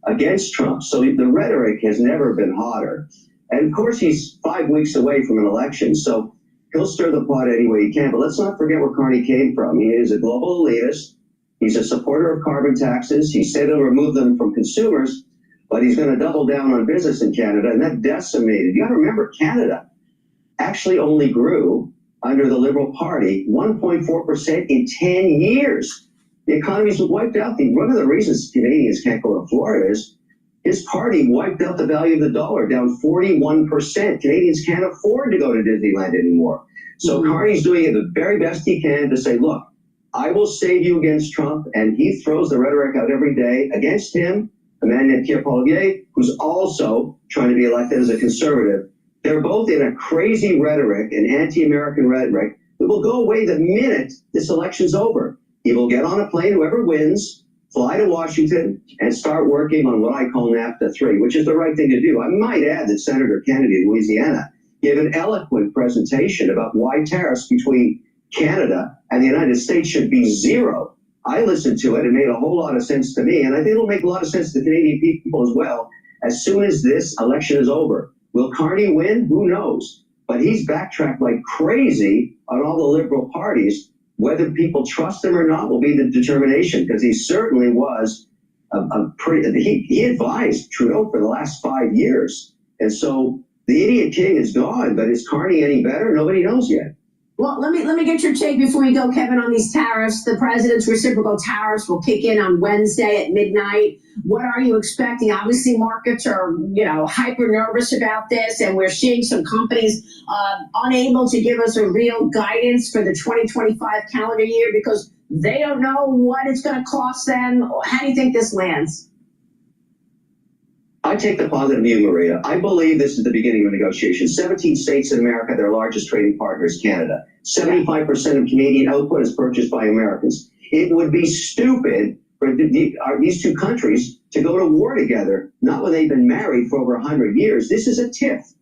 against Trump. So the rhetoric has never been hotter. And of course, he's 5 weeks away from an election. So he'll stir the pot any way he can. But let's not forget where Carney came from. He is a global elitist. He's a supporter of carbon taxes. He said he'll remove them from consumers, but he's going to double down on business in Canada. And that decimated. You got to remember, Canada actually only grew under the Liberal Party 1.4% in 10 years. The economy's wiped out. One of the reasons Canadians can't go to Florida is his party wiped out the value of the dollar, down 41%. Canadians can't afford to go to Disneyland anymore. So Carney's doing it the very best he can to say, look, I will save you against Trump. And he throws the rhetoric out every day against him, a man named DrPaulCottrell, who's also trying to be elected as a conservative. They're both in a crazy rhetoric, an anti-American rhetoric, that will go away the minute this election's over. He will get on a plane, whoever wins, fly to Washington, and start working on what I call NAFTA 3, which is the right thing to do. I might add that Senator Kennedy of Louisiana gave an eloquent presentation about why tariffs between Canada and the United States should be zero. I listened to it. It made a whole lot of sense to me, and I think it'll make a lot of sense to Canadian people as well as soon as this election is over. Will Carney win? Who knows? But he's backtracked like crazy on all the liberal parties. Whether people trust him or not will be the determination, because he certainly was he advised Trudeau for the last 5 years. And so the idiot king is gone, but is Carney any better? Nobody knows yet. Well, let me get your take before we go, Kevin, on these tariffs. The president's reciprocal tariffs will kick in on Wednesday at midnight. What are you expecting? Obviously, markets are, hyper nervous about this, and we're seeing some companies unable to give us a real guidance for the 2025 calendar year because they don't know what it's going to cost them. How do you think this lands? I take the positive view, Maria. I believe this is the beginning of negotiations. 17 states in America, their largest trading partner is Canada. 75% of Canadian output is purchased by Americans. It would be stupid for these two countries to go to war together, not when they've been married for over 100 years. This is a tiff.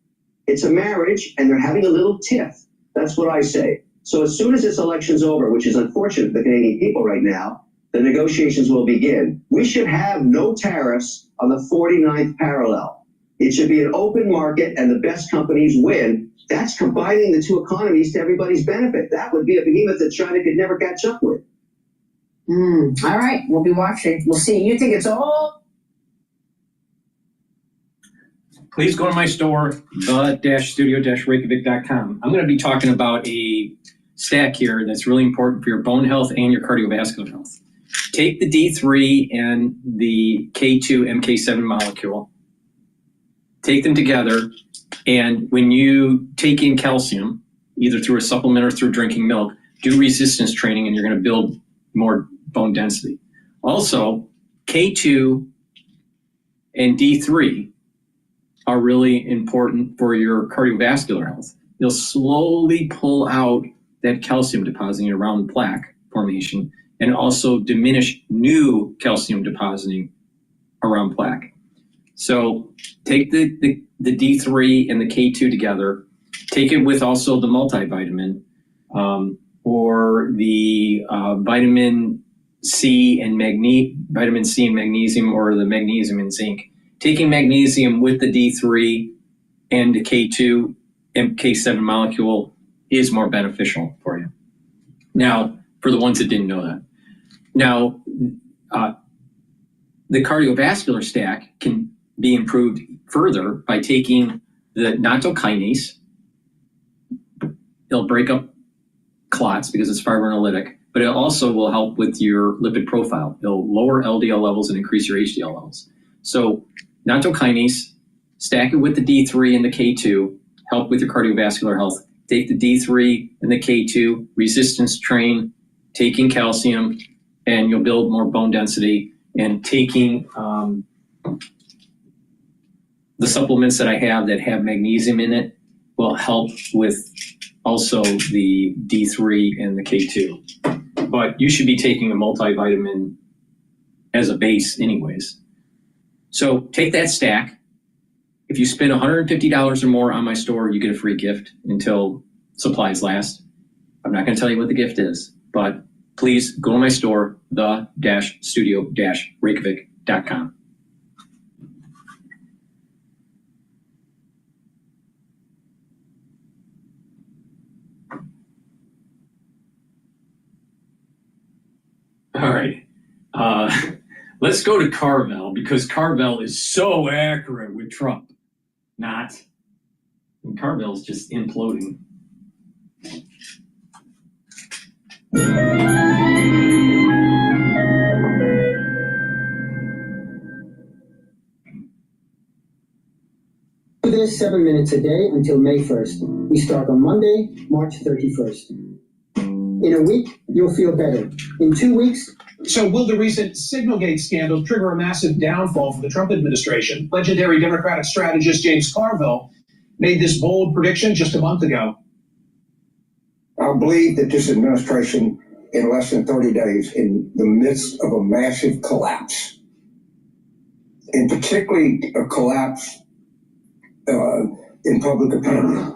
It's a marriage, and they're having a little tiff. That's what I say. So as soon as this election's over, which is unfortunate for the Canadian people right now, the negotiations will begin. We should have no tariffs on the 49th parallel. It should be an open market and the best companies win. That's combining the two economies to everybody's benefit. That would be a behemoth that China could never catch up with. All right, we'll be watching. We'll see. You think it's all? Please go to my store, the-studio-reykjavik.com. I'm going to be talking about a stack here that's really important for your bone health and your cardiovascular health. Take the D3 and the K2 MK7 molecule, take them together, and when you take in calcium, either through a supplement or through drinking milk, do resistance training and you're going to build more bone density. Also, K2 and D3 are really important for your cardiovascular health. They'll slowly pull out that calcium depositing around plaque formation and also diminish new calcium depositing around plaque. So take the D3 and the K2 together, take it with also the multivitamin or the vitamin C and magnesium or the magnesium and zinc. Taking magnesium with the D3 and the K2 MK7 molecule is more beneficial for you. Now, for the ones that didn't know that. Now, the cardiovascular stack can be improved further by taking the nattokinase. It'll break up clots because it's fibrinolytic, but it also will help with your lipid profile. It'll lower LDL levels and increase your HDL levels. So nattokinase stack it with the D3 and the K2, help with your cardiovascular health. Take the D3 and the K2, resistance train, taking calcium, and you'll build more bone density. And taking the supplements that I have that have magnesium in it will help with also the D3 and the K2. But you should be taking a multivitamin as a base anyways. So take that stack. If you spend $150 or more on my store, you get a free gift until supplies last. I'm not going to tell you what the gift is, but please go to my store, the-studio-reykjavik.com. All right. Let's go to Carvel, because Carvel is so accurate with Trump. Not. And Carvel's just imploding. Do this 7 minutes a day until May 1st. We start on Monday, March 31st. In a week, you'll feel better. In 2 weeks. So will the recent Signalgate scandal trigger a massive downfall for the Trump administration? Legendary Democratic strategist James Carville made this bold prediction just a month ago. I believe that this administration, in less than 30 days, in the midst of a massive collapse, and particularly a collapse in public opinion.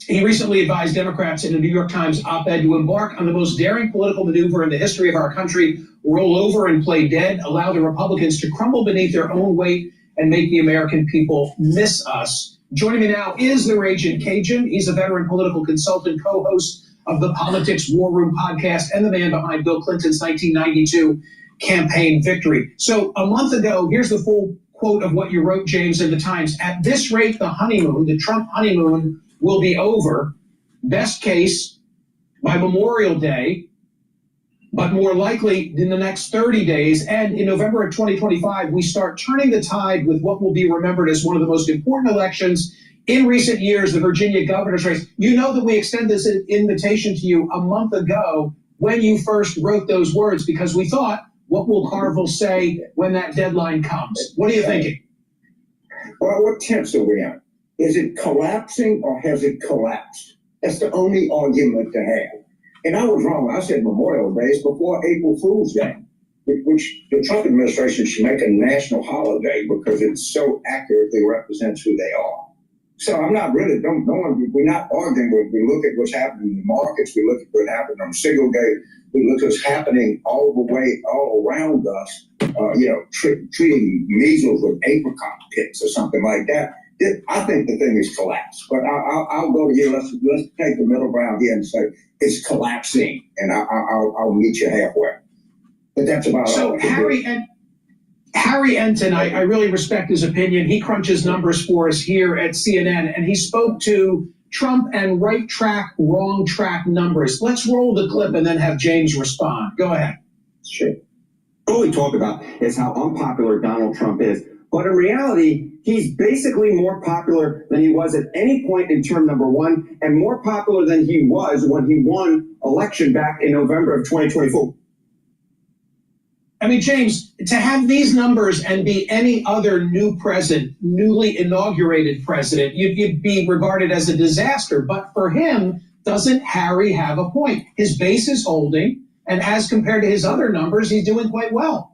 He recently advised Democrats in a New York Times op-ed to embark on the most daring political maneuver in the history of our country, roll over and play dead, allow the Republicans to crumble beneath their own weight, and make the American people miss us. Joining me now is the Raging Cajun. He's a veteran political consultant, co-host of the Politics War Room podcast, and the man behind Bill Clinton's 1992 campaign victory. So a month ago, here's the full quote of what you wrote, James, in the Times. At this rate, the honeymoon, the Trump honeymoon, will be over, best case, by Memorial Day, but more likely in the next 30 days. And in November of 2025, we start turning the tide with what will be remembered as one of the most important elections in recent years, the Virginia governor's race. You know that we extended this invitation to you a month ago when you first wrote those words, because we thought, what will Carville say when that deadline comes? What are you thinking? Well, what tense are we in? Is it collapsing or has it collapsed? That's the only argument to have. And I was wrong. I said Memorial Day is before April Fool's Day, which the Trump administration should make a national holiday because it so accurately represents who they are. So I'm not really, we're not arguing. We look at what's happening in the markets. We look at what happened on Signalgate. We look at what's happening all around us, treating measles with apricot pits or something like that. I think the thing is collapsed, but I'll go to you. Let's take the middle ground here and say it's collapsing, and I'll meet you halfway. But that's about so all. Harry Enton, I really respect his opinion. He crunches numbers for us here at CNN, and he spoke to Trump and right track, wrong track numbers. Let's roll the clip and then have James respond. Go ahead. Sure. All we talk about is how unpopular Donald Trump is. But in reality, he's basically more popular than he was at any point in term number one, and more popular than he was when he won election back in November of 2024. I mean, James, to have these numbers and be any other new president, newly inaugurated president, you'd be regarded as a disaster. But for him, doesn't Harry have a point? His base is holding, and as compared to his other numbers, he's doing quite well.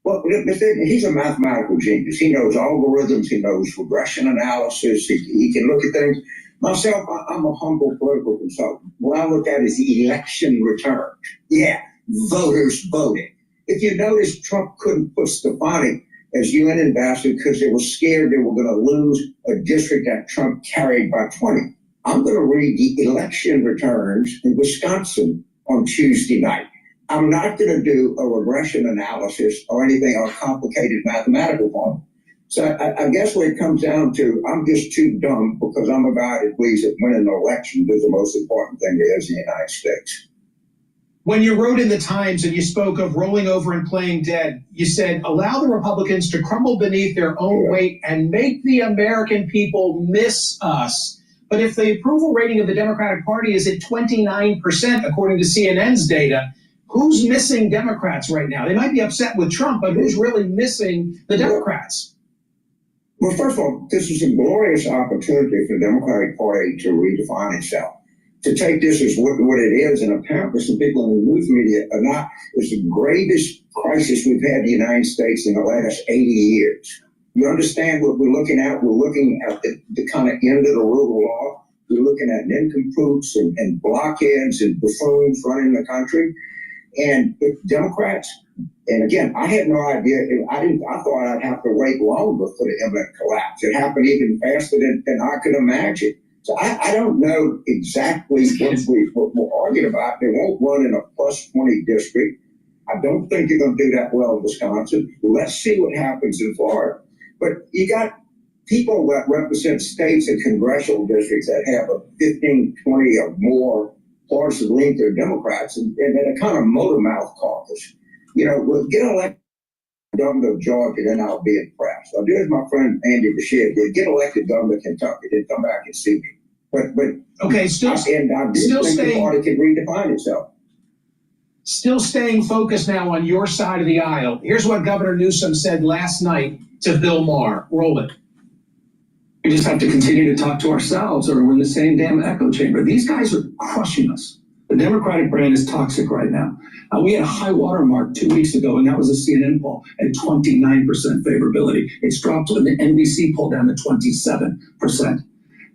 Well, he's a mathematical genius. He knows algorithms. He knows regression analysis. He can look at things. Myself, I'm a humble political consultant. What I look at is the election return. Yeah, voters voting. If you notice, Trump couldn't put Stefani as UN ambassador because they were scared they were going to lose a district that Trump carried by 20. I'm going to read the election returns in Wisconsin on Tuesday night. I'm not going to do a regression analysis or anything or complicated mathematical formula. So I guess what it comes down to, I'm just too dumb because I'm a guy that believes that winning an election is the most important thing there is in the United States. When you wrote in the Times and you spoke of rolling over and playing dead, you said, allow the Republicans to crumble beneath their own weight and make the American people miss us. But if the approval rating of the Democratic Party is at 29%, according to CNN's data, who's missing Democrats right now? They might be upset with Trump, but who's really missing the Democrats? Well, first of all, this is a glorious opportunity for the Democratic Party to redefine itself. To take this as what it is, and apparently some people in the news media are not, is the greatest crisis we've had in the United States in the last 80 years. You understand what we're looking at? We're looking at the kind of end of the rule of law. We're looking at nincompoops and blockheads and buffoons running the country. And if Democrats, and again, I had no idea, I thought I'd have to wait longer for the imminent collapse. It happened even faster than I could imagine. So I don't know exactly what we're arguing about. They won't run in a plus 20 district. I don't think they're going to do that well in Wisconsin. Let's see what happens in Florida. But you got people that represent states and congressional districts that have a 15, 20 or more partisan link to Democrats, and they're kind of motor mouth caucus. You know, we'll get elected governor of Georgia, then I'll be impressed. I'll do as my friend Andy Bashir did, get elected governor of Kentucky, then come back and see me. But okay, still think the party can redefine itself. Still staying focused now on your side of the aisle. Here's what Governor Newsom said last night to Bill Maher. Roll it. We just have to continue to talk to ourselves, or we're in the same damn echo chamber. These guys are crushing us. The Democratic brand is toxic right now. We had a high water mark 2 weeks ago, and that was a CNN poll at 29% favorability. It's dropped to the NBC poll down to 27%.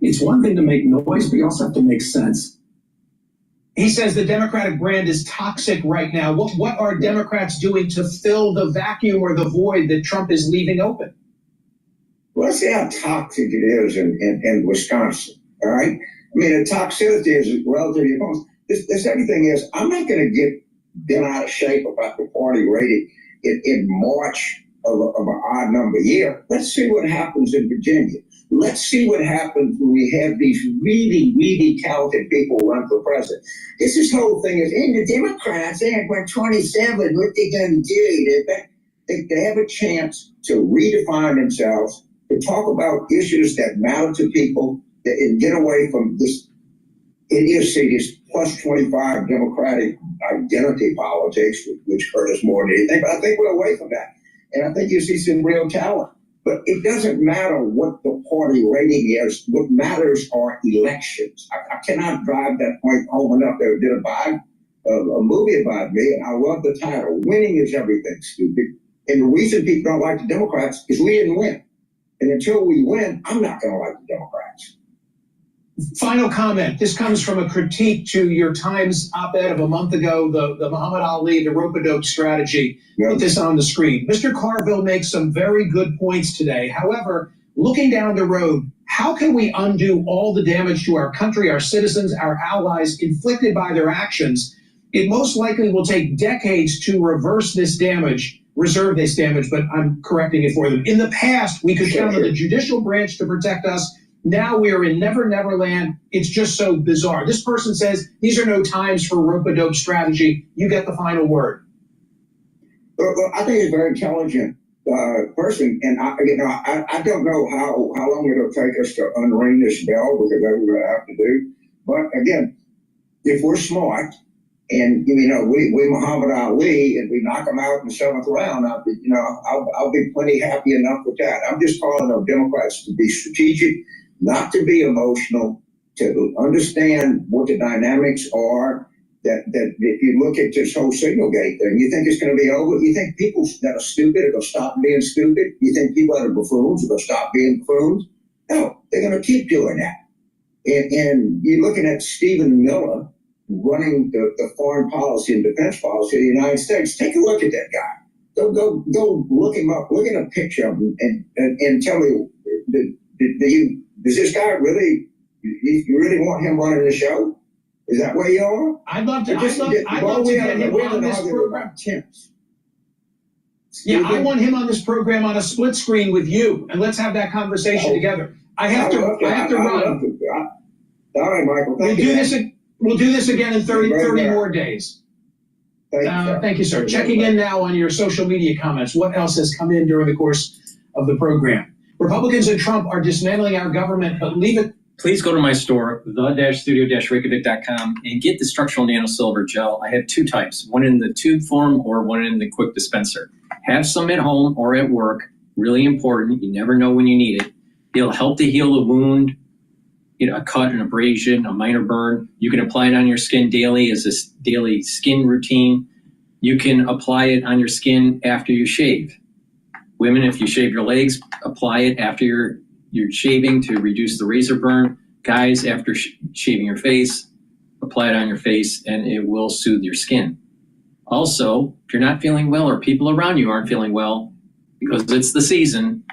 It's one thing to make noise, but you also have to make sense. He says the Democratic brand is toxic right now. What are Democrats doing to fill the vacuum or the void that Trump is leaving open? Well, let's see how toxic it is in Wisconsin, all right? I mean, the toxicity is relatively opposed. This everything is, I'm not going to get bent out of shape about the party rating in March of an odd number year. Let's see what happens in Virginia. Let's see what happens when we have these really, really talented people run for president. This whole thing is, and the Democrats, they have about 27, what they going to do? They have a chance to redefine themselves, to talk about issues that matter to people, and get away from this idiocy, this plus 25 Democratic identity politics, which hurt us more than anything. But I think we're away from that. And I think you see some real talent. But it doesn't matter what the party rating is. What matters are elections. I cannot drive that point home enough. There did a movie about me, and I love the title. Winning is everything, stupid. And the reason people don't like the Democrats is we didn't win. And until we win, I'm not going to like the Democrats. Final comment. This comes from a critique to your Times op-ed of a month ago, the Muhammad Ali, the rope-a-dope strategy. Put this on the screen. Mr. Carville makes some very good points today. However, looking down the road, how can we undo all the damage to our country, our citizens, our allies inflicted by their actions? It most likely will take decades to reverse this damage, reserve this damage, but I'm correcting it for them. In the past, we could count on the judicial branch to protect us. Now we are in Never Never Land. It's just so bizarre. This person says these are no times for rope-a-dope strategy. You get the final word. Well, I think he's a very intelligent person, and I don't know how long it'll take us to unring this bell, because that's what we have to do. But again, if we're smart, and we Muhammad Ali, and we knock him out in the 7th round, I'll be plenty happy enough with that. I'm just calling on Democrats to be strategic, not to be emotional, to understand what the dynamics are. That if you look at this whole Signalgate thing, you think it's going to be over? You think people that are stupid are going to stop being stupid? You think people that are buffoons are going to stop being buffoons? No, they're going to keep doing that. And you're looking at Stephen Miller running the foreign policy and defense policy of the United States. Take a look at that guy. Go look him up. Look at a picture of him and tell me, does this guy really, you really want him running the show? Is that where you are? I'd love to get him on this program. Yeah, I want him on this program on a split screen with you, and let's have that conversation together. I have to run. All right, Michael. We'll do this again in 30 more days. Thank you, sir. Checking in now on your social media comments. What else has come in during the course of the program? Republicans and Trump are dismantling our government, but leave it. Please go to my store, the-studio-reykjavik.com, and get the structural nano silver gel. I have two types, one in the tube form or one in the quick dispenser. Have some at home or at work. Really important. You never know when you need it. It'll help to heal a wound, a cut, an abrasion, a minor burn. You can apply it on your skin daily as a daily skin routine. You can apply it on your skin after you shave. Women, if you shave your legs, apply it after you're shaving to reduce the razor burn. Guys, after shaving your face, apply it on your face and it will soothe your skin. Also, if you're not feeling well or people around you aren't feeling well, because it's the season,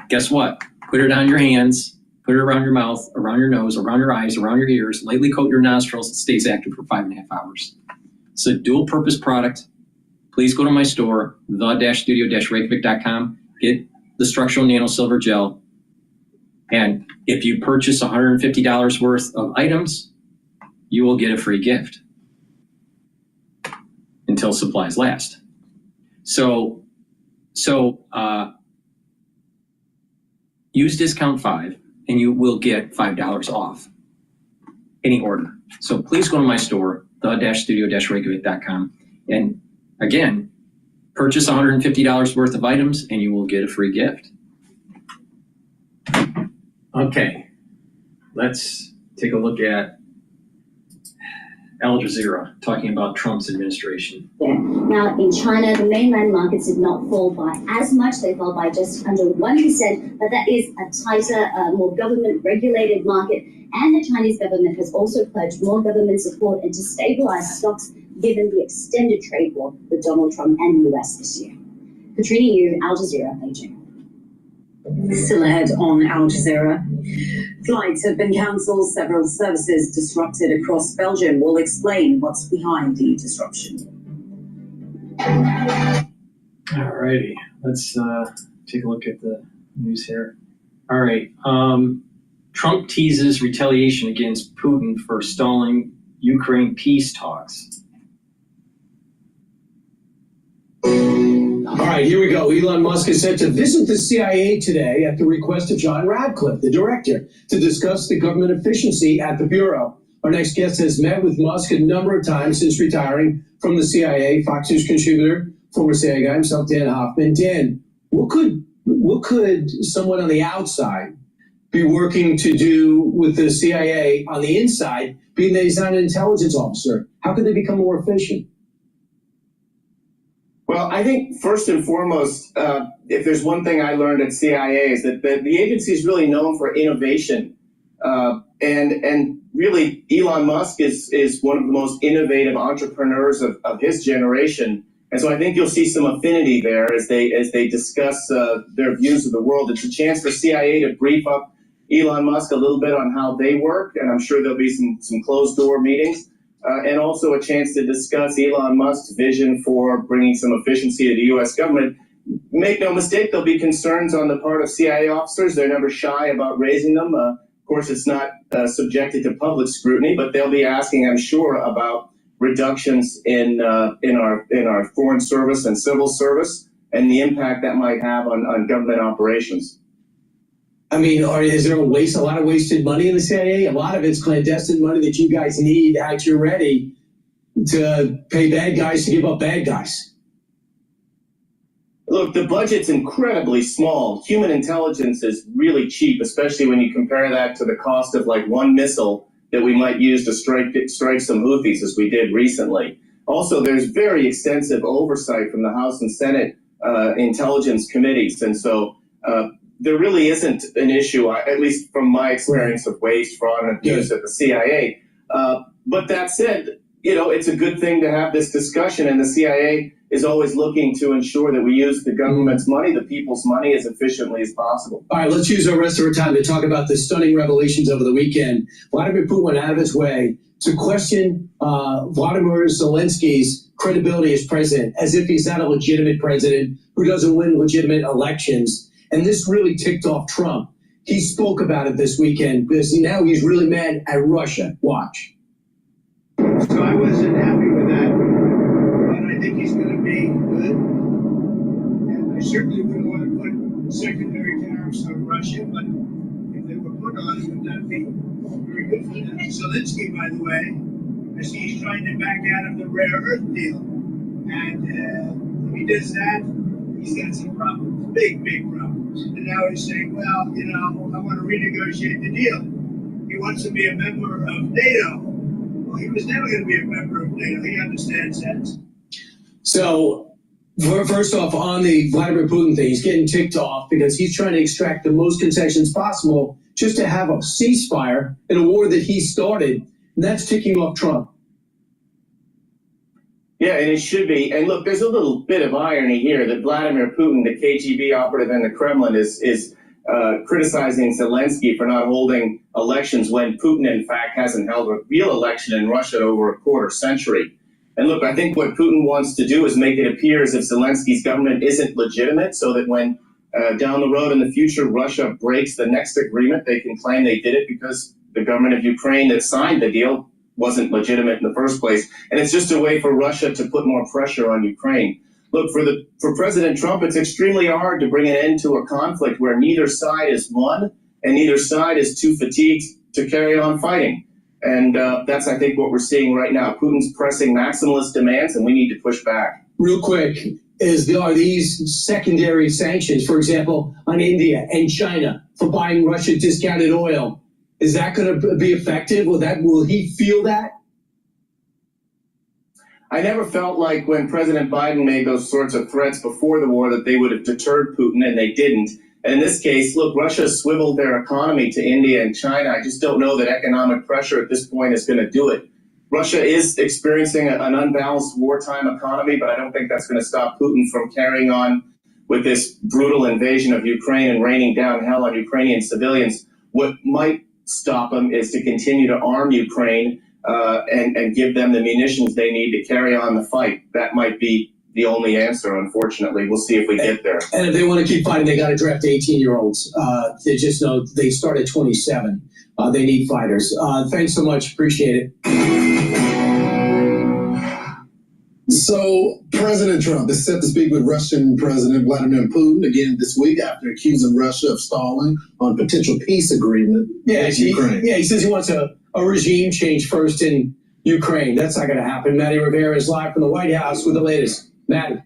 guess what? Put it on your hands, put it around your mouth, around your nose, around your eyes, around your ears, lightly coat your nostrils. It stays active for 5.5 hours. It's a dual purpose product. Please go to my store, the-studio-reykjavik.com, get the structural nano silver gel. And if you purchase $150 worth of items, you will get a free gift until supplies last. So use discount 5 and you will get $5 off any order. So please go to my store, the-studio-reykjavik.com, and again, purchase $150 worth of items and you will get a free gift. Okay, let's take a look at Al Jazeera talking about Trump's administration. Yeah. Now, in China, the mainland markets did not fall by as much. They fell by just under 1%, but that is a tighter, more government-regulated market. And the Chinese government has also pledged more government support and to stabilize stocks given the extended trade war with Donald Trump and the US this year. Katrina Yu, Al Jazeera, Beijing. Still ahead on Al Jazeera. Flights have been cancelled, several services disrupted across Belgium. We'll explain what's behind the disruption. All righty, let's take a look at the news here. All right, Trump teases retaliation against Putin for stalling Ukraine peace talks. All right, here we go. Elon Musk is set to visit the CIA today at the request of John Radcliffe, the director, to discuss the government efficiency at the Bureau. Our next guest has met with Musk a number of times since retiring from the CIA. Fox News contributor, former CIA guy himself, Dan Hoffman. Dan, what could someone on the outside be working to do with the CIA on the inside, being that he's not an intelligence officer? How could they become more efficient? Well, I think first and foremost, if there's one thing I learned at CIA is that the agency is really known for innovation. And really, Elon Musk is one of the most innovative entrepreneurs of his generation. And so I think you'll see some affinity there as they discuss their views of the world. It's a chance for CIA to brief up Elon Musk a little bit on how they work, and I'm sure there'll be some closed-door meetings. And also a chance to discuss Elon Musk's vision for bringing some efficiency to the U.S. government. Make no mistake, there'll be concerns on the part of CIA officers. They're never shy about raising them. Of course, it's not subjected to public scrutiny, but they'll be asking, I'm sure, about reductions in our foreign service and civil service and the impact that might have on government operations. I mean, is there a lot of wasted money in the CIA? A lot of it's clandestine money that you guys need at your ready to pay bad guys to give up bad guys. Look, the budget's incredibly small. Human intelligence is really cheap, especially when you compare that to the cost of like one missile that we might use to strike some Houthis, as we did recently. Also, there's very extensive oversight from the House and Senate intelligence committees, and so there really isn't an issue, at least from my experience of waste, fraud, and abuse at the CIA. But that said, it's a good thing to have this discussion, and the CIA is always looking to ensure that we use the government's money, the people's money, as efficiently as possible. All right, let's use the rest of our time to talk about the stunning revelations over the weekend. Vladimir Putin went out of his way to question Vladimir Zelensky's credibility as president, as if he's not a legitimate president who doesn't win legitimate elections. And this really ticked off Trump. He spoke about it this weekend because now he's really mad at Russia. Watch. So I wasn't happy with that. think he's going to be good. And I certainly wouldn't want to put secondary tariffs on Russia, but if they were put on, it would not be very good for them. Zelensky, by the way, I see he's trying to back out of the rare earth deal. And if he does that, he's got some problems, big problems. And now he's saying, well, you know, I want to renegotiate the deal. He wants to be a member of NATO. Well, he was never going to be a member of NATO. He understands that. So, first off, on the Vladimir Putin thing, he's getting ticked off because he's trying to extract the most concessions possible just to have a ceasefire in a war that he started, and that's ticking off Trump. Yeah, and it should be. And look, there's a little bit of irony here that Vladimir Putin, the KGB operative in the Kremlin, is criticizing Zelensky for not holding elections when Putin, in fact, hasn't held a real election in Russia over a quarter century. And look, I think what Putin wants to do is make it appear as if Zelensky's government isn't legitimate, so that when down the road in the future Russia breaks the next agreement, they can claim they did it because the government of Ukraine that signed the deal wasn't legitimate in the first place. And it's just a way for Russia to put more pressure on Ukraine. Look, for President Trump, it's extremely hard to bring an end to a conflict where neither side is won and neither side is too fatigued to carry on fighting. And that's, I think, what we're seeing right now. Putin's pressing maximalist demands, and we need to push back. Real quick, are these secondary sanctions, for example, on India and China for buying Russia discounted oil, is that going to be effective? Will he feel that? I never felt like when President Biden made those sorts of threats before the war that they would have deterred Putin, and they didn't. And in this case, look, Russia swiveled their economy to India and China. I just don't know that economic pressure at this point is going to do it. Russia is experiencing an unbalanced wartime economy, but I don't think that's going to stop Putin from carrying on with this brutal invasion of Ukraine and raining down hell on Ukrainian civilians. What might stop him is to continue to arm Ukraine and give them the munitions they need to carry on the fight. That might be the only answer, unfortunately. We'll see if we get there. And if they want to keep fighting, they got to draft 18-year-olds. They just know they start at 27. They need fighters. Thanks so much. Appreciate it. So President Trump is set to speak with Russian President Vladimir Putin again this week after accusing Russia of stalling on potential peace agreement with Ukraine. He says he wants a regime change first in Ukraine. That's not going to happen. Maddie Rivera is live from the White House with the latest. Maddie.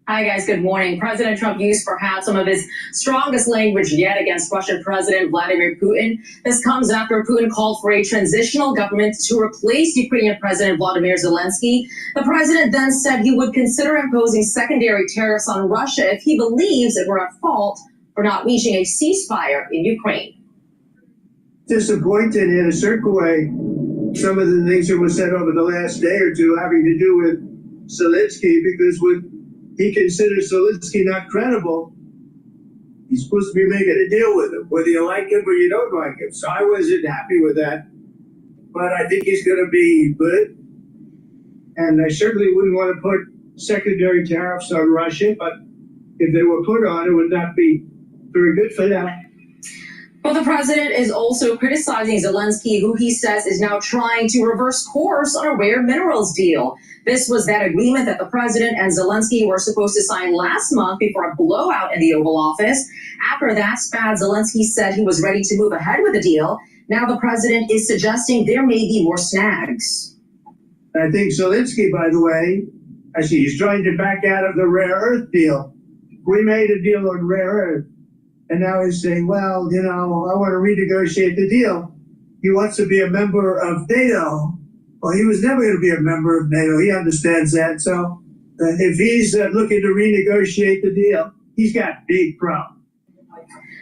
Hi, guys. Good morning. President Trump used perhaps some of his strongest language yet against Russian President Vladimir Putin. This comes after Putin called for a transitional government to replace Ukrainian President Volodymyr Zelensky. The president then said he would consider imposing secondary tariffs on Russia if he believes it were at fault for not reaching a ceasefire in Ukraine. Disappointed in a certain way some of the things that were said over the last day or two having to do with Zelensky, because when he considers Zelensky not credible, he's supposed to be making a deal with him, whether you like him or you don't like him. So I wasn't happy with that. But I think he's going to be good. And I certainly wouldn't want to put secondary tariffs on Russia, but if they were put on, it would not be very good for them. But the president is also criticizing Zelensky, who he says is now trying to reverse course on a rare minerals deal. This was that agreement that the president and Zelensky were supposed to sign last month before a blowout in the Oval Office. After that spat, Zelensky said he was ready to move ahead with the deal. Now the president is suggesting there may be more snags. I think Zelensky, by the way, I see he's trying to back out of the rare earth deal. We made a deal on rare earth. And now he's saying, well, you know, I want to renegotiate the deal. He wants to be a member of NATO. Well, he was never going to be a member of NATO. He understands that. So if he's looking to renegotiate the deal, he's got big problems.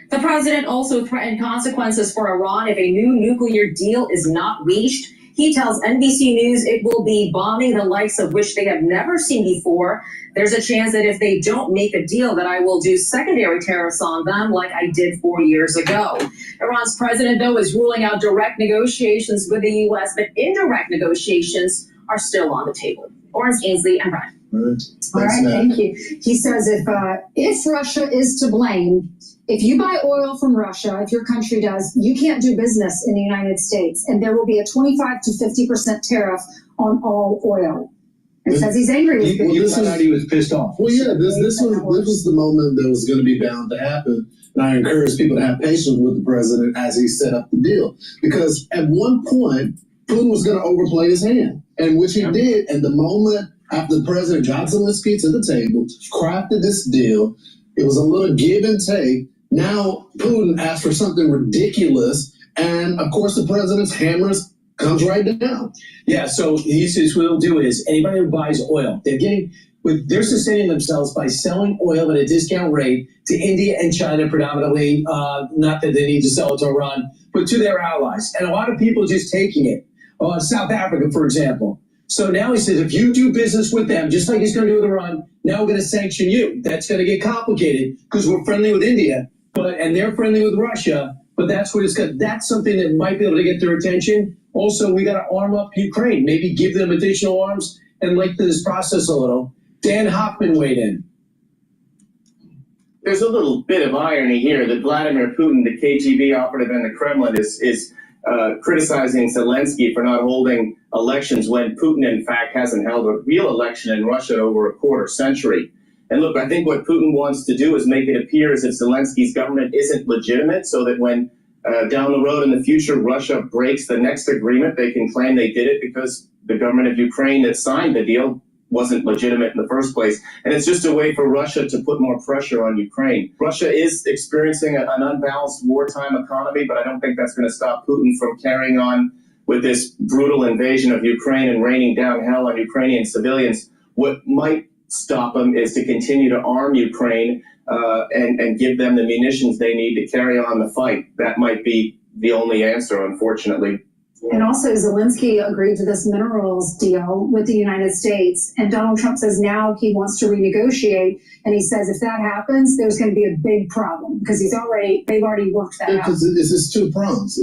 The president also threatened consequences for Iran if a new nuclear deal is not reached. He tells NBC News it will be bombing the likes of which they have never seen before. There's a chance that if they don't make a deal, that I will do secondary tariffs on them like I did 4 years ago. Iran's president, though, is ruling out direct negotiations with the U.S., but indirect negotiations are still on the table. Lawrence Ainsley and Brad. All right, thank you. He says if Russia is to blame, if you buy oil from Russia, if your country does, you can't do business in the United States, and there will be a 25 to 50% tariff on all oil. and says he's angry with Putin. You found out he was pissed off. Well, yeah, this was the moment that was going to be bound to happen. And I encourage people to have patience with the president as he set up the deal. Because at one point, Putin was going to overplay his hand, and which he did. And the moment after the president got Zelensky to the table, crafted this deal, it was a little give and take. Now Putin asked for something ridiculous, and of course the president's hammers comes right down. Yeah, so he says what he'll do is anybody who buys oil, they're sustaining themselves by selling oil at a discount rate to India and China predominantly, not that they need to sell it to Iran, but to their allies. And a lot of people are just taking it. South Africa, for example. So now he says, if you do business with them, just like he's going to do with Iran, now we're going to sanction you. That's going to get complicated because we're friendly with India, and they're friendly with Russia. But that's what that's something that might be able to get their attention. Also, we got to arm up Ukraine, maybe give them additional arms and lengthen this process a little. Dan Hoffman weighed in. There's a little bit of irony here that Vladimir Putin, the KGB operative in the Kremlin, is criticizing Zelensky for not holding elections when Putin, in fact, hasn't held a real election in Russia in over a quarter century. And look, I think what Putin wants to do is make it appear as if Zelensky's government isn't legitimate, so that when down the road in the future Russia breaks the next agreement, they can claim they did it because the government of Ukraine that signed the deal wasn't legitimate in the first place. And it's just a way for Russia to put more pressure on Ukraine. Russia is experiencing an unbalanced wartime economy, but I don't think that's going to stop Putin from carrying on with this brutal invasion of Ukraine and raining down hell on Ukrainian civilians. What might stop him is to continue to arm Ukraine and give them the munitions they need to carry on the fight. That might be the only answer, unfortunately. And also, Zelensky agreed to this minerals deal with the United States. And Donald Trump says now he wants to renegotiate. And he says if that happens, there's going to be a big problem because they've already worked that out. Because it's two prongs.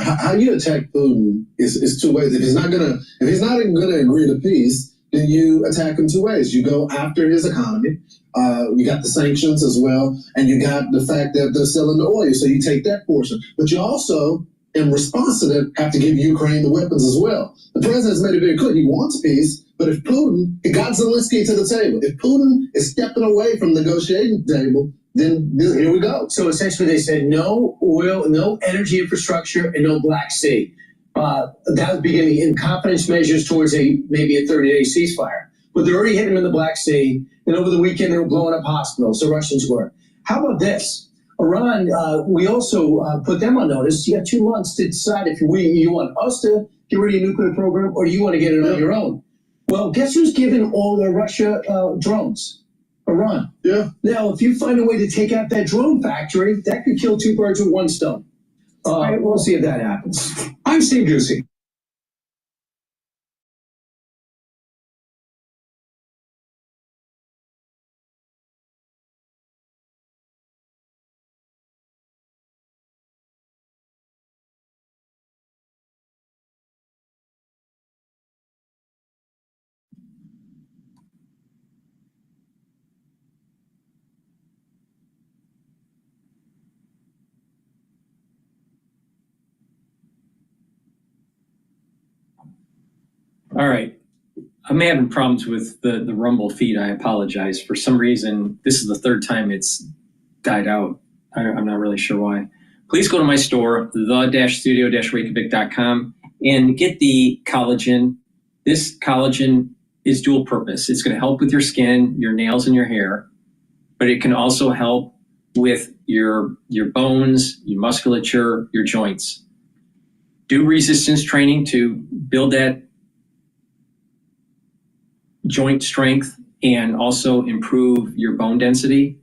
How you attack Putin is two ways. If he's not going to agree to peace, then you attack him two ways. You go after his economy. You got the sanctions as well, and you got the fact that they're selling the oil. So you take that portion, but you also, in response to that, have to give Ukraine the weapons as well. The president's made it very clear he wants peace, but if Putin, he got Zelensky to the table. If Putin is stepping away from the negotiating table, then here we go. So essentially they said no oil, no energy infrastructure, and no Black Sea. That would be giving incompetence measures towards maybe a 30-day ceasefire. But they're already hitting them in the Black Sea, and over the weekend they were blowing up hospitals, the Russians were. How about this? Iran, we also put them on notice. You got 2 months to decide if you want us to get rid of your nuclear program or you want to get it on your own. Well, guess who's giving all the Russia drones? Iran. Yeah. Now, if you find a way to take out that drone factory, that could kill 2 birds with 1 stone. We'll see if that happens. I'm Steve Busey. All right. I'm having problems with the Rumble feed. I apologize. For some reason, this is the 3rd time it's died out. I'm not really sure why. Please go to my store, the-studio-reykjavik.com, and get the collagen. This collagen is dual purpose. It's going to help with your skin, your nails, and your hair, but it can also help with your bones, your musculature, your joints. Do resistance training to build that joint strength and also improve your bone density.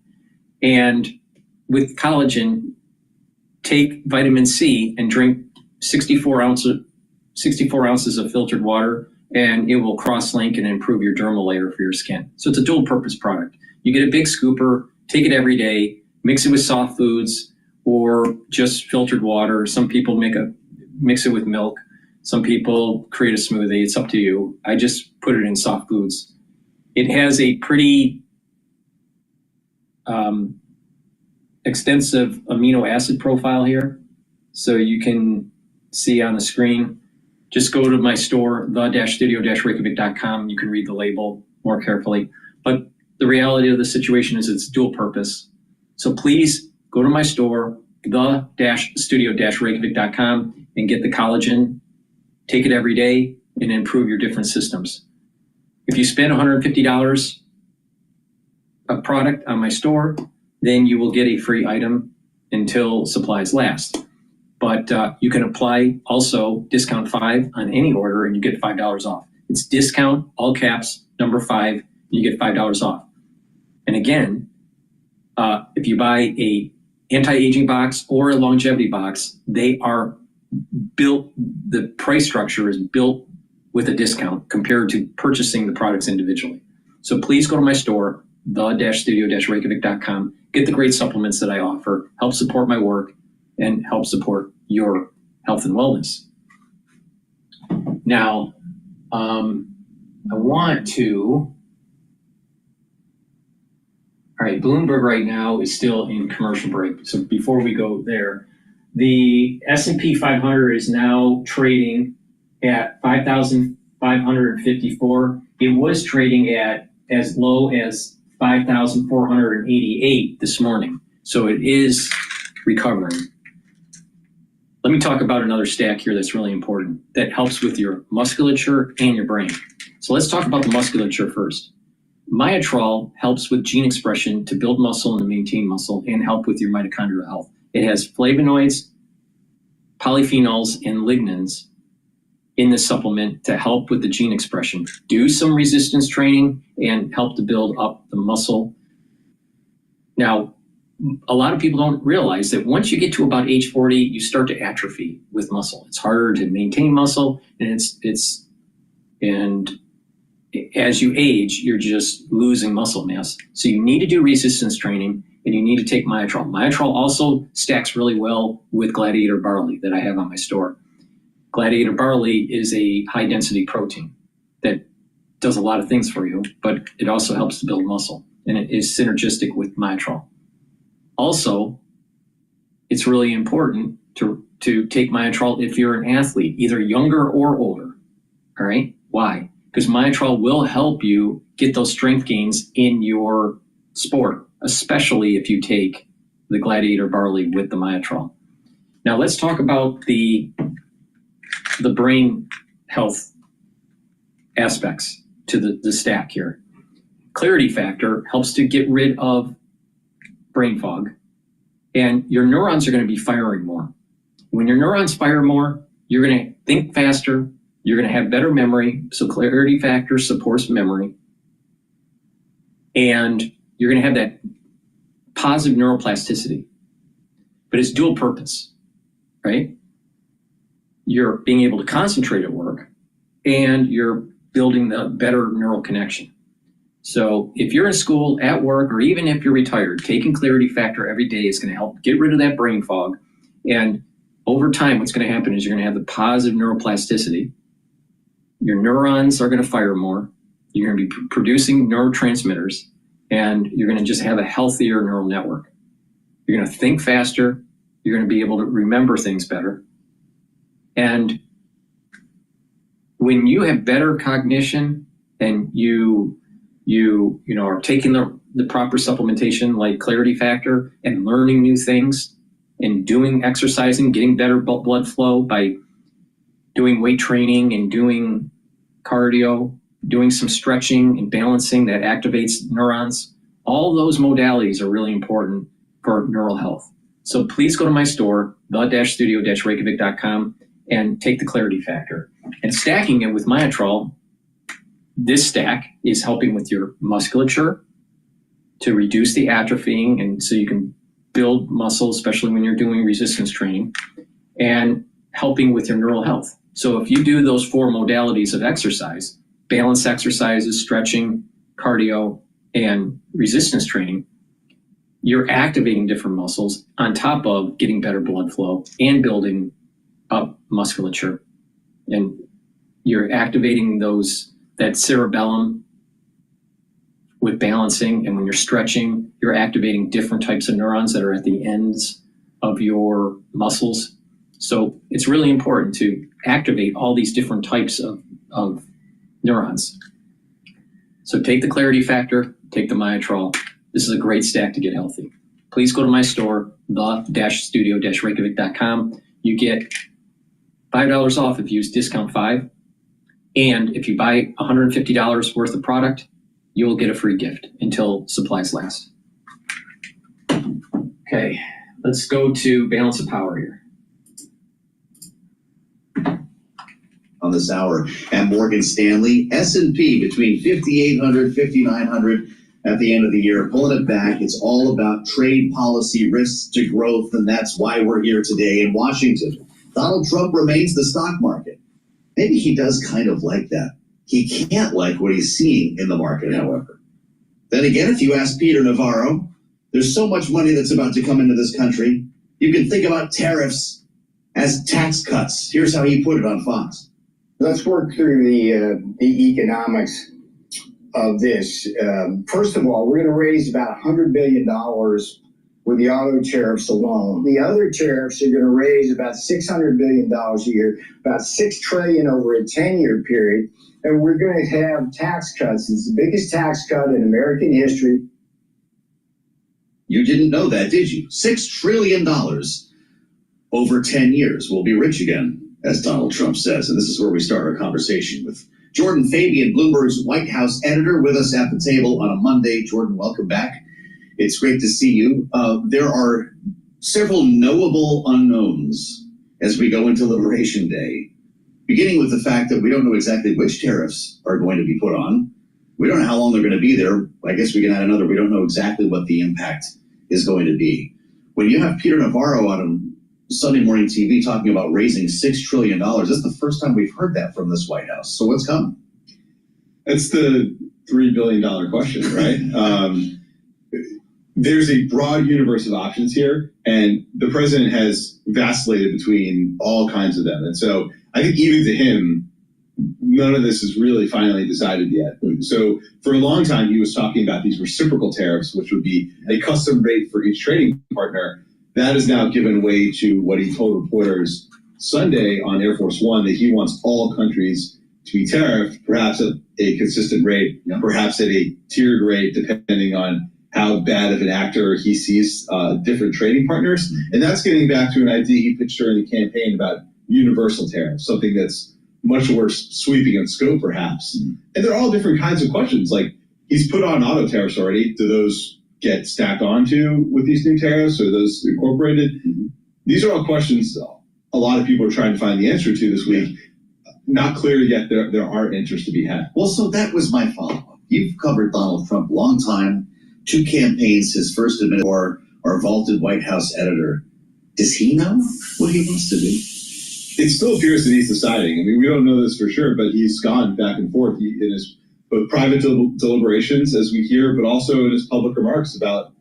And with collagen, take vitamin C and drink 64 ounces of filtered water, and it will cross-link and improve your dermal layer for your skin. So it's a dual-purpose product. You get a big scooper, take it every day, mix it with soft foods or just filtered water. Some people mix it with milk. Some people create a smoothie. It's up to you. I just put it in soft foods. It has a pretty extensive amino acid profile here. So you can see on the screen just go to my store, the-studio-reykjavik.com. You can read the label more carefully. But the reality of the situation is it's dual purpose. So please go to my store, the-studio-reykjavik.com, and get the collagen. Take it every day and improve your different systems. If you spend $150 a product on my store, then you will get a free item until supplies last. But you can apply also discount 5 on any order and you get $5 off. It's discount, all caps, number 5, and you get $5 off. And again, if you buy a anti-aging box or a longevity box, they are built, the price structure is built with a discount compared to purchasing the products individually. So please go to my store, the-studio-reykjavik.com, get the great supplements that I offer, help support my work, and help support your health and wellness. Now, I want to, all right, Bloomberg right now is still in commercial break. So before we go there, the S&P 500 is now trading at 5,554. It was trading at as low as 5,488 this morning. So it is recovering. Let me talk about another stack here that's really important that helps with your musculature and your brain. So let's talk about the musculature first. Myotrol helps with gene expression to build muscle and to maintain muscle and help with your mitochondrial health. It has flavonoids, polyphenols, and lignans in this supplement to help with the gene expression. Do some resistance training and help to build up the muscle. Now, a lot of people don't realize that once you get to about age 40, you start to atrophy with muscle. It's harder to maintain muscle, and and as you age, you're just losing muscle mass. So you need to do resistance training, and you need to take Myotrol. Myotrol also stacks really well with Gladiator barley that I have on my store. Gladiator barley is a high-density protein that does a lot of things for you, but it also helps to build muscle, and it is synergistic with Myotrol. Also, it's really important to take Myotrol if you're an athlete, either younger or older. All right? Why? Because Myotrol will help you get those strength gains in your sport, especially if you take the Gladiator barley with the Myotrol. Now let's talk about the brain health aspects to the stack here. Clarity Factor helps to get rid of brain fog, and your neurons are going to be firing more. When your neurons fire more, you're going to think faster, you're going to have better memory, so Clarity Factor supports memory, and you're going to have that positive neuroplasticity. But it's dual purpose, right? You're being able to concentrate at work, and you're building the better neural connection. So if you're in school, at work, or even if you're retired, taking Clarity Factor every day is going to help get rid of that brain fog. And over time, what's going to happen is you're going to have the positive neuroplasticity. Your neurons are going to fire more. You're going to be producing neurotransmitters, and you're going to just have a healthier neural network. You're going to think faster. You're going to be able to remember things better. And when you have better cognition and you are taking the proper supplementation like Clarity Factor and learning new things and doing exercising, getting better blood flow by doing weight training and doing cardio, doing some stretching and balancing that activates neurons. All those modalities are really important for neural health. So please go to my store, the-studio-reykjavik.com, and take the Clarity Factor. And stacking it with Myotrol, this stack is helping with your musculature to reduce the atrophying, and so you can build muscle, especially when you're doing resistance training, and helping with your neural health. So if you do those 4 modalities of exercise, balance exercises, stretching, cardio, and resistance training, you're activating different muscles on top of getting better blood flow and building up musculature. And you're activating that cerebellum with balancing, and when you're stretching, you're activating different types of neurons that are at the ends of your muscles. So it's really important to activate all these different types of neurons. So take the clarity factor, take the Myotrol. This is a great stack to get healthy. Please go to my store, the-studio-reykjavik.com. You get $5 off if you use discount 5. And if you buy $150 worth of product, you'll get a free gift until supplies last. Okay, let's go to balance of power here. On this hour at Morgan Stanley, S&P between 5,800, 5,900 at the end of the year, pulling it back. It's all about trade policy risks to growth, and that's why we're here today in Washington. Donald Trump remains the stock market. Maybe he does kind of like that. He can't like what he's seeing in the market, however. Then again, if you ask Peter Navarro, there's so much money that's about to come into this country. You can think about tariffs as tax cuts. Here's how he put it on Fox. Let's work through the economics of this. First of all, we're going to raise about $100 billion with the auto tariffs alone. The other tariffs are going to raise about $600 billion a year, about $6 trillion over a 10-year period. And we're going to have tax cuts. It's the biggest tax cut in American history. You didn't know that, did you? $6 trillion over 10 years. We'll be rich again, as Donald Trump says. And this is where we start our conversation with Jordan Fabian, Bloomberg's White House editor, with us at the table on a Monday. Jordan, welcome back. It's great to see you. There are several knowable unknowns as we go into Liberation Day, beginning with the fact that we don't know exactly which tariffs are going to be put on. We don't know how long they're going to be there. I guess we can add another. We don't know exactly what the impact is going to be. When you have Peter Navarro on Sunday morning TV talking about raising $6 trillion, that's the first time we've heard that from this White House. So what's coming? That's the $3 billion question, right? There's a broad universe of options here, and the president has vacillated between all kinds of them. And so I think even to him, none of this is really finally decided yet. So for a long time, he was talking about these reciprocal tariffs, which would be a custom rate for each trading partner. That is now given way to what he told reporters Sunday on Air Force One, that he wants all countries to be tariffed, perhaps at a consistent rate, perhaps at a tiered rate, depending on how bad of an actor he sees different trading partners. And that's getting back to an idea he pitched during the campaign about universal tariffs, something that's much more sweeping in scope, perhaps. And they're all different kinds of questions. Like, he's put on auto tariffs already. Do those get stacked onto with these new tariffs? Or those incorporated? These are all questions a lot of people are trying to find the answer to this week. Not clear yet. There are answers to be had. Well, so that was my follow-up. You've covered Donald Trump a long time, 2 campaigns, his first administration, our vaulted White House editor. Does he know what he wants to do? It still appears that he's deciding. I mean, we don't know this for sure, but he's gone back and forth in his both private deliberations, as we hear, but also in his public remarks about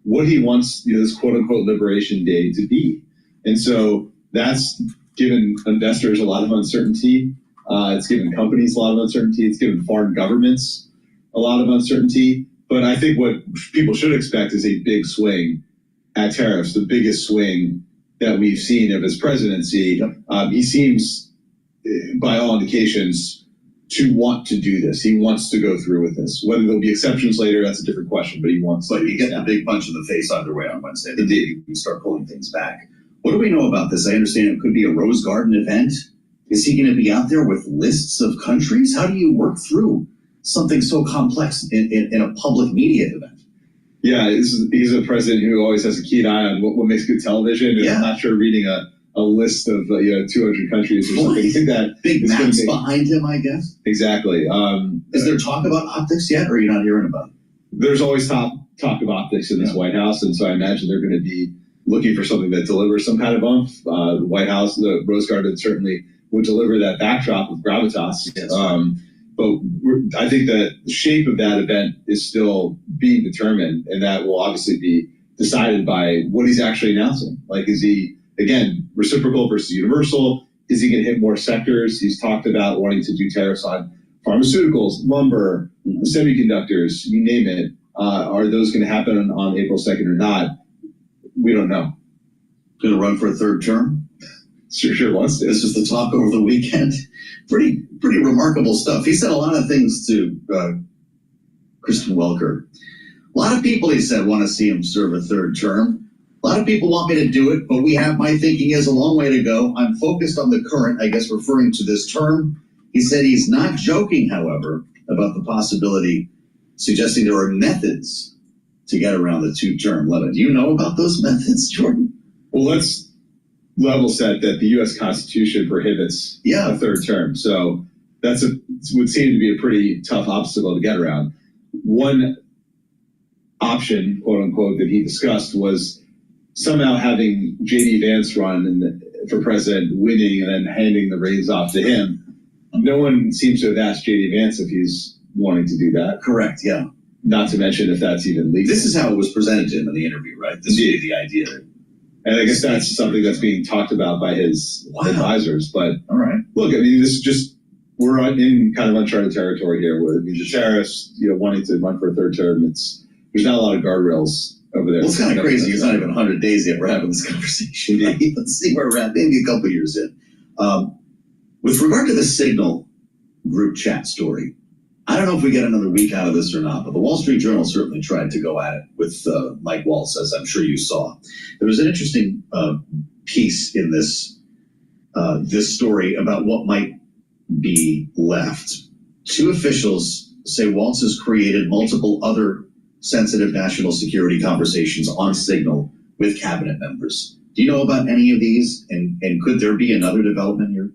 what he wants, this quote-unquote Liberation Day to be. And so that's given investors a lot of uncertainty. It's given companies a lot of uncertainty. It's given foreign governments a lot of uncertainty. But I think what people should expect is a big swing at tariffs, the biggest swing that we've seen of his presidency. He seems, by all indications, to want to do this. He wants to go through with this. Whether there'll be exceptions later, that's a different question, but he wants to. But you get the big punch in the face underway on Wednesday. Indeed, you can start pulling things back. What do we know about this? I understand it could be a Rose Garden event. Is he going to be out there with lists of countries? How do you work through something so complex in a public media event? Yeah, he's a president who always has a keen eye on what makes good television. And I'm not sure reading a list of 200 countries or something like that. Big maps behind him, I guess. Exactly. Is there talk about optics yet, or are you not hearing about it? There's always talk of optics in this White House, and so I imagine they're going to be looking for something that delivers some kind of oomph. The White House, the Rose Garden, certainly would deliver that backdrop of gravitas. Yes. But I think that the shape of that event is still being determined, and that will obviously be decided by what he's actually announcing. Like, is he, again, reciprocal versus universal? Is he going to hit more sectors? He's talked about wanting to do tariffs on pharmaceuticals, lumber, semiconductors, you name it. Are those going to happen on April 2nd or not? We don't know. Going to run for a third term? Sure wants to. This was the talk over the weekend. Pretty remarkable stuff. He said a lot of things to Kristen Welker. A lot of people, he said, want to see him serve a third term. A lot of people want me to do it, but my thinking is a long way to go. I'm focused on the current, I guess referring to this term. He said he's not joking, however, about the possibility, suggesting there are methods to get around the two-term limit. Do you know about those methods, Jordan? Well, let's level set that the U.S. Constitution prohibits a third term. So would seem to be a pretty tough obstacle to get around. One option, quote unquote, that he discussed was somehow having J.D. Vance run for president, winning, and then handing the reins off to him. No one seems to have asked J.D. Vance if he's wanting to do that. Correct, yeah. Not to mention if that's even legal. This is how it was presented to him in the interview, right? This is the idea. And I guess that's something that's being talked about by his advisors. But all right, look, I mean, this is just, we're in kind of uncharted territory here with the Tariffs, wanting to run for a third term. There's not a lot of guardrails over there. Well, it's kind of crazy. It's not even 100 days yet we're having this conversation. Let's see where we're at. Maybe a couple years in. With regard to the Signal group chat story, I don't know if we get another week out of this or not, but the Wall Street Journal certainly tried to go at it with Mike Waltz, as I'm sure you saw. There was an interesting piece in this story about what might be left. Two officials say Waltz has created multiple other sensitive national security conversations on Signal with cabinet members. Do you know about any of these? And could there be another development here?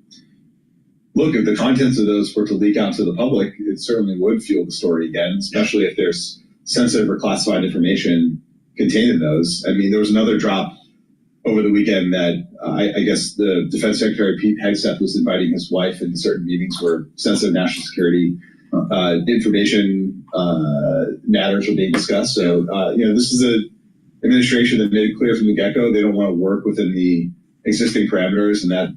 Look, if the contents of those were to leak out to the public, it certainly would fuel the story again, especially if there's sensitive or classified information contained in those. I mean, there was another drop over the weekend that I guess the Defense Secretary Pete Hegseth was inviting his wife into certain meetings where sensitive national security information matters were being discussed. So, this is an administration that made it clear from the get-go they don't want to work within the existing parameters, and that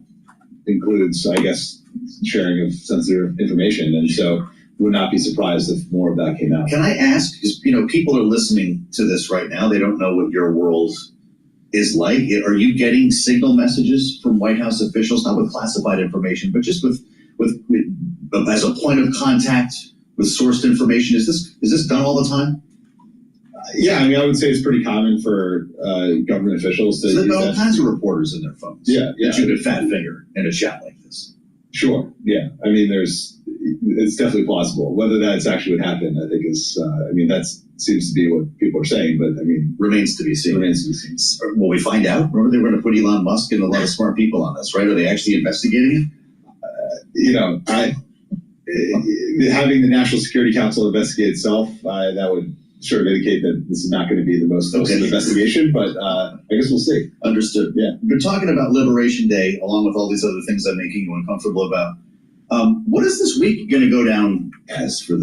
includes, I guess, sharing of sensitive information. And so would not be surprised if more of that came out. Can I ask, because people are listening to this right now, they don't know what your world is like. Are you getting Signal messages from White House officials, not with classified information, but just with as a point of contact with sourced information? Is this done all the time? Yeah, I mean, I would say it's pretty common for government officials to use all kinds of reporters in their phones. Yeah. That you could fat finger in a chat like this. Sure. Yeah. I mean, it's definitely plausible. Whether that's actually what happened, I think is, that seems to be what people are saying, but remains to be seen. Will we find out? Remember, they were going to put Elon Musk and a lot of smart people on this, right? Are they actually investigating it? Having the National Security Council investigate itself, that would sort of indicate that this is not going to be the most investigation, but I guess we'll see. Understood. Yeah. We're talking about Liberation Day, along with all these other things I'm making you uncomfortable about. What is this week going to go down as for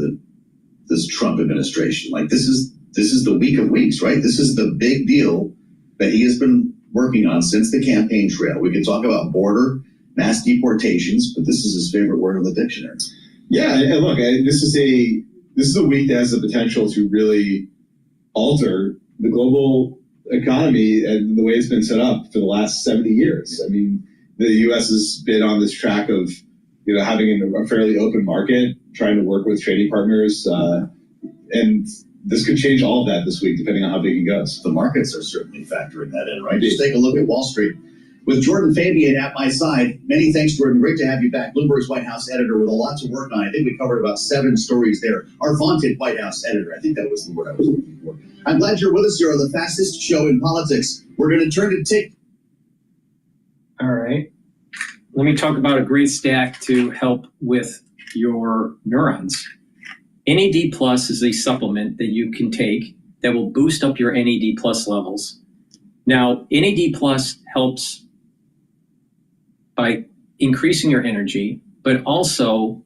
this Trump administration? Like, this is the week of weeks, right? This is the big deal that he has been working on since the campaign trail. We can talk about border, mass deportations, but this is his favorite word in the dictionary. Yeah, and look, this is a week that has the potential to really alter the global economy and the way it's been set up for the last 70 years. I mean, the U.S. has been on this track of, having a fairly open market, trying to work with trading partners, and this could change all of that this week, depending on how big it goes. The markets are certainly factoring that in, right? Just take a look at Wall Street. With Jordan Fabian at my side, many thanks, Jordan. Great to have you back. Bloomberg's White House editor with a lot to work on. I think we covered about 7 stories there. Our vaunted White House editor. I think that was the word I was looking for. I'm glad you're with us here on the fastest show in politics. We're going to turn to Tick. All right. Let me talk about a great stack to help with your neurons. NAD Plus is a supplement that you can take that will boost up your NAD Plus levels. Now, NAD Plus helps by increasing your energy, but also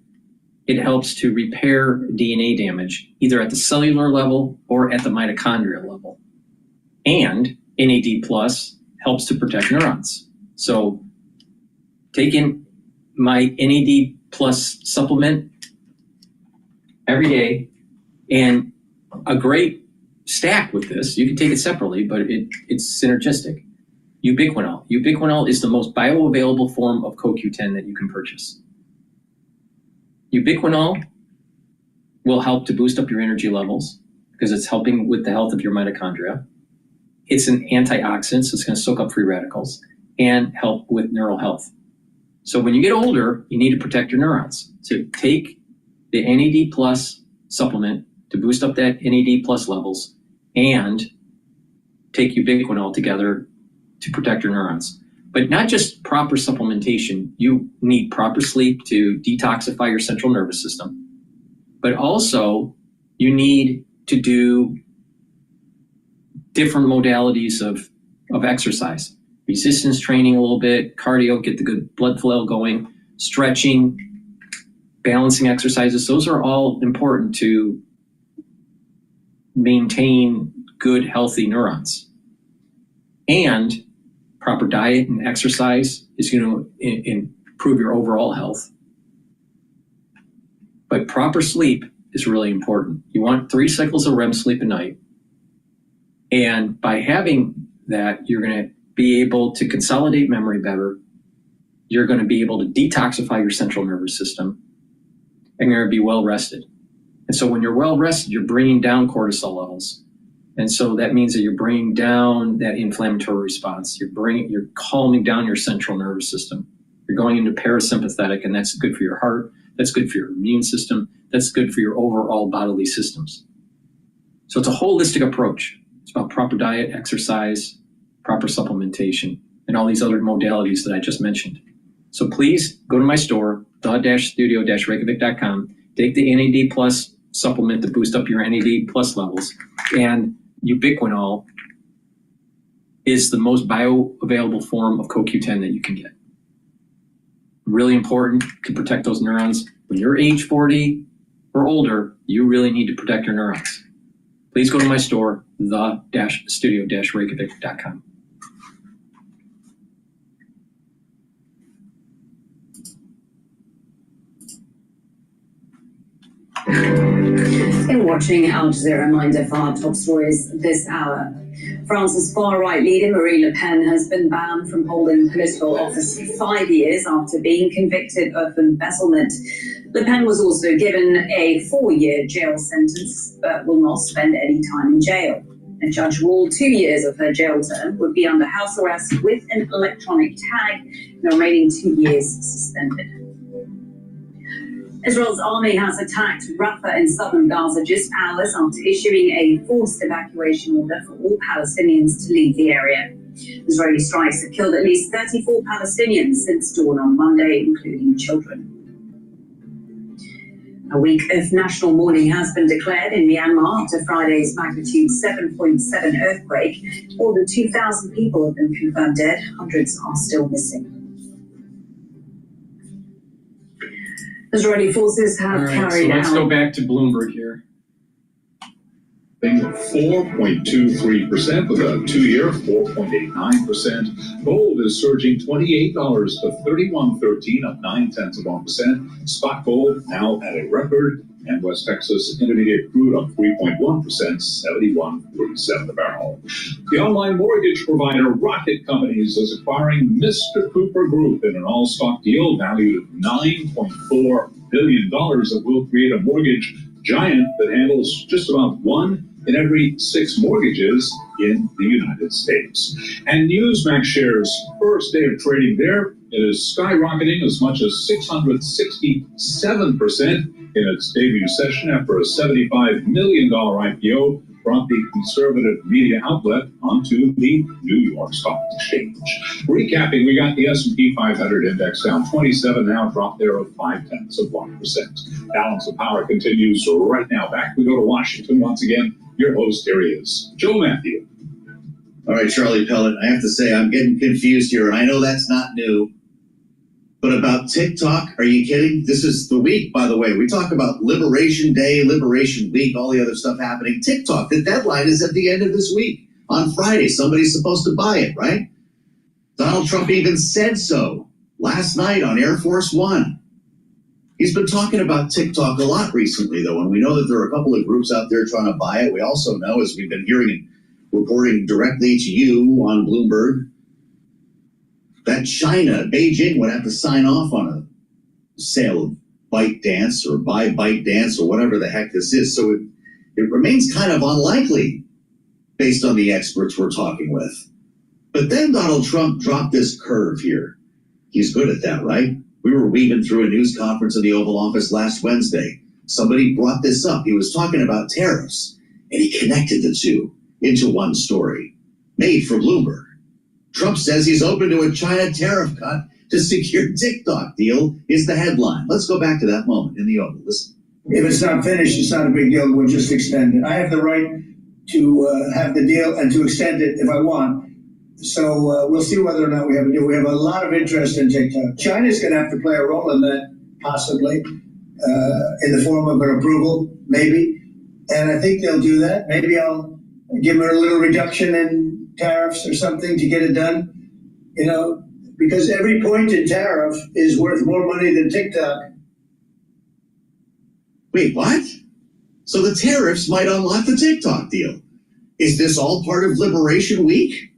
it helps to repair DNA damage, either at the cellular level or at the mitochondrial level. And NAD Plus helps to protect neurons. So taking my NAD Plus supplement every day, and a great stack with this, you can take it separately, but it's synergistic. Ubiquinol. Ubiquinol is the most bioavailable form of CoQ10 that you can purchase. Ubiquinol will help to boost up your energy levels because it's helping with the health of your mitochondria. It's an antioxidant, so it's going to soak up free radicals and help with neural health. So when you get older, you need to protect your neurons. So take the NAD plus supplement to boost up that NAD plus levels and take ubiquinol together to protect your neurons. But not just proper supplementation, you need proper sleep to detoxify your central nervous system. But also you need to do different modalities of exercise. Resistance training a little bit, cardio, get the good blood flow going, stretching, balancing exercises. Those are all important to maintain good, healthy neurons. And proper diet and exercise is going to improve your overall health. But proper sleep is really important. You want 3 cycles of REM sleep a night. And by having that, you're going to be able to consolidate memory better. You're going to be able to detoxify your central nervous system. And you're going to be well rested. And so when you're well rested, you're bringing down cortisol levels. And so that means that you're bringing down that inflammatory response. You're calming down your central nervous system. You're going into parasympathetic, and that's good for your heart. That's good for your immune system. That's good for your overall bodily systems. So it's a holistic approach. It's about proper diet, exercise, proper supplementation, and all these other modalities that I just mentioned. So please go to my store, the-studio-reykjavik.com, take the NAD plus supplement to boost up your NAD plus levels, and ubiquinol is the most bioavailable form of CoQ10 that you can get. Really important to protect those neurons. When you're age 40 or older, you really need to protect your neurons. Please go to my store, the-studio-reykjavik.com. In watching Al Jazeera, reminder for our top stories this hour. France's far-right leader, Marine Le Pen, has been banned from holding political office for 5 years after being convicted of embezzlement. Le Pen was also given a 4-year jail sentence, but will not spend any time in jail. A judge ruled 2 years of her jail term would be under house arrest with an electronic tag, the remaining 2 years suspended. Israel's army has attacked Rafah in southern Gaza just hours after issuing a forced evacuation order for all Palestinians to leave the area. Israeli strikes have killed at least 34 Palestinians since dawn on Monday, including children. A week of national mourning has been declared in Myanmar after Friday's magnitude 7.7 earthquake. More than 2,000 people have been confirmed dead. Hundreds are still missing. Israeli forces have carried out. Let's go back to Bloomberg here. 4.23% with a 2-year 4.89%. Gold is surging $28 to $31.13, up 0.9%. Spot gold now at a record, and West Texas Intermediate crude up 3.1%, $71.47 a barrel. The online mortgage provider Rocket Companies is acquiring Mr. Cooper Group in an all-stock deal valued at $9.4 billion that will create a mortgage giant that handles just about 1 in every 6 mortgages in the United States. And Newsmax shares first day of trading there, it is skyrocketing as much as 667% in its debut session after a $75 million IPO brought the conservative media outlet onto the New York Stock Exchange. Recapping, we got the S&P 500 index down 27, now dropped there of 0.5%. Balance of power continues right now. Back we go to Washington once again. Your host, here he is, Joe Matthew. All right, Charlie Pellet, I have to say I'm getting confused here, and I know that's not new. But about TikTok, are you kidding? This is the week, by the way. We talk about Liberation Day, Liberation Week, all the other stuff happening. TikTok, the deadline is at the end of this week. On Friday, somebody's supposed to buy it, right? Donald Trump even said so last night on Air Force One. He's been talking about TikTok a lot recently, though, and we know that there are a couple of groups out there trying to buy it. We also know, as we've been hearing and reporting directly to you on Bloomberg, that China, Beijing, would have to sign off on a sale of ByteDance or buy ByteDance or whatever the heck this is. So it remains kind of unlikely based on the experts we're talking with. But then Donald Trump dropped this curve here. He's good at that, right? We were weaving through a news conference in the Oval Office last Wednesday. Somebody brought this up. He was talking about tariffs, and he connected the two into one story made for Bloomberg. Trump says he's open to a China tariff cut to secure TikTok deal is the headline. Let's go back to that moment in the Oval. Listen. If it's not finished, it's not a big deal. We'll just extend it. I have the right to have the deal and to extend it if I want. So we'll see whether or not we have a deal. We have a lot of interest in TikTok. China's going to have to play a role in that, possibly, in the form of an approval, maybe. And I think they'll do that. Maybe I'll give them a little reduction in tariffs or something to get it done. You know, because every point in tariff is worth more money than TikTok. Wait, what? So the tariffs might unlock the TikTok deal. Is this all part of Liberation Week?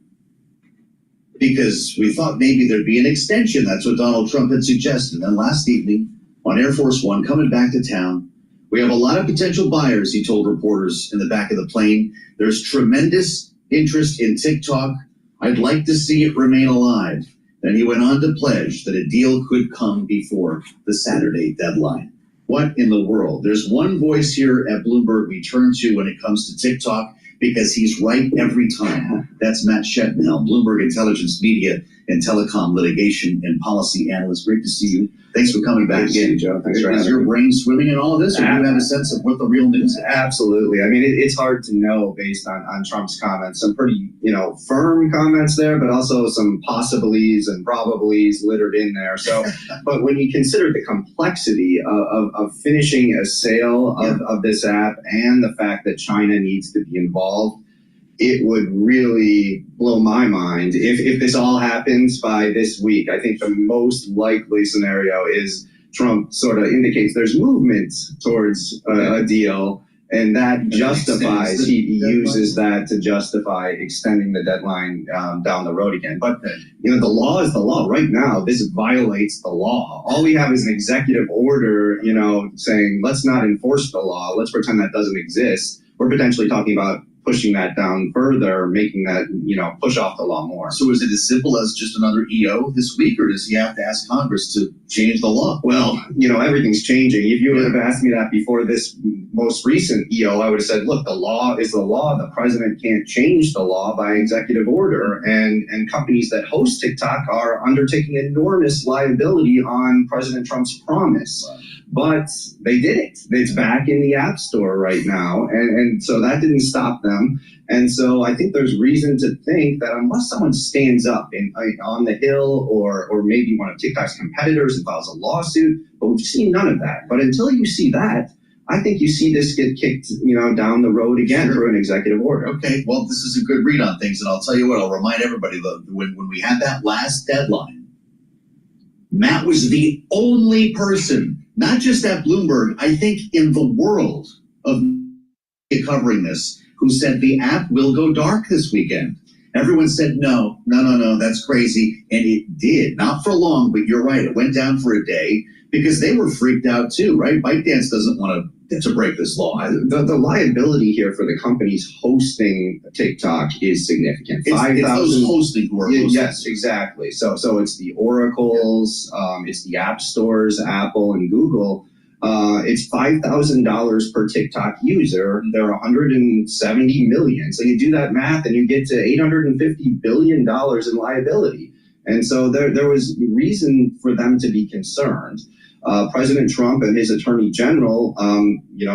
Because we thought maybe there'd be an extension. That's what Donald Trump had suggested. And last evening, on Air Force One, coming back to town, we have a lot of potential buyers, he told reporters in the back of the plane. There's tremendous interest in TikTok. I'd like to see it remain alive. Then he went on to pledge that a deal could come before the Saturday deadline. What in the world? There's one voice here at Bloomberg we turn to when it comes to TikTok, because he's right every time. That's Matt Shettenheld, Bloomberg Intelligence Media and Telecom Litigation and Policy Analyst. Great to see you. Thanks for coming back in, Joe. Thanks for having me. Is your brain swimming in all of this, or do you have a sense of what the real news is? Absolutely. I mean, it's hard to know based on Trump's comments. Some pretty, firm comments there, but also some possibilities and probablys littered in there. So, but when you consider the complexity of finishing a sale of this app and the fact that China needs to be involved, it would really blow my mind if this all happens by this week. I think the most likely scenario is Trump sort of indicates there's movement towards a deal, and that justifies, he uses that to justify extending the deadline down the road again. But, the law is the law. Right now, this violates the law. All we have is an executive order, saying, let's not enforce the law. Let's pretend that doesn't exist. We're potentially talking about pushing that down further, making that, push off the law more. So is it as simple as just another EO this week, or does he have to ask Congress to change the law? Well, everything's changing. If you would have asked me that before this most recent EO, I would have said, look, the law is the law. The president can't change the law by executive order. And companies that host TikTok are undertaking enormous liability on President Trump's promise. Wow. But they did it. It's back in the App Store right now. And so that didn't stop them. And so I think there's reason to think that unless someone stands up on the Hill or maybe one of TikTok's competitors and files a lawsuit, but we've seen none of that. But until you see that, I think you see this get kicked, down the road again through an executive order. Okay, well, this is a good read on things. And I'll tell you what, I'll remind everybody, when we had that last deadline, Matt was the only person, not just at Bloomberg, I think in the world of covering this, who said the app will go dark this weekend. Everyone said, no, that's crazy. And it did, not for long, but you're right. It went down for a day because they were freaked out too, right? ByteDance doesn't want to break this law. The liability here for the companies hosting TikTok is significant. It's those hosting who are hosting. Yes, exactly. So it's the Oracles, it's the app stores, Apple and Google. It's $5,000 per TikTok user. There are 170 million. So you do that math and you get to $850 billion in liability. And so there was reason for them to be concerned. President Trump and his attorney general,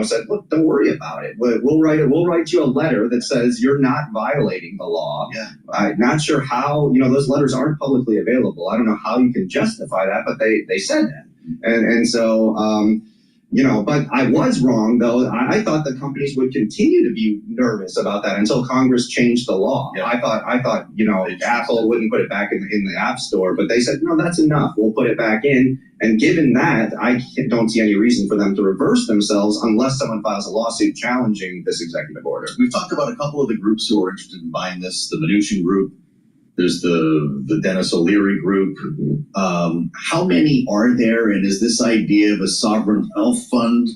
said, look, don't worry about it. We'll write you a letter that says you're not violating the law. Yeah. I'm not sure how, those letters aren't publicly available. I don't know how you can justify that, but they said that. And so, but I was wrong, though. I thought the companies would continue to be nervous about that until Congress changed the law. Yeah. I thought, Apple wouldn't put it back in the App Store, but they said, no, that's enough. We'll put it back in. And given that, I don't see any reason for them to reverse themselves unless someone files a lawsuit challenging this executive order. We've talked about a couple of the groups who are interested in buying this, the Mnuchin Group There's the Dennis O'Leary group. How many are there? And is this idea of a sovereign wealth fund,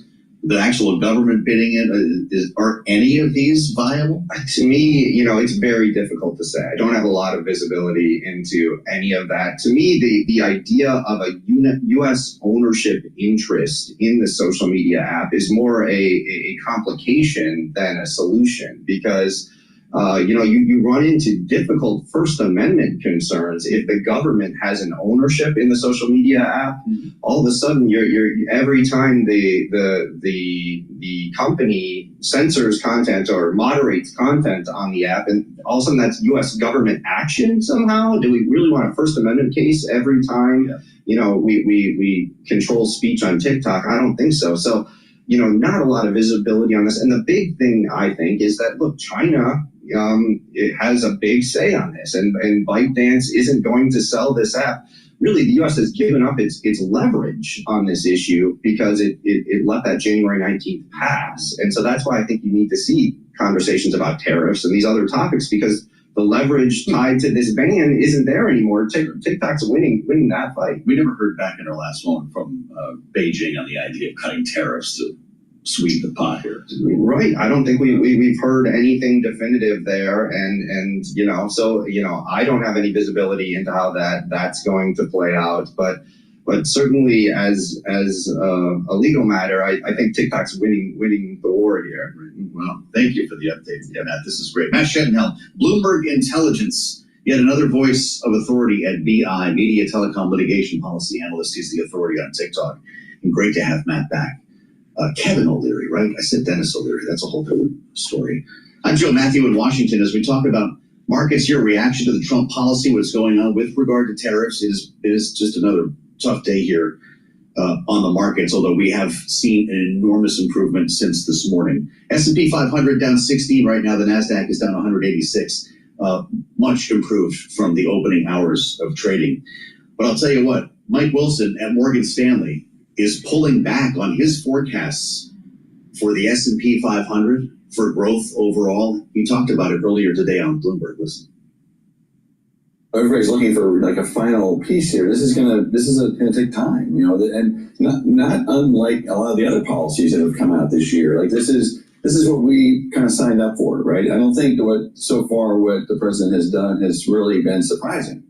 the actual government bidding it, are any of these viable? To me, it's very difficult to say. I don't have a lot of visibility into any of that. To me, the idea of a U.S. ownership interest in the social media app is more a complication than a solution, because you run into difficult First Amendment concerns if the government has an ownership in the social media app. All of a sudden, you're every time the company censors content or moderates content on the app, and all of a sudden that's U.S. government action somehow. Do we really want a First Amendment case every time? We control speech on TikTok? I don't think so. So, not a lot of visibility on this. And the big thing, I think, is that, look, China it has a big say on this, and ByteDance isn't going to sell this app. Really, the U.S. has given up its leverage on this issue because it let that January 19th pass. And so that's why I think you need to see conversations about tariffs and these other topics, because the leverage tied to this ban isn't there anymore. TikTok's winning that fight. We never heard back in our last one from Beijing on the idea of cutting tariffs to sweeten the pot here. Right. I don't think we've heard anything definitive there. And so I don't have any visibility into how that's going to play out. But certainly as a legal matter, I think TikTok's winning the war here. Well, thank you for the update, Matt. This is great. Matt Schettenhelm, Bloomberg Intelligence, yet another voice of authority at BI, Media Telecom Litigation Policy Analyst. He's the authority on TikTok. And great to have Matt back. Kevin O'Leary, right? I said Dennis O'Leary. That's a whole different story. I'm Joe Matthew in Washington. As we talk about markets, your reaction to the Trump policy, what's going on with regard to tariffs, is just another tough day here on the markets, although we have seen an enormous improvement since this morning. S&P 500 down 16 right now. The NASDAQ is down 186. Much improved from the opening hours of trading. But I'll tell you what, Mike Wilson at Morgan Stanley is pulling back on his forecasts for the S&P 500 for growth overall. He talked about it earlier today on Bloomberg. Listen. Everybody's looking for like a final piece here. This is gonna take time, and not unlike a lot of the other policies that have come out this year. Like this is what we kind of signed up for, right? I don't think what the president has done has really been surprising.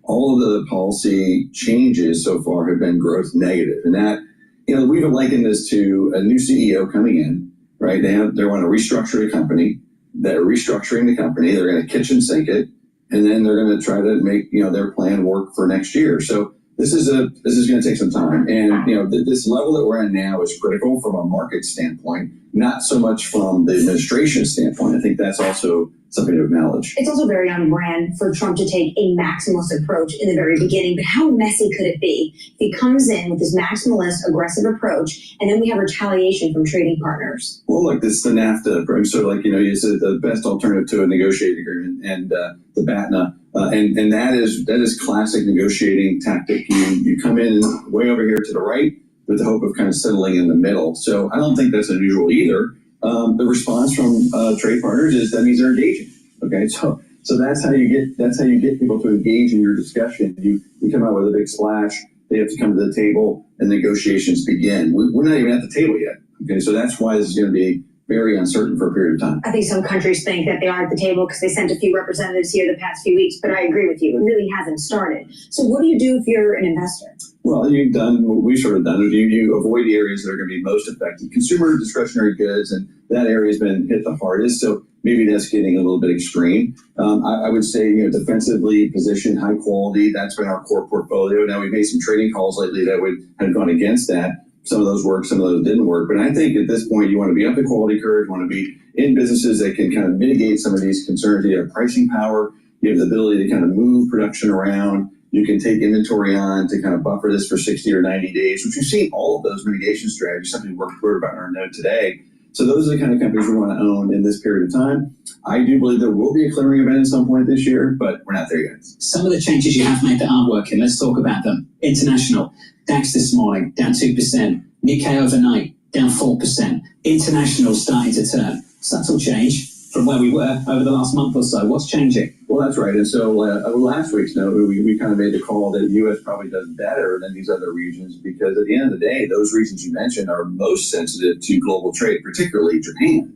All of the policy changes so far have been growth negative. And that, we've likened this to a new CEO coming in, right? They want to restructure the company. They're restructuring the company. They're going to kitchen sink it. And then they're going to try to make, their plan work for next year. So this is going to take some time. And, this level that we're at now is critical from a market standpoint, not so much from the administration standpoint. I think that's also something to acknowledge. It's also very on brand for Trump to take a maximalist approach in the very beginning, but how messy could it be if he comes in with this maximalist, aggressive approach, and then we have retaliation from trading partners? Well, look, this is the NAFTA approach. So, you said the best alternative to a negotiating agreement, and the BATNA, and that is classic negotiating tactic. You come in way over here to the right with the hope of kind of settling in the middle. So I don't think that's unusual either. The response from trade partners is that means they're engaging. Okay, so that's how you get people to engage in your discussion. You come out with a big splash. They have to come to the table and negotiations begin. We're not even at the table yet. Okay, so that's why this is going to be very uncertain for a period of time. I think some countries think that they are at the table because they sent a few representatives here the past few weeks, but I agree with you. It really hasn't started. So what do you do if you're an investor? Well, you've done what we've sort of done. You avoid the areas that are going to be most affected. Consumer discretionary goods, and that area has been hit the hardest. So maybe that's getting a little bit extreme. I would say, defensively positioned, high quality. That's been our core portfolio. Now we've made some trading calls lately that would have gone against that. Some of those worked, some of those didn't work. But I think at this point, you want to be up the quality curve. You want to be in businesses that can kind of mitigate some of these concerns. You have pricing power. You have the ability to kind of move production around. You can take inventory on to kind of buffer this for 60 or 90 days, which you've seen all of those mitigation strategies, something we wrote about in our note today. So those are the kind of companies we want to own in this period of time. I do believe there will be a clearing event at some point this year, but we're not there yet. Some of the changes you have made that aren't working, let's talk about them. International, DAX this morning, down 2%. Nikkei overnight, down 4%. International starting to turn. Subtle change. from where we were over the last month or so. What's changing? Well, that's right. And so last week's note, we kind of made the call that the U.S. probably does better than these other regions because at the end of the day, those regions you mentioned are most sensitive to global trade, particularly Japan.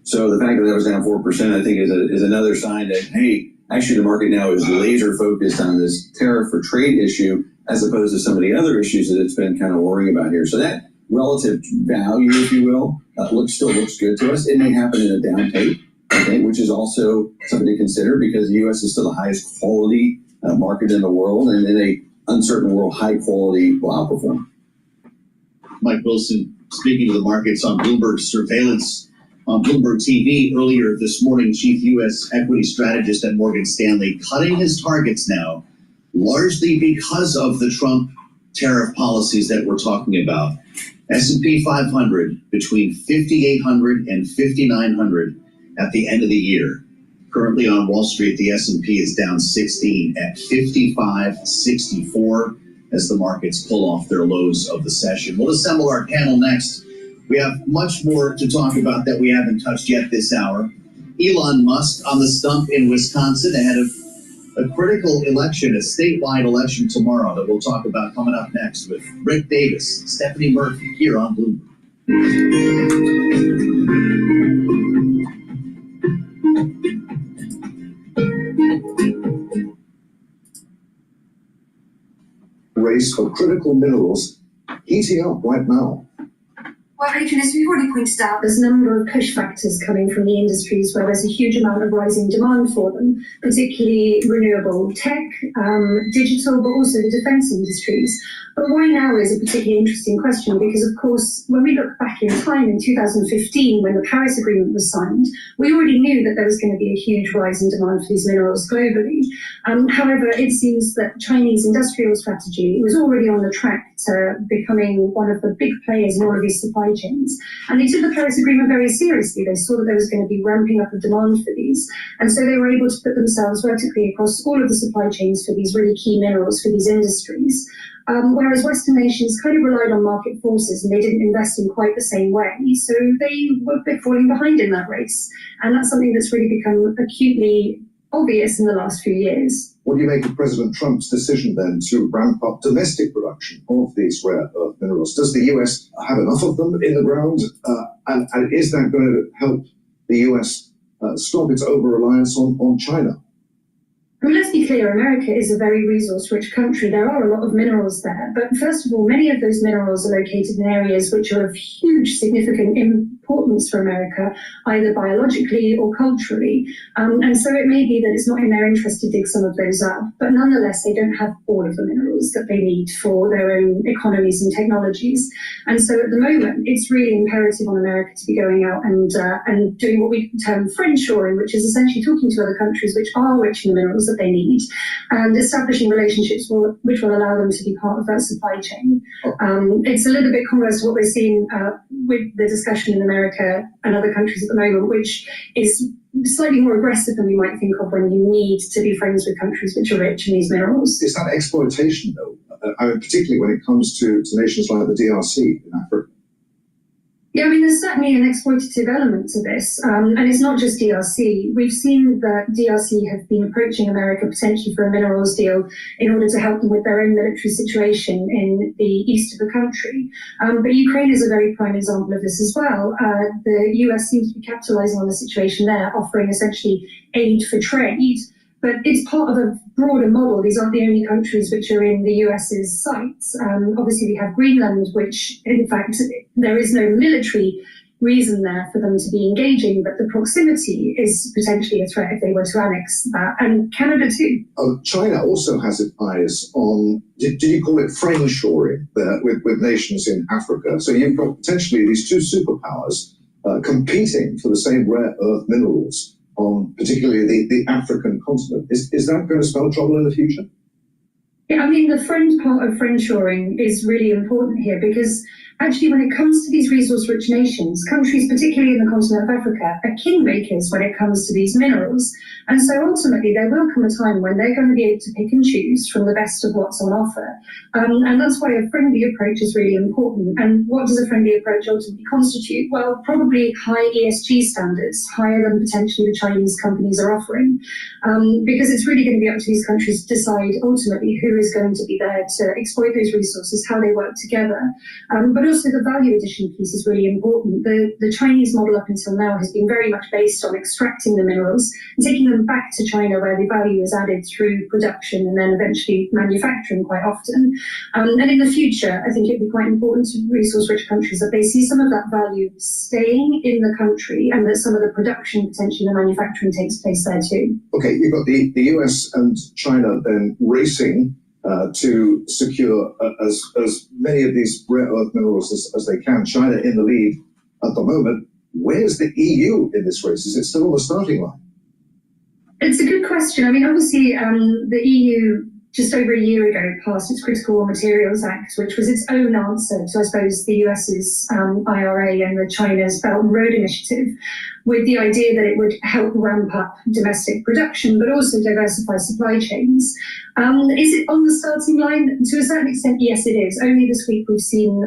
So the fact that that was down 4%, I think, is another sign that, hey, actually the market now is laser focused on this tariff or trade issue as opposed to some of the other issues that it's been kind of worrying about here. So that relative value, if you will, still looks good to us. It may happen in a down tape, okay, which is also something to consider because the U.S. is still the highest quality market in the world, and in a uncertain world, high quality will outperform. Mike Wilson speaking to the markets on Bloomberg surveillance. On Bloomberg TV earlier this morning, chief U.S. equity strategist at Morgan Stanley cutting his targets now, largely because of the Trump tariff policies that we're talking about. S&P 500 between 5,800 and 5,900 at the end of the year. Currently on Wall Street, the S&P is down 16 at 55.64 as the markets pull off their lows of the session. We'll assemble our panel next. We have much more to talk about that we haven't touched yet this hour. Elon Musk on the stump in Wisconsin ahead of a critical election, a statewide election tomorrow that we'll talk about coming up next with Rick Davis, Stephanie Murphy here on Bloomberg. Race for critical minerals heating up right now. Well, Adrian, as we've already pointed out, there's a number of push factors coming from the industries where there's a huge amount of rising demand for them, particularly renewable tech, digital, but also the defense industries. But why now is a particularly interesting question because, of course, when we look back in time in 2015, when the Paris Agreement was signed, we already knew that there was going to be a huge rise in demand for these minerals globally. However, it seems that Chinese industrial strategy was already on the track to becoming one of the big players in all of these supply chains. And they took the Paris Agreement very seriously. They saw that there was going to be ramping up of demand for these. And so they were able to put themselves vertically across all of the supply chains for these really key minerals for these industries. Whereas Western nations kind of relied on market forces and they didn't invest in quite the same way. So they were a bit falling behind in that race. And that's something that's really become acutely obvious in the last few years. What do you make of President Trump's decision then to ramp up domestic production of these rare earth minerals? Does the US have enough of them in the ground? And is that going to help the US stop its over-reliance on China? I mean, let's be clear, America is a very resource-rich country. There are a lot of minerals there. But first of all, many of those minerals are located in areas which are of huge, significant importance for America, either biologically or culturally. And so it may be that it's not in their interest to dig some of those up. But nonetheless, they don't have all of the minerals that they need for their own economies and technologies. And so at the moment, it's really imperative on America to be going out and doing what we term friendshoring, which is essentially talking to other countries which are rich in the minerals that they need and establishing relationships which will allow them to be part of that supply chain. It's a little bit converse to what we're seeing with the discussion in America and other countries at the moment, which is slightly more aggressive than we might think of when you need to be friends with countries which are rich in these minerals. Is that exploitation, though? Particularly when it comes to nations like the DRC in Africa? Yeah, I mean, there's certainly an exploitative element to this, and it's not just DRC. We've seen that DRC have been approaching America potentially for a minerals deal in order to help them with their own military situation in the east of the country. But Ukraine is a very prime example of this as well. The US seems to be capitalizing on the situation there, offering essentially aid for trade. But it's part of a broader model. These aren't the only countries which are in the US's sights. Obviously, we have Greenland, which, in fact, there is no military reason there for them to be engaging, but the proximity is potentially a threat if they were to annex that, and Canada too. China also has its eyes on, did you call it friendshoring there with nations in Africa? So you've got potentially these two superpowers competing for the same rare earth minerals on particularly the African continent. Is that going to spell trouble in the future? Yeah, I mean, the friend part of friendshoring is really important here because Actually, when it comes to these resource-rich nations, countries, particularly in the continent of Africa, are kingmakers when it comes to these minerals. And so ultimately, there will come a time when they're going to be able to pick and choose from the best of what's on offer. And that's why a friendly approach is really important. And what does a friendly approach ultimately constitute? Well, probably high ESG standards, higher than potentially the Chinese companies are offering. Because it's really going to be up to these countries to decide ultimately who is going to be there to exploit those resources, how they work together. But also the value addition piece is really important. The Chinese model up until now has been very much based on extracting the minerals and taking them back to China where the value is added through production and then eventually manufacturing quite often. And in the future, I think it'd be quite important to resource-rich countries that they see some of that value staying in the country and that some of the production, potentially the manufacturing, takes place there too. Okay, you've got the US and China then racing to secure as many of these rare earth minerals as they can. China in the lead at the moment. Where's the EU in this race? Is it still on the starting line? It's a good question. I mean, obviously, the EU just over a year ago passed its Critical Raw Materials Act, which was its own answer to, I suppose, the US's IRA and the China's Belt and Road Initiative, with the idea that it would help ramp up domestic production, but also diversify supply chains. Is it on the starting line? To a certain extent, yes, it is. Only this week we've seen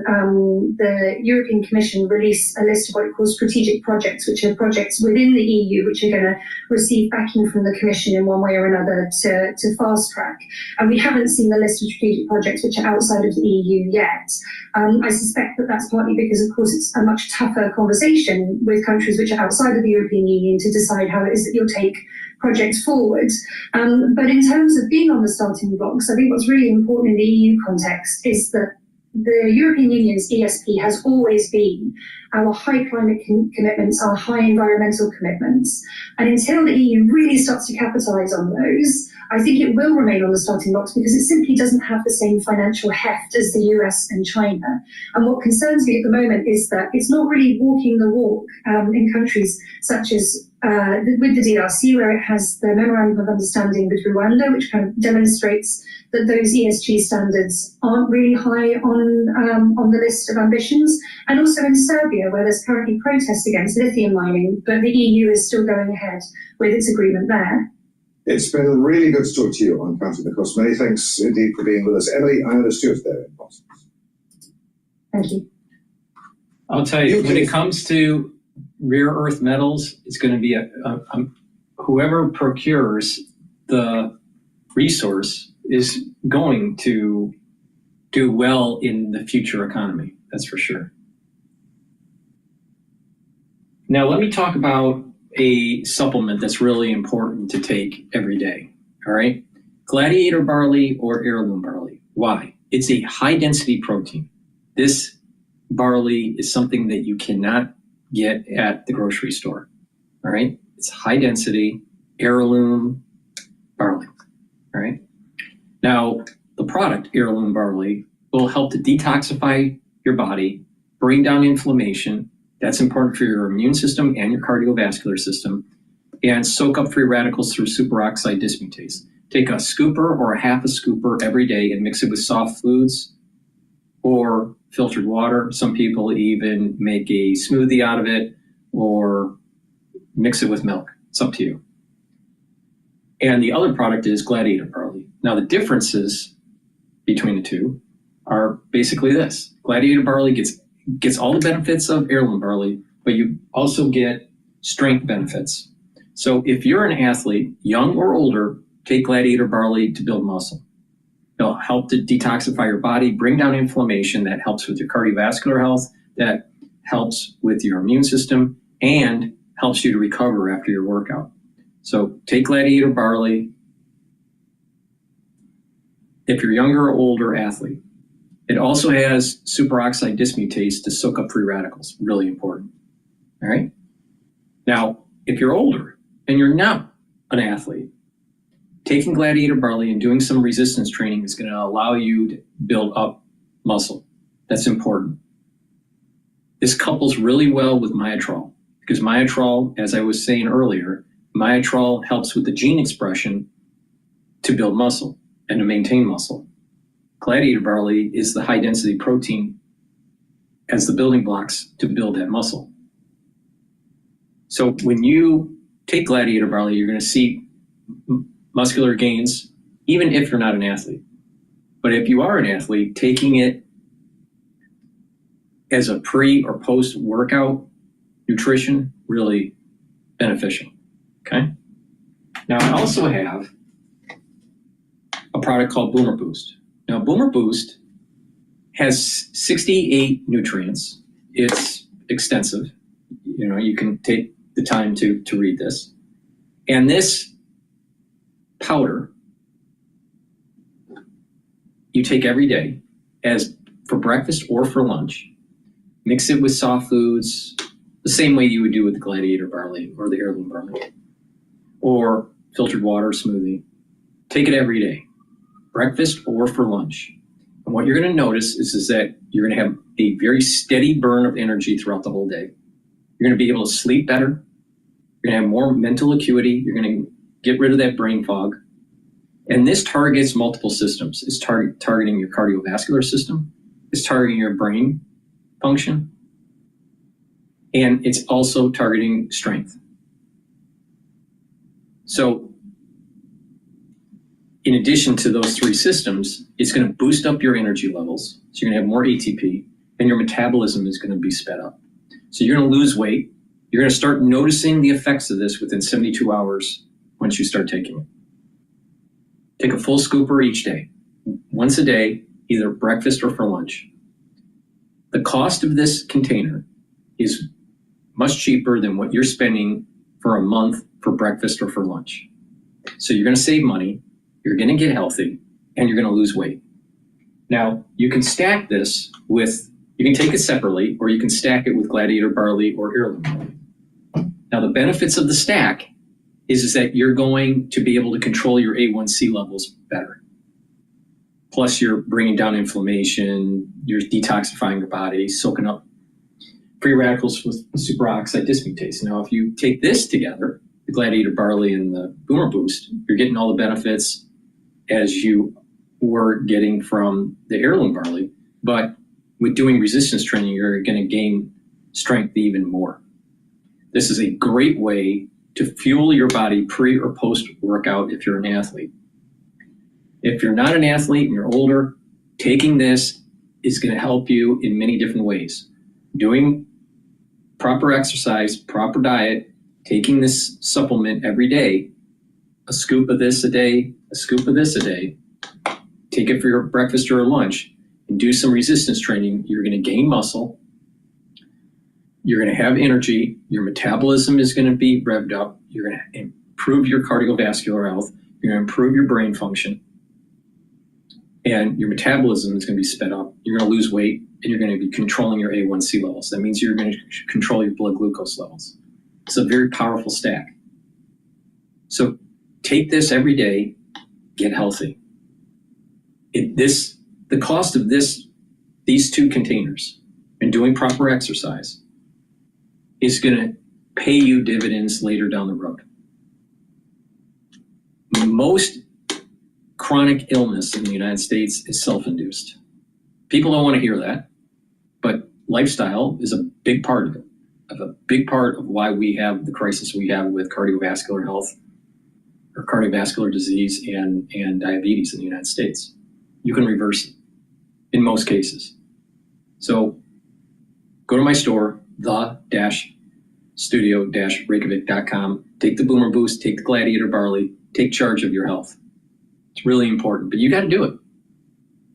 the European Commission release a list of what it calls strategic projects, which are projects within the EU which are going to receive backing from the Commission in one way or another to fast track. And we haven't seen the list of strategic projects which are outside of the EU yet. I suspect that that's partly because, of course, it's a much tougher conversation with countries which are outside of the European Union to decide how it is that you'll take projects forward. But in terms of being on the starting blocks, I think what's really important in the EU context is that the European Union's ESP has always been our high climate commitments, our high environmental commitments. And until the EU really starts to capitalise on those, I think it will remain on the starting blocks because it simply doesn't have the same financial heft as the US and China. And what concerns me at the moment is that it's not really walking the walk in countries such as with the DRC, where it has the Memorandum of Understanding with Rwanda, which kind of demonstrates that those ESG standards aren't really high on the list of ambitions, and also in Serbia, where there's currently protests against lithium mining, but the EU is still going ahead with its agreement there. It's been really good to talk to you on Counting the Cost. Many thanks indeed for being with us. Emily, I understood there in Boston. Thank you. I'll tell you, when it comes to rare earth metals, it's going to be whoever procures the resource is going to do well in the future economy. That's for sure. Now, let me talk about a supplement that's really important to take every day. All right. Gladiator barley or heirloom barley. Why? It's a high density protein. This barley is something that you cannot get at the grocery store. All right. It's high density heirloom barley. All right. Now, the product heirloom barley will help to detoxify your body, bring down inflammation. That's important for your immune system and your cardiovascular system, and soak up free radicals through superoxide dismutase. Take a scooper or a half a scooper every day and mix it with soft foods or filtered water. Some people even make a smoothie out of it or mix it with milk. It's up to you. And the other product is Gladiator barley. Now, the differences between the two are basically this. Gladiator barley gets all the benefits of heirloom barley, but you also get strength benefits. So if you're an athlete, young or older, take Gladiator barley to build muscle. It'll help to detoxify your body, bring down inflammation. That helps with your cardiovascular health. That helps with your immune system and helps you to recover after your workout. So take Gladiator barley if you're younger or older athlete. It also has superoxide dismutase to soak up free radicals. Really important. All right. Now, if you're older and you're not an athlete, taking Gladiator barley and doing some resistance training is going to allow you to build up muscle. That's important. This couples really well with Myotrol because Myotrol, as I was saying earlier, Myotrol helps with the gene expression to build muscle and to maintain muscle. Gladiator barley is the high density protein as the building blocks to build that muscle. So when you take Gladiator barley, you're going to see muscular gains, even if you're not an athlete. But if you are an athlete, taking it as a pre or post workout nutrition, really beneficial. Okay. Now I also have a product called Boomer Boost. Now Boomer Boost has 68 nutrients. It's extensive. You know, you can take the time to read this. And this powder you take every day as for breakfast or for lunch. Mix it with soft foods the same way you would do with the Gladiator barley or the heirloom barley or filtered water smoothie. Take it every day, breakfast or for lunch. And what you're going to notice is that you're going to have a very steady burn of energy throughout the whole day. You're going to be able to sleep better. You're going to have more mental acuity. You're going to get rid of that brain fog. And this targets multiple systems. It's targeting your cardiovascular system. It's targeting your brain function. And it's also targeting strength. So in addition to those three systems, it's going to boost up your energy levels. So you're going to have more ATP and your metabolism is going to be sped up. So you're going to lose weight. You're going to start noticing the effects of this within 72 hours once you start taking it. Take a full scooper each day, once a day, either breakfast or for lunch. The cost of this container is much cheaper than what you're spending for a month for breakfast or for lunch. So you're going to save money, you're going to get healthy, and you're going to lose weight. Now, you can stack this with, you can take it separately, or you can stack it with Gladiator barley or heirloom barley. Now, the benefits of the stack is that you're going to be able to control your A1C levels better. Plus, you're bringing down inflammation, you're detoxifying your body, soaking up free radicals with superoxide dismutase. Now, if you take this together, the Gladiator barley and the Boomer Boost, you're getting all the benefits as you were getting from the heirloom barley. But with doing resistance training, you're going to gain strength even more. This is a great way to fuel your body pre or post workout if you're an athlete. If you're not an athlete and you're older, taking this is going to help you in many different ways. Doing proper exercise, proper diet, taking this supplement every day, a scoop of this a day, a scoop of this a day, take it for your breakfast or lunch, and do some resistance training. You're going to gain muscle. You're going to have energy. Your metabolism is going to be revved up. You're going to improve your cardiovascular health. You're going to improve your brain function. And your metabolism is going to be sped up. You're going to lose weight, and you're going to be controlling your A1C levels. That means you're going to control your blood glucose levels. It's a very powerful stack. So take this every day, get healthy. The cost of these two containers and doing proper exercise is going to pay you dividends later down the road. Most chronic illness in the United States is self-induced. People don't want to hear that, but lifestyle is a big part of it, a big part of why we have the crisis we have with cardiovascular health or cardiovascular disease and diabetes in the United States. You can reverse it in most cases. So go to my store, the-studio-reykjavik.com, take the Boomer Boost, take the Gladiator barley, take charge of your health. It's really important, but you got to do it.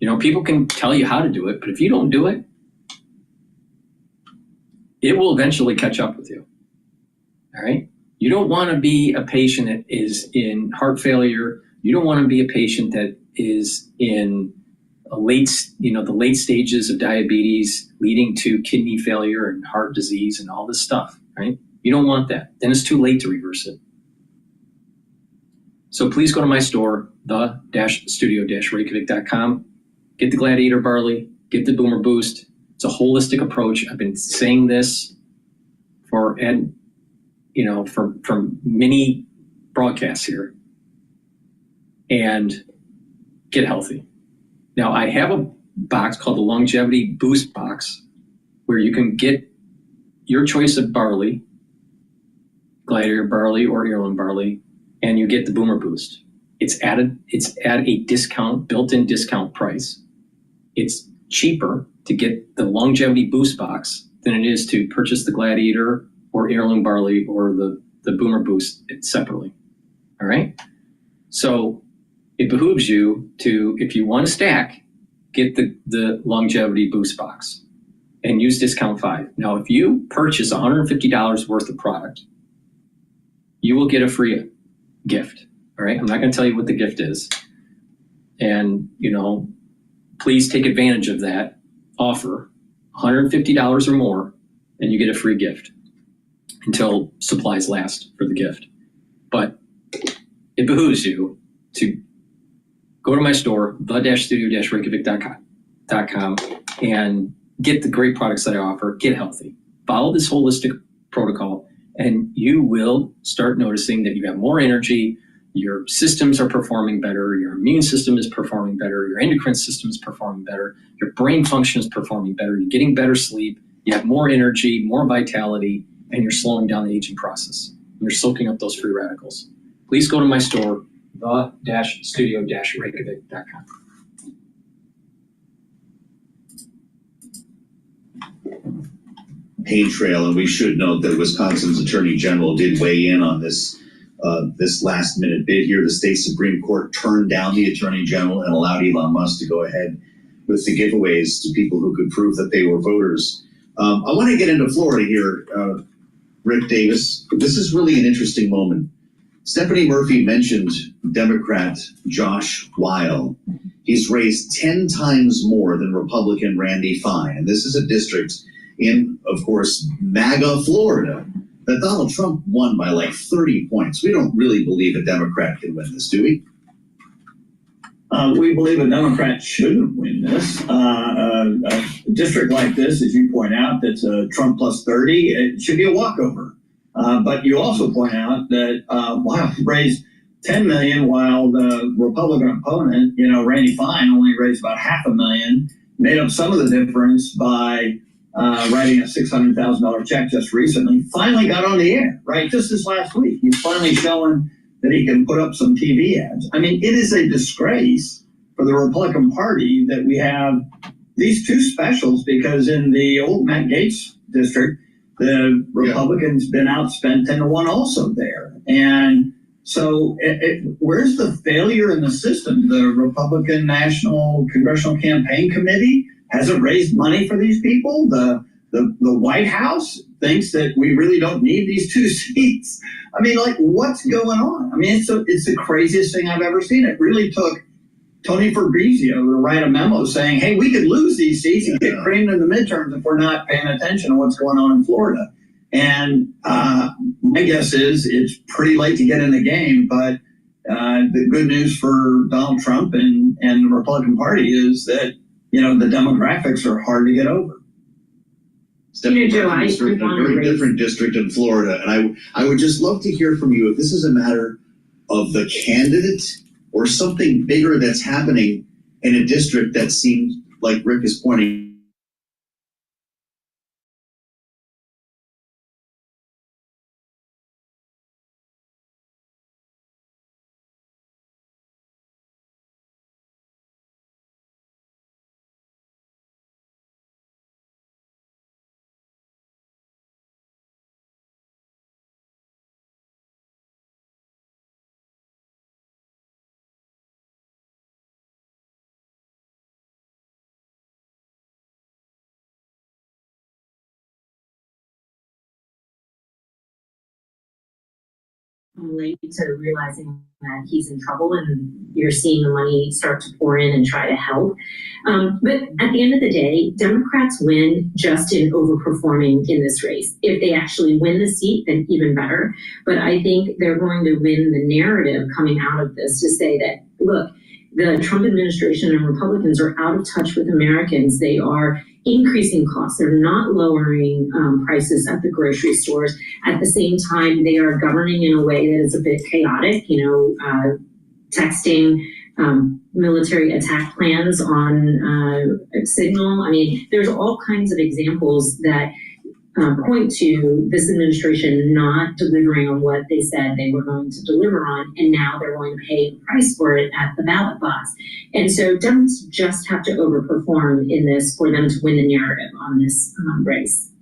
You know, people can tell you how to do it, but if you don't do it, it will eventually catch up with you. All right? You don't want to be a patient that is in heart failure. You don't want to be a patient that is in the late stages of diabetes leading to kidney failure and heart disease and all this stuff, right? You don't want that. Then it's too late to reverse it. So please go to my store, the-studio-reykjavik.com. Get the Gladiator barley, get the Boomer Boost. It's a holistic approach. I've been saying this for many broadcasts here. And get healthy. Now, I have a box called the Longevity Boost Box, where you can get your choice of barley, Gladiator barley or heirloom barley, and you get the Boomer Boost. It's at a discount, built-in discount price. It's cheaper to get the longevity boost box than it is to purchase the Gladiator or heirloom barley or the Boomer Boost separately. All right. So it behooves you to, if you want to stack, get the longevity boost box and use discount 5. Now, if you purchase $150 worth of product, you will get a free gift. All right. I'm not going to tell you what the gift is. And, please take advantage of that offer, $150 or more, and you get a free gift until supplies last for the gift. But it behooves you to go to my store, the-studio-reykjavik.com, and get the great products that I offer, get healthy. Follow this holistic protocol, and you will start noticing that you have more energy, your systems are performing better, your immune system is performing better, your endocrine system is performing better, your brain function is performing better, you're getting better sleep, you have more energy, more vitality, and you're slowing down the aging process. And you're soaking up those free radicals. Please go to my store, the-studio-reykjavik.com. Pain trail, and we should note that Wisconsin's Attorney General did weigh in on this last minute bid here. The state Supreme Court turned down the Attorney General and allowed Elon Musk to go ahead with the giveaways to people who could prove that they were voters. I want to get into Florida here, Rick Davis. This is really an interesting moment. Stephanie Murphy mentioned Democrat Josh Weil. He's raised 10 times more than Republican Randy Fine. And this is a district in, of course, MAGA Florida that Donald Trump won by like 30 points. We don't really believe a Democrat can win this, do we? We believe a Democrat shouldn't win this. A district like this, as you point out, that's a Trump plus 30, it should be a walkover. But you also point out that Weil raised $10 million while the Republican opponent, Randy Fine, only raised about $500,000, made up some of the difference by writing a $600,000 check just recently, finally got on the air, right? Just this last week. He's finally showing that he can put up some TV ads. I mean, it is a disgrace for the Republican Party that we have these two specials, because in the old Matt Gaetz district, the Republicans been outspent 10-1 also there. And so where's the failure in the system? The Republican National Congressional Campaign Committee hasn't raised money for these people. The White House thinks that we really don't need these two seats. I mean, like, what's going on? I mean, it's the craziest thing I've ever seen. It really took Tony Fabrizio to write a memo saying, hey, we could lose these seats and get creamed in the midterms if we're not paying attention to what's going on in Florida. And my guess is it's pretty late to get in the game, but the good news for Donald Trump and the Republican Party is that, the demographics are hard to get over. Joe, a very different district in Florida, and I would just love to hear from you if this is a matter of the candidate or something bigger that's happening in a district that seems like Rick is pointing. Late to realizing that he's in trouble, and you're seeing the money start to pour in and try to help. But at the end of the day, Democrats win just in overperforming in this race. If they actually win the seat, then even better. But I think they're going to win the narrative coming out of this to say that, look, the Trump administration and Republicans are out of touch with Americans. They are increasing costs. They're not lowering prices at the grocery stores. At the same time, they are governing in a way that is a bit chaotic, texting military attack plans on Signal. I mean, there's all kinds of examples that point to this administration not delivering on what they said they were going to deliver on, and now they're going to pay the price for it at the ballot box. And so Democrats just have to overperform in this for them to win the narrative on this race.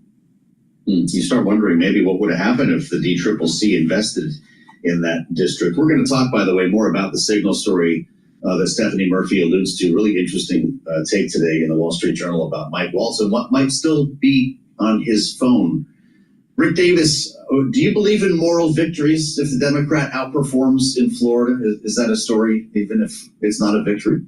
You start wondering maybe what would have happened if the DCCC invested in that district. We're going to talk, by the way, more about the Signal story that Stephanie Murphy alludes to. Really interesting take today in the Wall Street Journal about Mike Waltz and what might still be on his phone. Rick Davis, do you believe in moral victories if the Democrat outperforms in Florida? Is that a story, even if it's not a victory?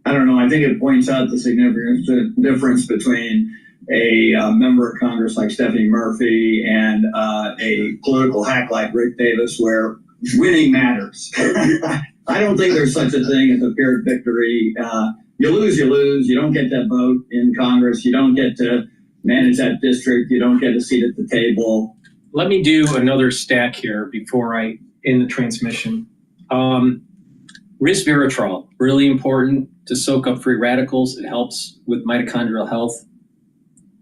I don't know. I think it points out the significant difference between a member of Congress like Stephanie Murphy and a political hack like Rick Davis, where winning matters. I don't think there's such a thing as a pyrrhic victory. You lose, you lose. You don't get that vote in Congress. You don't get to manage that district. You don't get a seat at the table. Let me do another stack here before I end the transmission. Resveratrol, really important to soak up free radicals. It helps with mitochondrial health,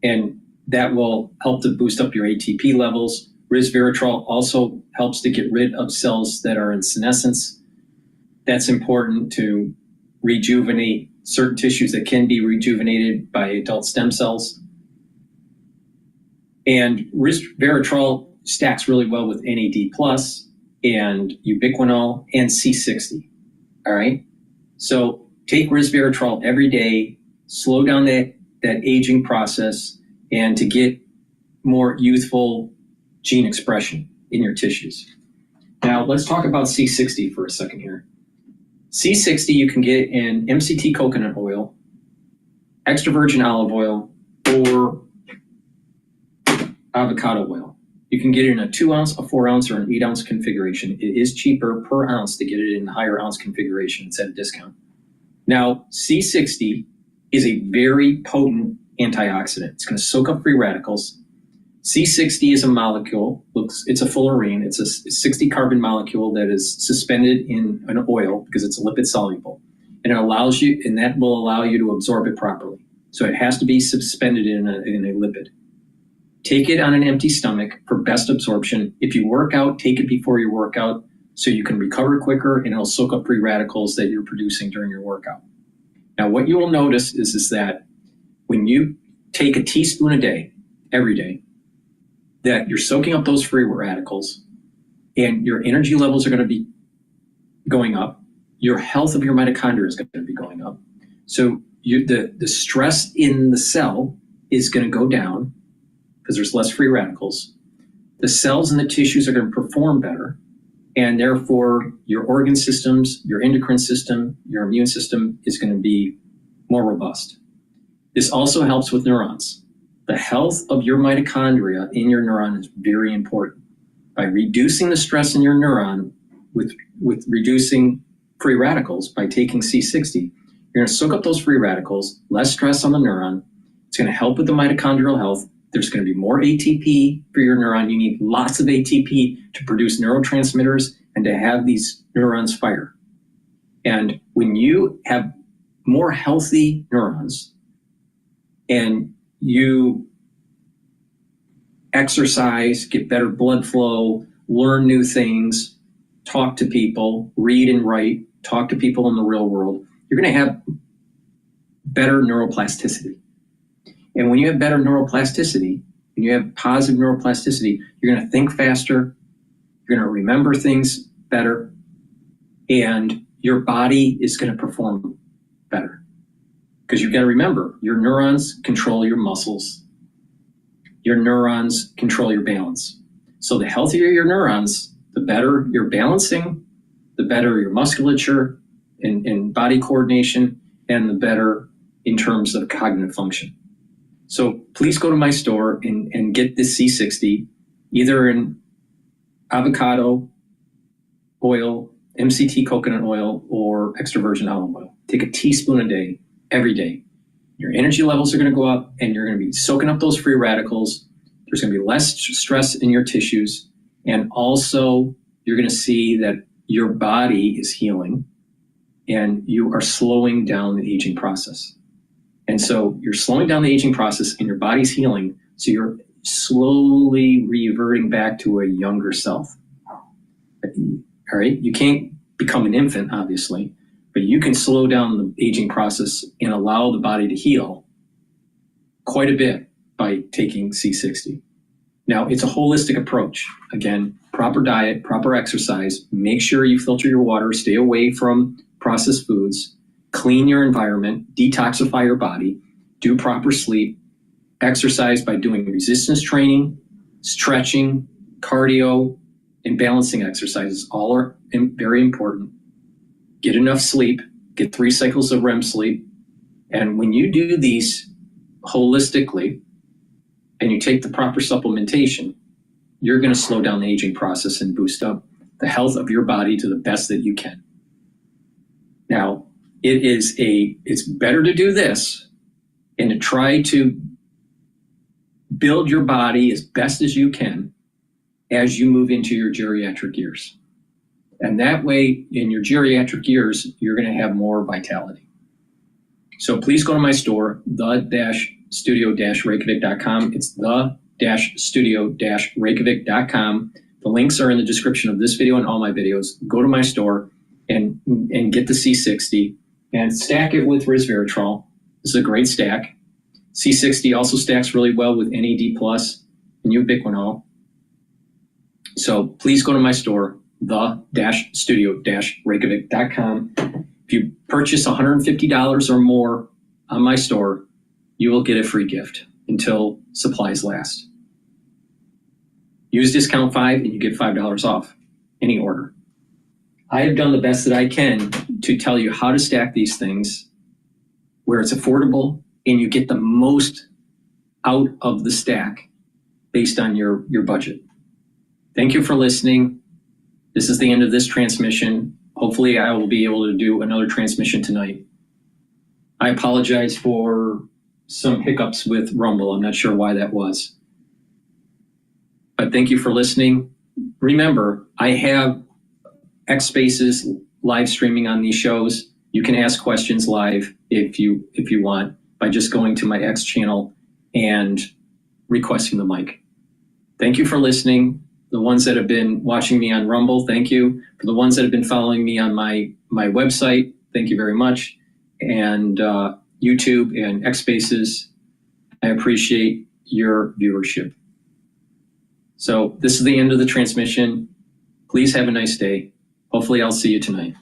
and that will help to boost up your ATP levels. Resveratrol also helps to get rid of cells that are in senescence. That's important to rejuvenate certain tissues that can be rejuvenated by adult stem cells. And resveratrol stacks really well with NAD+ and ubiquinol and C60. All right. So take resveratrol every day, slow down that aging process, and to get more youthful gene expression in your tissues. Now let's talk about C60 for a second here. C60 you can get in MCT coconut oil, extra virgin olive oil, or avocado oil. You can get it in a 2 ounce, a 4 ounce, or an 8 ounce configuration. It is cheaper per ounce to get it in the higher ounce configuration. It's at a discount. Now, C60 is a very potent antioxidant. It's going to soak up free radicals. C60 is a molecule. It's a fullerene. It's a 60 carbon molecule that is suspended in an oil because it's lipid soluble. And it allows you, and that will allow you to absorb it properly. So it has to be suspended in a lipid. Take it on an empty stomach for best absorption. If you work out, take it before your workout so you can recover quicker, and it'll soak up free radicals that you're producing during your workout. Now, what you will notice is that when you take a teaspoon a day, every day, that you're soaking up those free radicals and your energy levels are going to be going up. Your health of your mitochondria is going to be going up. So the stress in the cell is going to go down because there's less free radicals. The cells and the tissues are going to perform better, and therefore your organ systems, your endocrine system, your immune system is going to be more robust. This also helps with neurons. The health of your mitochondria in your neuron is very important. By reducing the stress in your neuron with reducing free radicals by taking C60, you're going to soak up those free radicals, less stress on the neuron. It's going to help with the mitochondrial health. There's going to be more ATP for your neuron. You need lots of ATP to produce neurotransmitters and to have these neurons fire. And when you have more healthy neurons and you exercise, get better blood flow, learn new things, talk to people, read and write, talk to people in the real world, you're going to have better neuroplasticity. And when you have better neuroplasticity, when you have positive neuroplasticity, you're going to think faster, you're going to remember things better, and your body is going to perform better. Because you've got to remember, your neurons control your muscles. Your neurons control your balance. So the healthier your neurons, the better your balancing, the better your musculature and body coordination, and the better in terms of cognitive function. So please go to my store and get this C60, either in avocado oil, MCT coconut oil, or extra virgin olive oil. Take a teaspoon a day, every day. Your energy levels are going to go up, and you're going to be soaking up those free radicals. There's going to be less stress in your tissues. And also, you're going to see that your body is healing, and you are slowing down the aging process. And so you're slowing down the aging process and your body's healing, so you're slowly reverting back to a younger self. All right, you can't become an infant, obviously, but you can slow down the aging process and allow the body to heal quite a bit by taking C60. Now, it's a holistic approach. Again, proper diet, proper exercise, make sure you filter your water, stay away from processed foods, clean your environment, detoxify your body, do proper sleep, exercise by doing resistance training, stretching, cardio, and balancing exercises. All are very important. Get enough sleep, get 3 cycles of REM sleep. And when you do these holistically and you take the proper supplementation, you're going to slow down the aging process and boost up the health of your body to the best that you can. Now, it's better to do this and to try to build your body as best as you can as you move into your geriatric years. And that way, in your geriatric years, you're going to have more vitality. So please go to my store, the-studio-reykjavik.com. It's the-studio-reykjavik.com. The links are in the description of this video and all my videos. Go to my store and get the C60 and stack it with resveratrol. This is a great stack. C60 also stacks really well with NAD+ and ubiquinol. So please go to my store, the-studio-reykjavik.com. If you purchase $150 or more on my store, you will get a free gift until supplies last. Use discount 5 and you get $5 off any order. I have done the best that I can to tell you how to stack these things where it's affordable and you get the most out of the stack based on your budget. Thank you for listening. This is the end of this transmission. Hopefully I will be able to do another transmission tonight. I apologize for some hiccups with Rumble. I'm not sure why that was. But thank you for listening. Remember, I have X Spaces live streaming on these shows. You can ask questions live if you want by just going to my X channel and requesting the mic. Thank you for listening. The ones that have been watching me on Rumble, thank you. For the ones that have been following me on my website, thank you very much. And YouTube and X Spaces, I appreciate your viewership. So this is the end of the transmission. Please have a nice day. Hopefully I'll see you tonight.